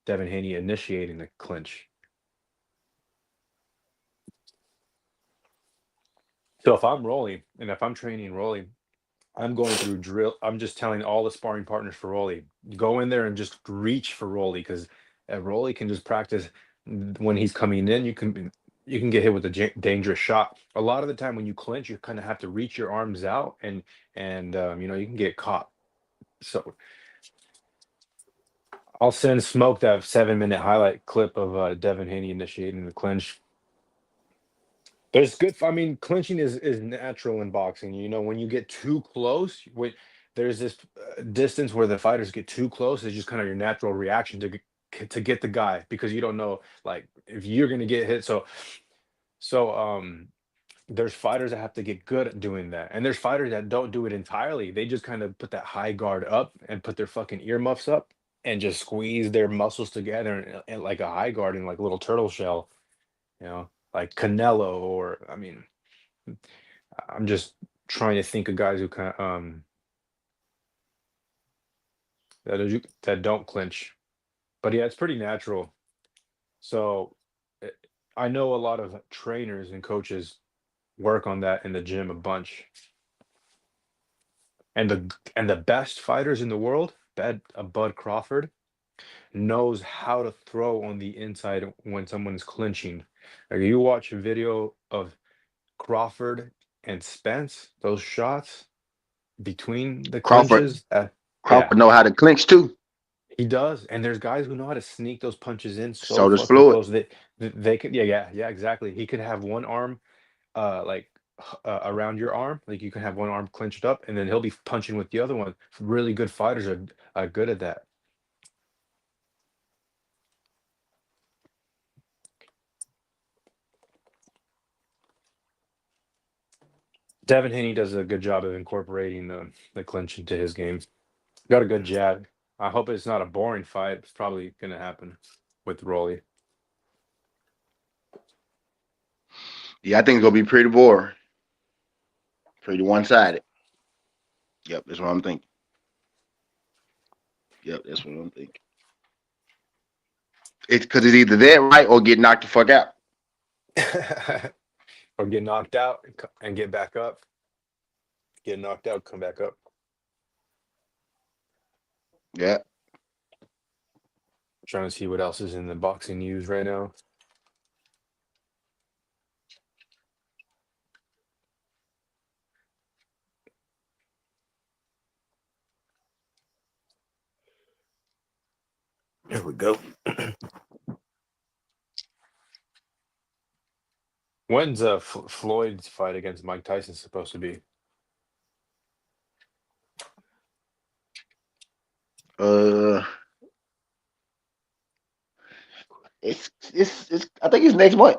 Haney initiating the clinch. So if I'm Rolly and if I'm training Rolly, I'm going through drill. I'm just telling all the sparring partners for Rolly, go in there and just reach for Rolly because Rolly can just practice when he's coming in. You can get hit with a dangerous shot. A lot of the time when you clinch, you kind of have to reach your arms out and you know you can get caught. So I'll send Smoke that 7-minute highlight clip of Devin Haney initiating the clinch. There's good. I mean, clinching is natural in boxing. You know, when you get too close, there's this distance where the fighters get too close. It's just kind of your natural reaction to get the guy because you don't know like if you're gonna get hit. So there's fighters that have to get good at doing that, and there's fighters that don't do it entirely. They just kind of put that high guard up and put their fucking earmuffs up and just squeeze their muscles together and like a high guard in like a little turtle shell. You know, like Canelo, or I mean, I'm just trying to think of guys who kind of that don't clinch. But yeah, it's pretty natural. So I know a lot of trainers and coaches work on that in the gym a bunch. And the best fighters in the world, Bud Crawford, knows how to throw on the inside when someone's clinching. Like you watch a video of Crawford and Spence, those shots between the Crawford clinches, yeah, know how to clinch too. he does. And there's guys who know how to sneak those punches in so So does fucking Floyd. close that they could, yeah, exactly. He could have one arm, like around your arm, like you can have one arm clinched up, and then he'll be punching with the other one. Really good fighters are good at that. Devin Haney does a good job of incorporating the clinch into his game. Got a good jab. I hope it's not a boring fight. It's probably going to happen with Rolly. Yeah, I think it's gonna be pretty boring. Pretty one-sided. Yep, that's what I'm thinking. Yep, that's what I'm thinking. It's because it's either that right or get knocked the fuck out. Or get knocked out and get back up. Get knocked out, come back up. Yeah. Trying to see what else is in the boxing news right now. There we go. When's Floyd's fight against Mike Tyson supposed to be? It's I think it's next month.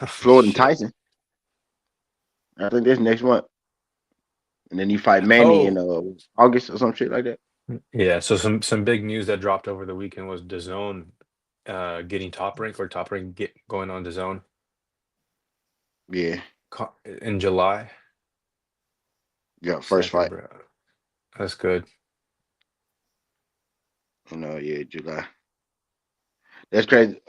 Floyd and Shit. Tyson. I think that's next month. And then you fight Manny in August or some shit like that. Yeah, so some big news that dropped over the weekend was DAZN getting Top Rank going on DAZN. Yeah. In July. Yeah, first fight. Bro. That's good. Yeah, July. That's crazy.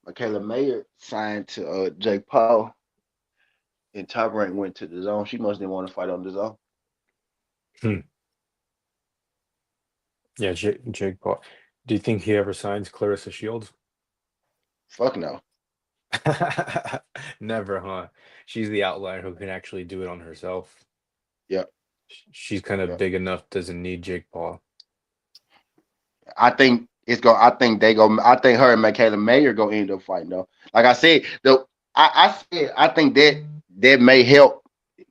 Michaela Mayer signed to Jake Paul, and Top Rank went to DAZN. She must didn't want to fight on DAZN. Yeah, Jake Paul. Do you think he ever signs Clarissa Shields? Fuck no. Never, huh? She's the outlier who can actually do it on herself. Yep. She's kind of big enough, doesn't need Jake Paul. I think I think her and Michaela Mayer go end up fighting though. Like I said, I think that may help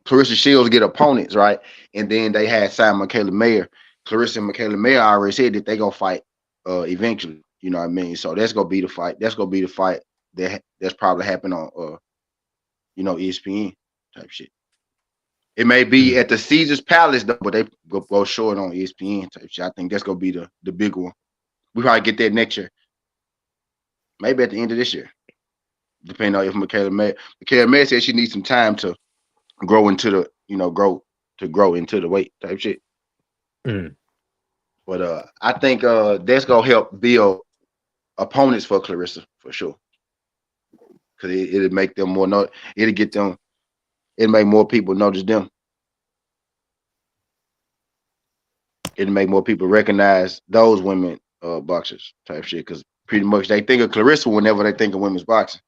Clarissa Shields get opponents, right? And then they had signed Michaela Mayer. Clarissa and Michaela Mayer already said that they gonna fight eventually. You know what I mean? So that's gonna be the fight. That's gonna be the fight that's probably happening on ESPN type shit. It may be at the Caesar's Palace though, but they go show it on ESPN type shit. I think that's gonna be the big one. We probably get that next year. Maybe at the end of this year. Depending on if Michaela Mayer said she needs some time to grow into grow into the weight type shit. But I think that's gonna help build opponents for Clarissa for sure. Cause it'll make them more it'll make more people notice them. It'll make more people recognize those women boxers type shit. Cause pretty much they think of Clarissa whenever they think of women's boxing.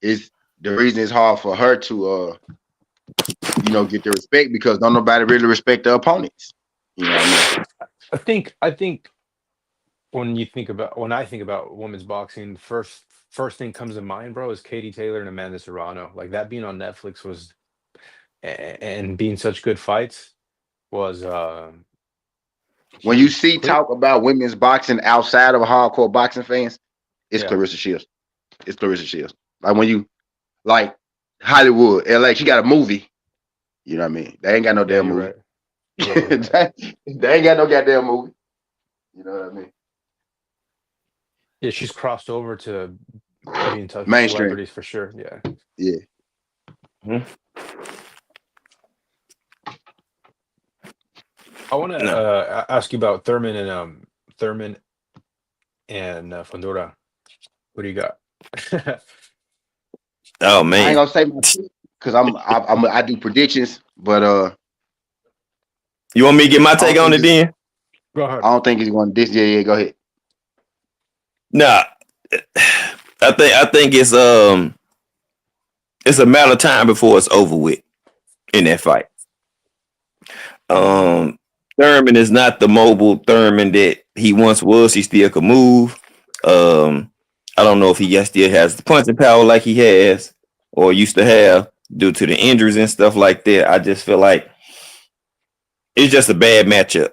It's the reason it's hard for her to get the respect because don't nobody really respect the opponents. You know what I mean? I think when I think about women's boxing, first thing comes to mind, bro, is Katie Taylor and Amanda Serrano. Like that being on Netflix was and being such good fights was when you see talk about women's boxing outside of hardcore boxing fans, it's Clarissa Shields. It's Clarissa Shields. Like when you like Hollywood, LA, she got a movie. You know what I mean? They ain't got no damn movie. Right. They ain't got no goddamn movie. You know what I mean? Yeah, she's crossed over to being tough celebrities for sure. Yeah. Yeah. I want to ask you about Thurman and Fundora. What do you got? Oh man, I ain't gonna say my pick because I do predictions, but you want me to get my take on it then? Go ahead. I don't think he's going to this. Yeah, go ahead. Nah, I think it's it's a matter of time before it's over with in that fight. Thurman is not the mobile Thurman that he once was. He still can move. I don't know if he still has the punching power like he has or used to have due to the injuries and stuff like that. I just feel like it's just a bad matchup.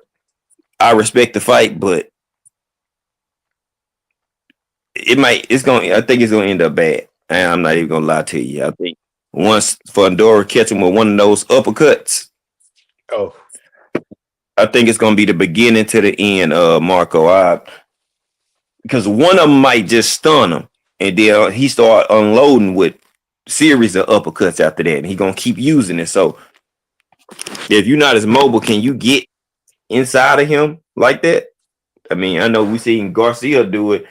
I respect the fight, but I think it's gonna end up bad. And I'm not even gonna lie to you. I think once Fundora catch him with one of those uppercuts, Oh, I think it's gonna be the beginning to the end, Marco. Because one of them might just stun him, and then he start unloading with series of uppercuts after that, and he gonna keep using it. So if you're not as mobile, can you get inside of him like that? I mean, I know we seen Garcia do it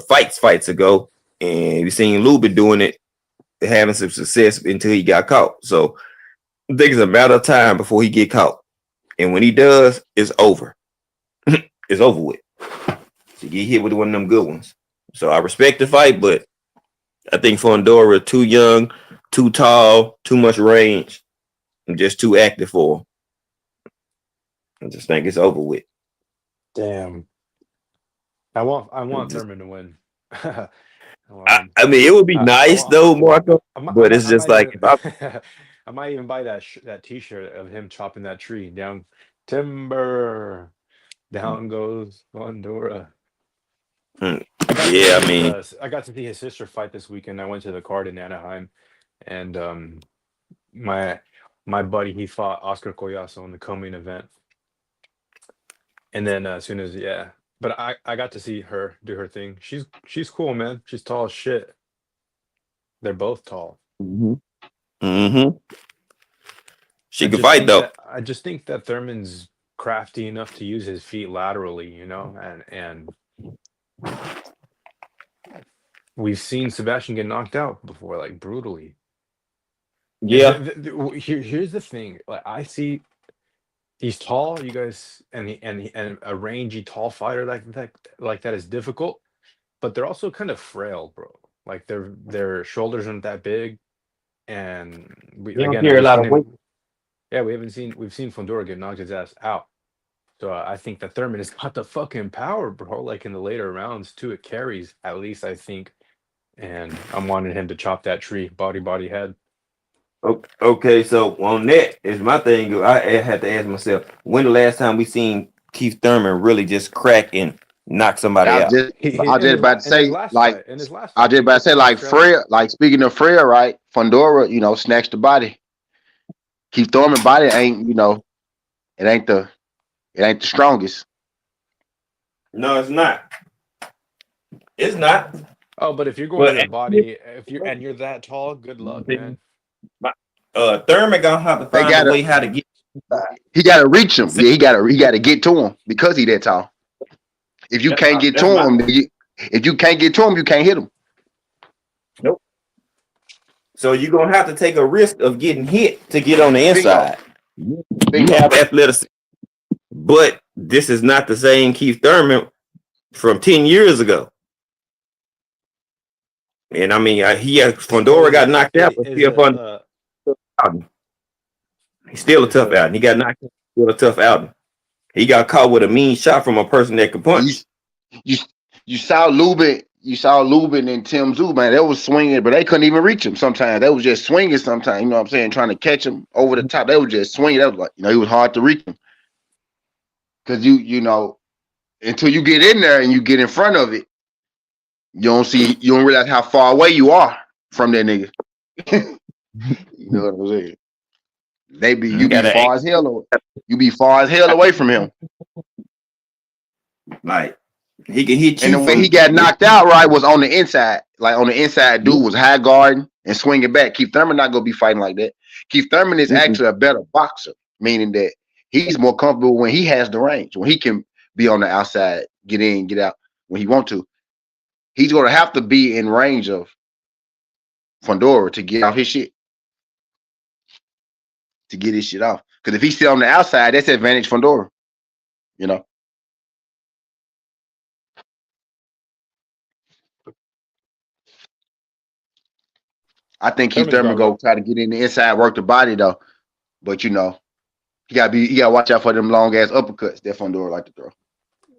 fights ago, and we seen Lubin doing it, having some success until he got caught. So I think it's a matter of time before he get caught, and when he does, it's over. It's over with. So you get hit with one of them good ones. So I respect the fight, but I think Fondora too young, too tall, too much range, and just too active for him. I just think it's over with. damn. I want Just, Thurman to win. I want him. I mean, it would be nice though, Marco, but it's I just might like even if I I might even buy that T-shirt of him chopping that tree down. Timber down goes Fundora. mm, I got to yeah, see I his mean, I got to see his sister fight this weekend. I went to the card in Anaheim, and my my buddy he fought Oscar Collazo in the co-main event, and then as soon as but I got to see her do her thing. She's cool, man. She's tall as shit. They're both tall. hmm she can fight though. I just think that Thurman's crafty enough to use his feet laterally, and we've seen Sebastian get knocked out before, like brutally. And Yeah, here's the thing: like I see, he's tall. You guys, and a rangy tall fighter like that is difficult, but they're also kind of frail, bro. Like their shoulders aren't that big, and he don't carry a lot of weight. we've seen Fundora get knocked his ass out. So I think that Thurman has got the fucking power, bro. Like in the later rounds too, it carries at least I think. And I'm wanting him to chop that tree, body head. Okay, so on that is my thing. I had to ask myself, when the last time we seen Keith Thurman really just crack and knock somebody I out? just I just about to In his say last like fight, I just he about to took say him to like Australia. Freya, like speaking of Freya, right? Fundora, snatched the body. Keith Thurman body ain't, it ain't the strongest. No, it's not. It's not. Oh, but if you're going But with a body, if you're that tall, good luck, man. Thurman gonna have to They find a gotta way how to get. he gotta reach him. Yeah, he gotta get to him because he that tall. If you can't get to That's my him, if you can't get to him, you can't hit him. nope. So you're gonna have to take a risk of getting hit to get on the Bingo. inside. You have athleticism, but this is not the same Keith Thurman from 10 years ago. And I mean, Fundora got knocked out, but Is still fun. He's still a is tough out. And he got knocked out, still a tough out. He got caught with a mean shot from a person that could punch. You saw Lubin and Tim Zoo, man. They was swinging, but they couldn't even reach him. Sometimes they was just swinging. Sometimes, you know what I'm saying, trying to catch him over the top. They was just swinging. That was like, it was hard to reach him because until you get in there and you get in front of it, you don't realize how far away you are from that nigga. You know what I'm saying? You be far as hell away. You be far as hell away from him. Like he can hit you. And the way he got knocked out, right, was on the inside. Like on the inside, dude was high guarding and swinging back. Keith Thurman not gonna be fighting like that. Keith Thurman is actually a better boxer, meaning that he's more comfortable when he has the range, when he can be on the outside, get in, get out when he want to. He's gonna have to be in range of Fundora to get off his shit, to get his shit off. Because if he's still on the outside, that's advantage Fundora. You know. I think Keith Thurman's Thurman about right. go try to get in the inside, work the body though. But you know, you gotta watch out for them long ass uppercuts that Fondora like to throw.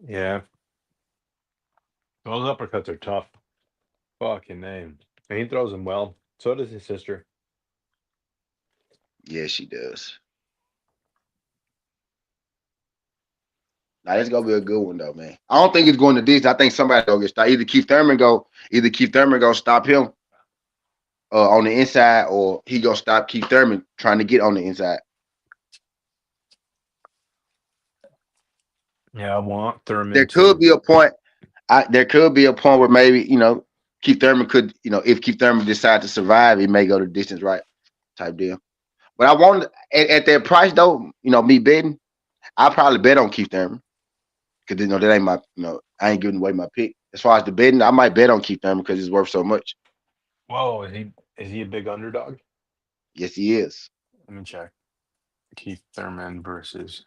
Yeah. Those uppercuts are tough. Fucking name. And he throws them well. So does his sister. Yeah, she does. Now it's gonna be a good one though, man. I don't think it's going to this. I think somebody gonna get stopped. Either Keith Thurman go stop him on the inside, or he gonna stop Keith Thurman trying to get on the inside. Yeah, I want Thurman There to. could be a point. There could be a point where maybe Keith Thurman could if Keith Thurman decide to survive, he may go the distance right type deal. But I want at that price though, me betting, I probably bet on Keith Thurman because that ain't my I ain't giving away my pick. As far as the betting, I might bet on Keith Thurman because he's worth so much. Whoa, is he a big underdog? Yes, he is. Let me check. Keith Thurman versus.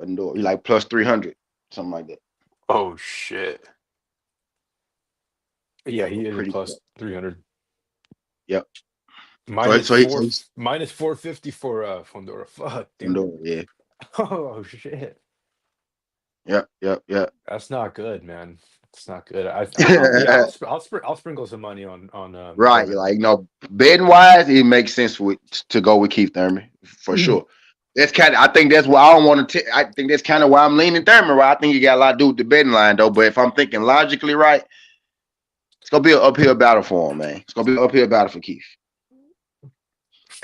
He like plus 300, something like that. Oh shit. Yeah, he is Pretty plus 300. Yep. Minus He's minus 450 for Fondora. Fuck, dude. Fondora, yeah. Oh shit. Yep. That's not good, man. It's not good. I'll sprinkle some money on Right, Thurman. like betting wise, it makes sense to go with Keith Thurman for sure. That's I think that's why I don't want to. I think that's kind of why I'm leaning Thurman. Right, I think you got a lot to do with the betting line though. But if I'm thinking logically, right, it's gonna be an uphill battle for him, man. It's gonna be an uphill battle for Keith.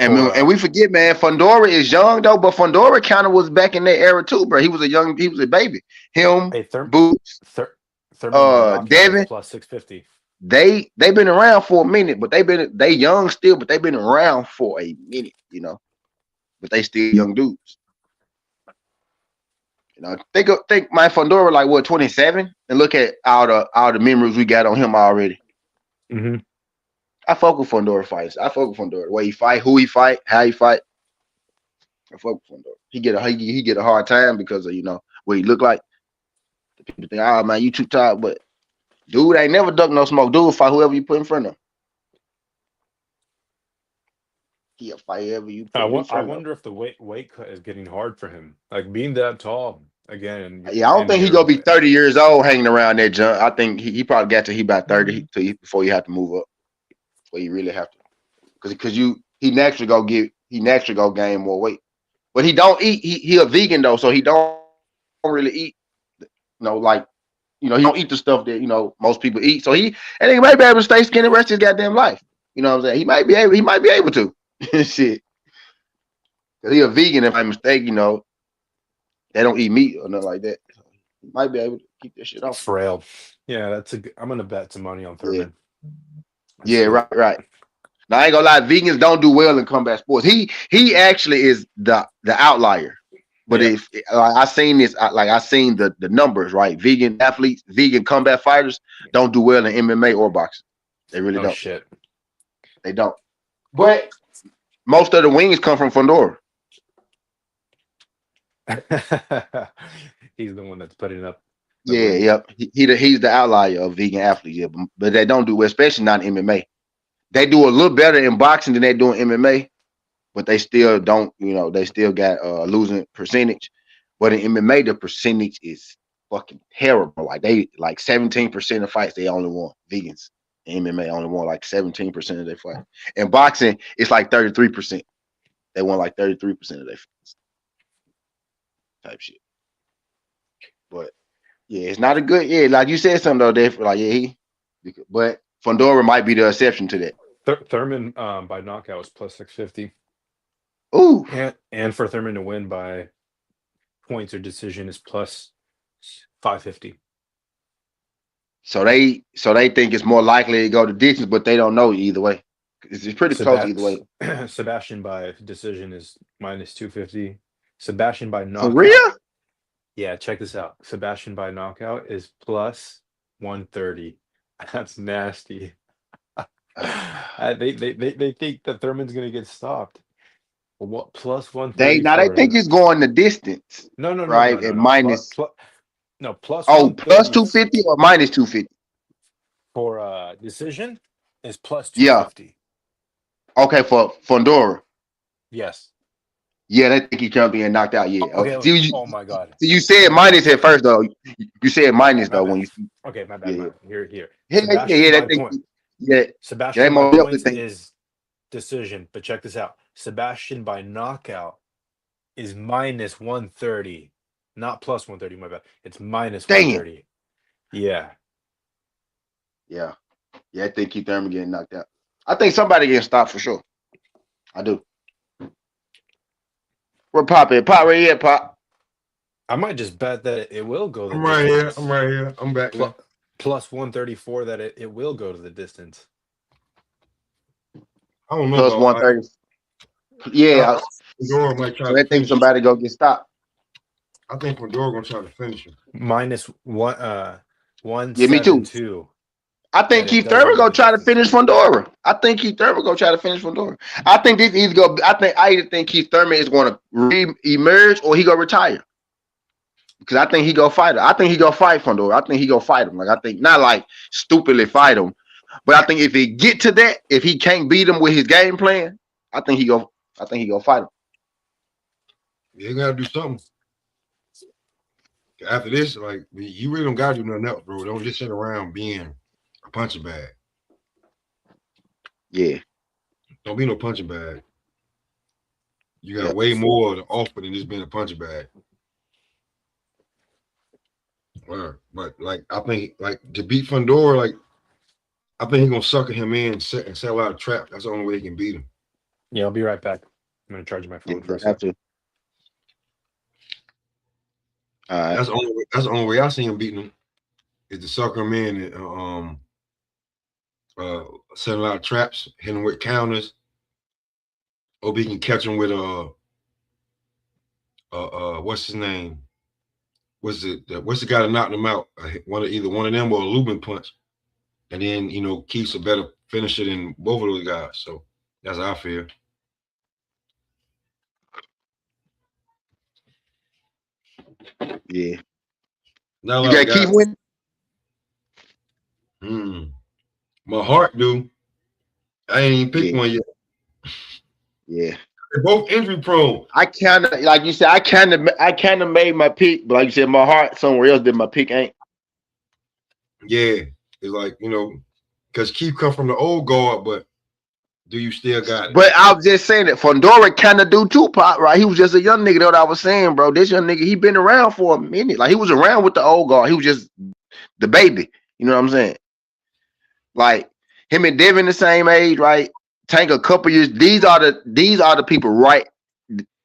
And we forget, man, Fondora is young though, but Fondora kind of was back in that era too, bro. He was a baby. Him, Boots, Thurman Devin, plus 650. They've been around for a minute, but they young still, but they've been around for a minute, but they still young dudes. Think my Fondora like what 27, and look at all the memories we got on him already. Mm-hmm. I fuck with Fondora fights. I fuck with Fondora. The way he fight, who he fight, how he fight. I fuck with Fondora. He get a hard time because of what he look like. The people think, oh man, you too tired, but dude ain't never duck no smoke. Dude fight whoever you put in front of him. He'll fight whoever you put in front I of him. wonder if the weight cut is getting hard for him. Like being that tall again. Yeah, I don't think he gonna be 30 years old hanging around that junk. I think he probably got to he about 30 before you have to move up. Before you really have to, because he naturally go gain more weight. But he don't eat. He a vegan though, so he don't really eat. He don't eat the stuff that most people eat. So he might be able to stay skinny the rest of his goddamn life. You know what I'm saying? He might be able to. Shit, because he a vegan. If I'm mistaken, they don't eat meat or nothing like that. So he might be able to keep that shit off. Frail. Yeah, I'm gonna bet some money on Thurman. Yeah, right. Now I ain't gonna lie, vegans don't do well in combat sports. He actually is the outlier. But if I seen this, I seen the numbers, right? Vegan athletes, vegan combat fighters don't do well in MMA or boxing. They really don't. Shit. They don't. But most of the wings come from Fondora. He's the one that's putting up. Yep. He's the outlier of vegan athletes. Yeah, but they don't do well, especially not in MMA. They do a little better in boxing than they do in MMA, but they still don't. They still got losing percentage. But in MMA, the percentage is fucking terrible. Like 17% of fights they only won. Vegans in MMA only won like 17% of their fights. In boxing, it's like 33%. They won like 33% of their fights. Type shit. But yeah, it's not a good. Yeah, like you said something though. But Fondora might be the exception to that. Thurman by knockout was plus 650. Ooh. And for Thurman to win by points or decision is plus 550. So they think it's more likely to go to distance, but they don't know either way. It's pretty close either way. Sebastian by decision is minus 250. Sebastian by knockout. For real? Yeah, check this out. Sebastian by knockout is plus 130. That's nasty. They think that Thurman's gonna get stopped. Well, what plus 130? They think it's going the distance. No, right? No, and minus plus plus 250 or minus 250 for decision. is plus Yeah. 250. Okay, for Fondora. Yes. Yeah, they think he can't be knocked out. Yeah. Okay. Oh my God. You said minus at first though. You said minus though when you. Okay, my bad. Yeah. Here. Yeah. Sebastian They by think. point. Yeah. They Sebastian by most definitely points think. is decision, but check this out. Sebastian by knockout is minus 130, not plus 130. My bad. It's minus Damn. 130. Yeah. Yeah. I think Keith Thurman getting knocked out. I think somebody getting stopped for sure. I do. Where Pop at? Pop right here, Pop. I might just bet that it will go the I'm right here. distance. I'm right here. I'm back now. Plus 134 that it will go to the distance. I don't know Plus about 130. Yeah. Fedora might try So to they think finish. somebody go get stopped. I think Fedora gonna try to finish him. Minus one. Yeah, me too. 172. I think Keith Thurman gonna try to finish Fondora. I think Keith Thurman gonna try to finish Fondora. I think this either go. I either think Keith Thurman is going to re-emerge or he gonna retire. Because I think he go fight him. I think he go fight Fondora. I think he go fight him. Like I think not like stupidly fight him, but I think if he get to that, if he can't beat him with his game plan, I think he go fight him. Yeah, you gotta do something. After this, like you really don't gotta do nothing else, bro. Don't just sit around being a punching bag. Yeah. Don't be no punching bag. You got way more to offer than just being a punching bag. But like I think like to beat Fondora, like I think he's gonna sucker him in and set a lot of traps. That's the only way he can beat him. Yeah, I'll be right back. I'm gonna charge my phone for a second. That's the only way I see him beating him is to sucker him in and set a lot of traps, hit him with counters, or he can catch him with what's his name? What's the guy that knocked him out? Either one of them or a Lubin punch, and then Keith's a better finisher than both of those guys. So that's how I feel. Yeah. Now you got Keith win? My heart do. I ain't even picked one yet. Yeah. They're both injury prone. I kind of, like you said, I kind of made my pick, but like you said, my heart somewhere else did my pick ain't. Yeah, it's like because Keith come from the old guard, but do you still got it? But I was just saying that Fondora kind of do too, Pop. Right? He was just a young nigga. That's what I was saying, bro. This young nigga, he been around for a minute. Like he was around with the old guard. He was just the baby. You know what I'm saying? Like him and Devin the same age, right? Tank a couple years. These are the people right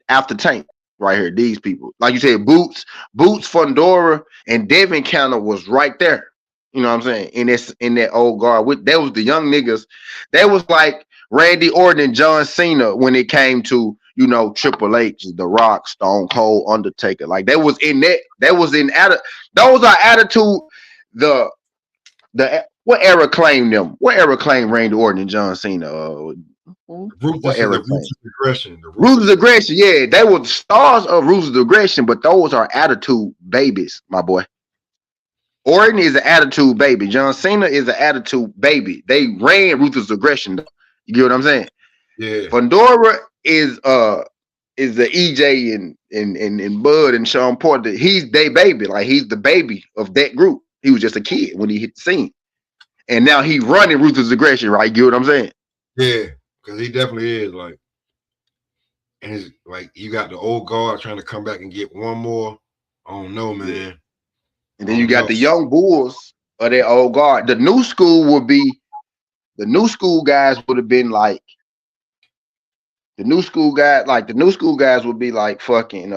after Tank right here. These people, like you said, Boots, Fondora, and Devin Counter was right there. You know what I'm saying? In that old guard, that was the young niggas. That was like Randy Orton and John Cena when it came to Triple H, The Rock, Stone Cold, Undertaker. Like that was in that. That was in those are attitude. The what era claimed them? What era claimed Randy Orton and John Cena? What era claimed? Ruthless Aggression. Yeah, they were the stars of Ruthless Aggression, but those are attitude babies, my boy. Orton is an attitude baby. John Cena is an attitude baby. They ran Ruthless Aggression, though. You get what I'm saying? Yeah. Fondora is the EJ and Bud and Sean Porter. He's their baby. Like he's the baby of that group. He was just a kid when he hit the scene. And now he running Ruthless Aggression, right? You get what I'm saying? Yeah, because he definitely is like, and it's like you got the old guard trying to come back and get one more. I don't know, man. Yeah. And then you got the young bulls of that old guard. The new school guys would have been like the new school guys would be like fucking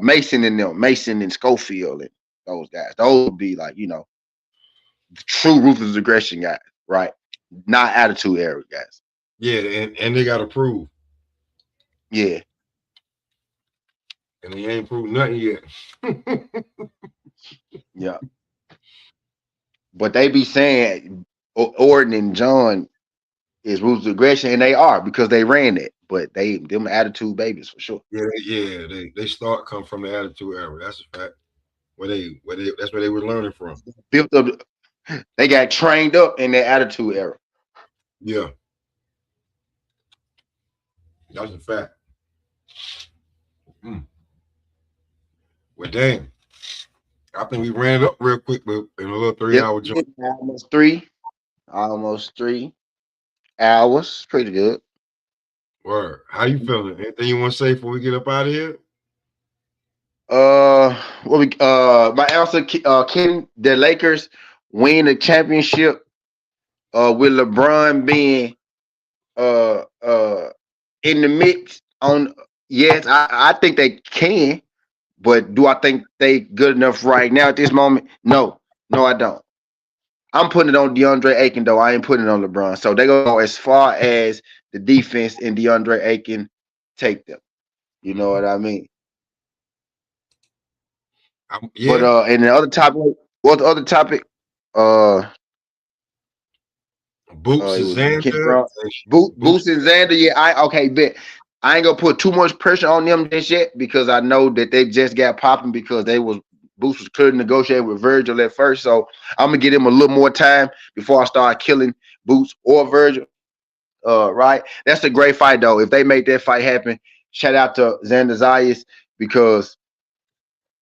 Mason and them, Mason and Schofield and those guys. Those would be like, the true Ruthless Aggression guys, right? Not attitude era guys. Yeah, and they gotta prove. Yeah. And they ain't proved nothing yet. Yeah. But they be saying Orton and John is Ruthless Aggression, and they are because they ran it. But them attitude babies for sure. Yeah, they start come from the attitude era. That's a fact. That's where they were learning from. Built up, they got trained up in their attitude era. Yeah, that's a fact. Mm. Well, dang, I think we ran it up real quick, but in a little 3 hour jump. Almost 3 hours. Pretty good. Word. How you feeling? Anything you want to say before we get up out of here? What we my answer, can the Lakers win the championship? With LeBron being uh uh in the mix on, yes, I think they can, but do I think they good enough right now at this moment? No, I don't. I'm putting it on DeAndre Aiken though. I ain't putting it on LeBron. So they go as far as the defense and DeAndre Aiken take them. You know what I mean? But Yeah. and the other topic, what the other topic? Uh, Boots it and was Ken Xander. Brown, Boots. Boost and Xander. Yeah, I okay, bet. I ain't gonna put too much pressure on them just yet because I know that they just got popping because they was Boost was clearly negotiating with Virgil at first. So I'm gonna give him a little more time before I start killing Boots or Virgil. Right? That's a great fight though. If they make that fight happen, shout out to Xander Zayas because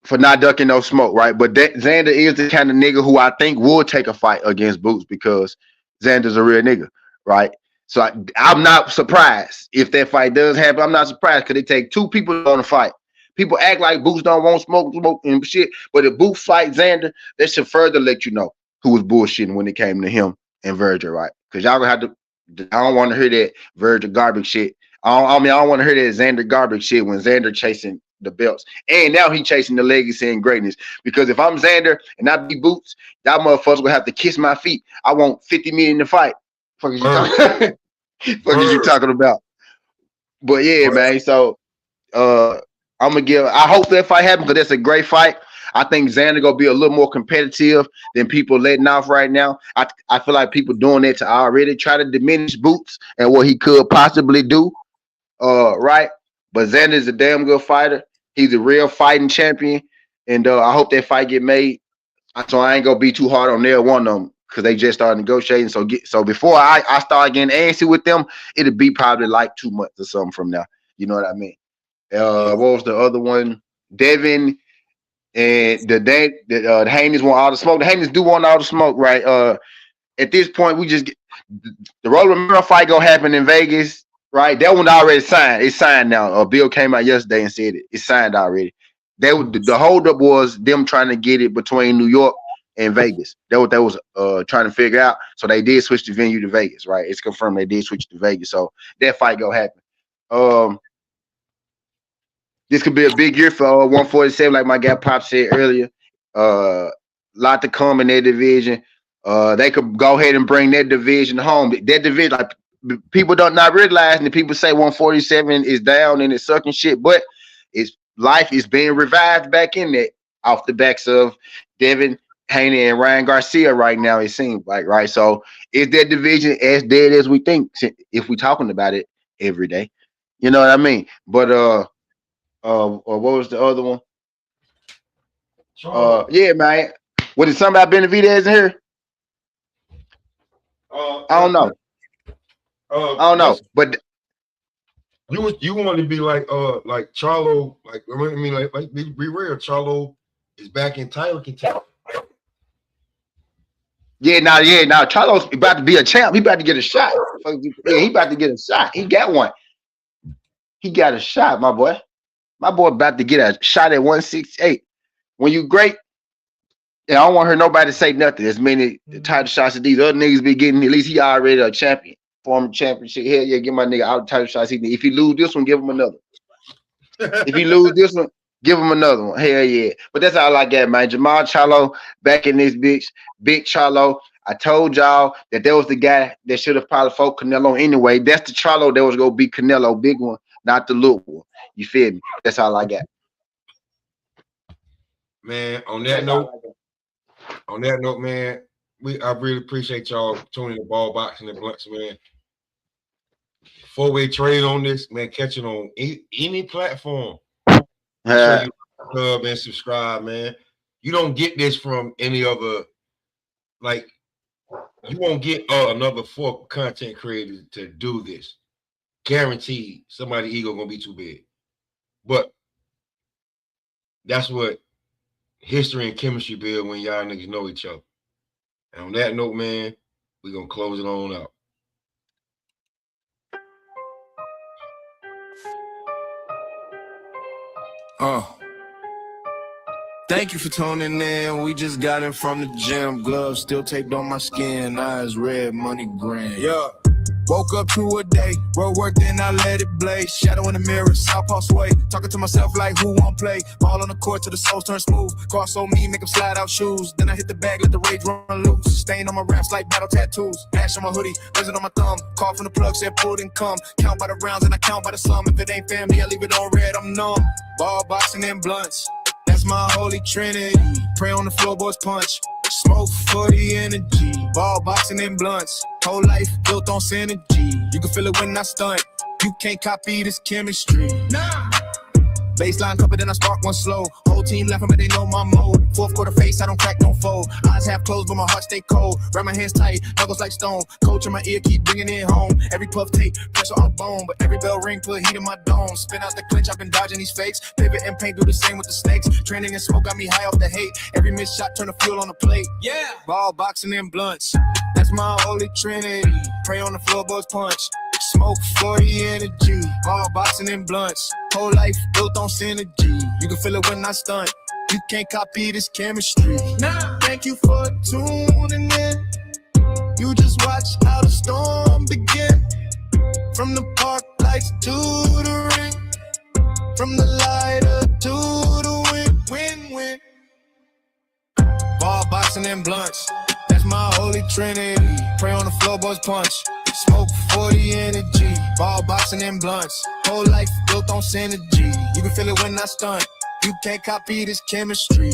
for not ducking no smoke, right? But that Xander is the kind of nigga who I think would take a fight against Boots because Xander's a real nigga, right? So I'm not surprised if that fight does happen. I'm not surprised because they take two people on a fight. People act like Boots don't want smoke and shit, but if Boots fight Xander, that should further let you know who was bullshitting when it came to him and Virgil, right? Because y'all gonna have to. I don't want to hear that Virgil garbage shit. I don't want to hear that Xander garbage shit when Xander chasing the belts. And now he chasing the legacy and greatness. Because if I'm Xander and I be Boots, y'all motherfuckers will have to kiss my feet. I want 50 million to fight. Fuck is you talking? Fuck is you talking about? But yeah, man. So I'm gonna give. I hope that fight happens because that's a great fight. I think Xander gonna be a little more competitive than people letting off right now. I feel like people doing that to already try to diminish Boots and what he could possibly do. Right. But Xander's a damn good fighter. He's a real fighting champion, and I hope that fight get made. So I ain't gonna be too hard on their one of them because they just started negotiating. So before I start getting antsy with them, it'll be probably like 2 months or something from now. You know what I mean? What was the other one? Devin and the Haney's want all the smoke. The Haney's do want all the smoke, right? At this point, we just get, the Roller Romero fight gonna happen in Vegas, right? That one already signed. It's signed now. Bill came out yesterday and said it's signed already. The holdup was them trying to get it between New York and Vegas. That what they was trying to figure out. So they did switch the venue to Vegas, right? It's confirmed they did switch to Vegas. So that fight gonna happen. This could be a big year for 147, like my guy Pop said earlier. Lot to come in their division. They could go ahead and bring that division home. That division, like people don't not realize, and the people say 147 is down and it's sucking shit, but it's life is being revived back in there off the backs of Devin Haney and Ryan Garcia right now. It seems like, right. So is that division as dead as we think if we talking about it every day? You know what I mean? But or what was the other one? Yeah, man. Was it something about Benavidez in here? I don't know. I don't know. But you want to be like Charlo, like I mean like be real. Charlo is back in title contention. yeah, now Charlo's about to be a champ. He about to get a shot. Yeah, he about to get a shot. He got one. He got a shot, my boy. My boy about to get a shot at 168. When you great, yeah, I don't want to hear nobody say nothing. As many title shots as these other niggas be getting, at least he already a champion, former championship. Hell yeah, give my nigga all the title shots he need. If he lose this one, give him another. If he lose this one, give him another one. Hell yeah. But that's all I got, man. Jamal Charlo back in this bitch. Big Charlo. I told y'all that was the guy that should have probably fought Canelo anyway. That's the Charlo that was going to be Canelo, big one, not the little one. You feel me? That's all I got. Man, on that note, man, I really appreciate y'all tuning the Ball Boxing and Blunts, man. 4-way trade on this, man. Catch it on any platform. Make sure you sub and subscribe, man. You don't get this from any other, like, You won't get another 4 content creators to do this. Guaranteed, somebody's ego gonna be too big. But that's what history and chemistry build when y'all niggas know each other. And on that note, man, we're gonna close it on out. Thank you for tuning in. We just got in from the gym. Gloves still taped on my skin. Eyes red, money grand. Yeah. Woke up to a day, road work, then I let it blaze. Shadow in the mirror, southpaw sway. Talking to myself like who won't play. Ball on the court till the soles turn smooth. Cross on me, make them slide out shoes. Then I hit the bag, let the rage run loose. Stain on my raps like battle tattoos. Ash on my hoodie, resin on my thumb. Call from the plug, said pull and come. Count by the rounds and I count by the sum. If it ain't family, I leave it on red, I'm numb. Ball boxing and blunts. That's my holy trinity. Pray on the floorboards punch. Smoke for the energy. Ball boxing and blunts. Whole life built on synergy. You can feel it when I stunt. You can't copy this chemistry. Nah. Baseline couple, then I spark one slow. Whole team laughing, but they know my mode. Fourth quarter face, I don't crack, don't fold. Eyes half closed, but my heart stay cold. Wrap my hands tight, knuckles like stone. Coach in my ear, keep bringing it home. Every puff take, pressure on bone. But every bell ring, put heat in my dome. Spin out the clinch, I've been dodging these fakes. Pivot and paint, do the same with the snakes. Training and smoke got me high off the hate. Every missed shot, turn the fuel on the plate. Yeah, ball boxing and blunts. That's my holy trinity. Pray on the floorboards punch. Smoke for the energy. Ball boxing and blunts. Whole life built on synergy. You can feel it when I stunt. You can't copy this chemistry. Nah. Thank you for tuning in. You just watch how the storm begin. From the park lights to the ring. From the lighter to the win-win. Ball boxing and blunts. That's my holy trinity. Pray on the floorboards punch. Smoke for the energy. Ball boxing and blunts. Whole life built on synergy. You can feel it when I stunt. You can't copy this chemistry.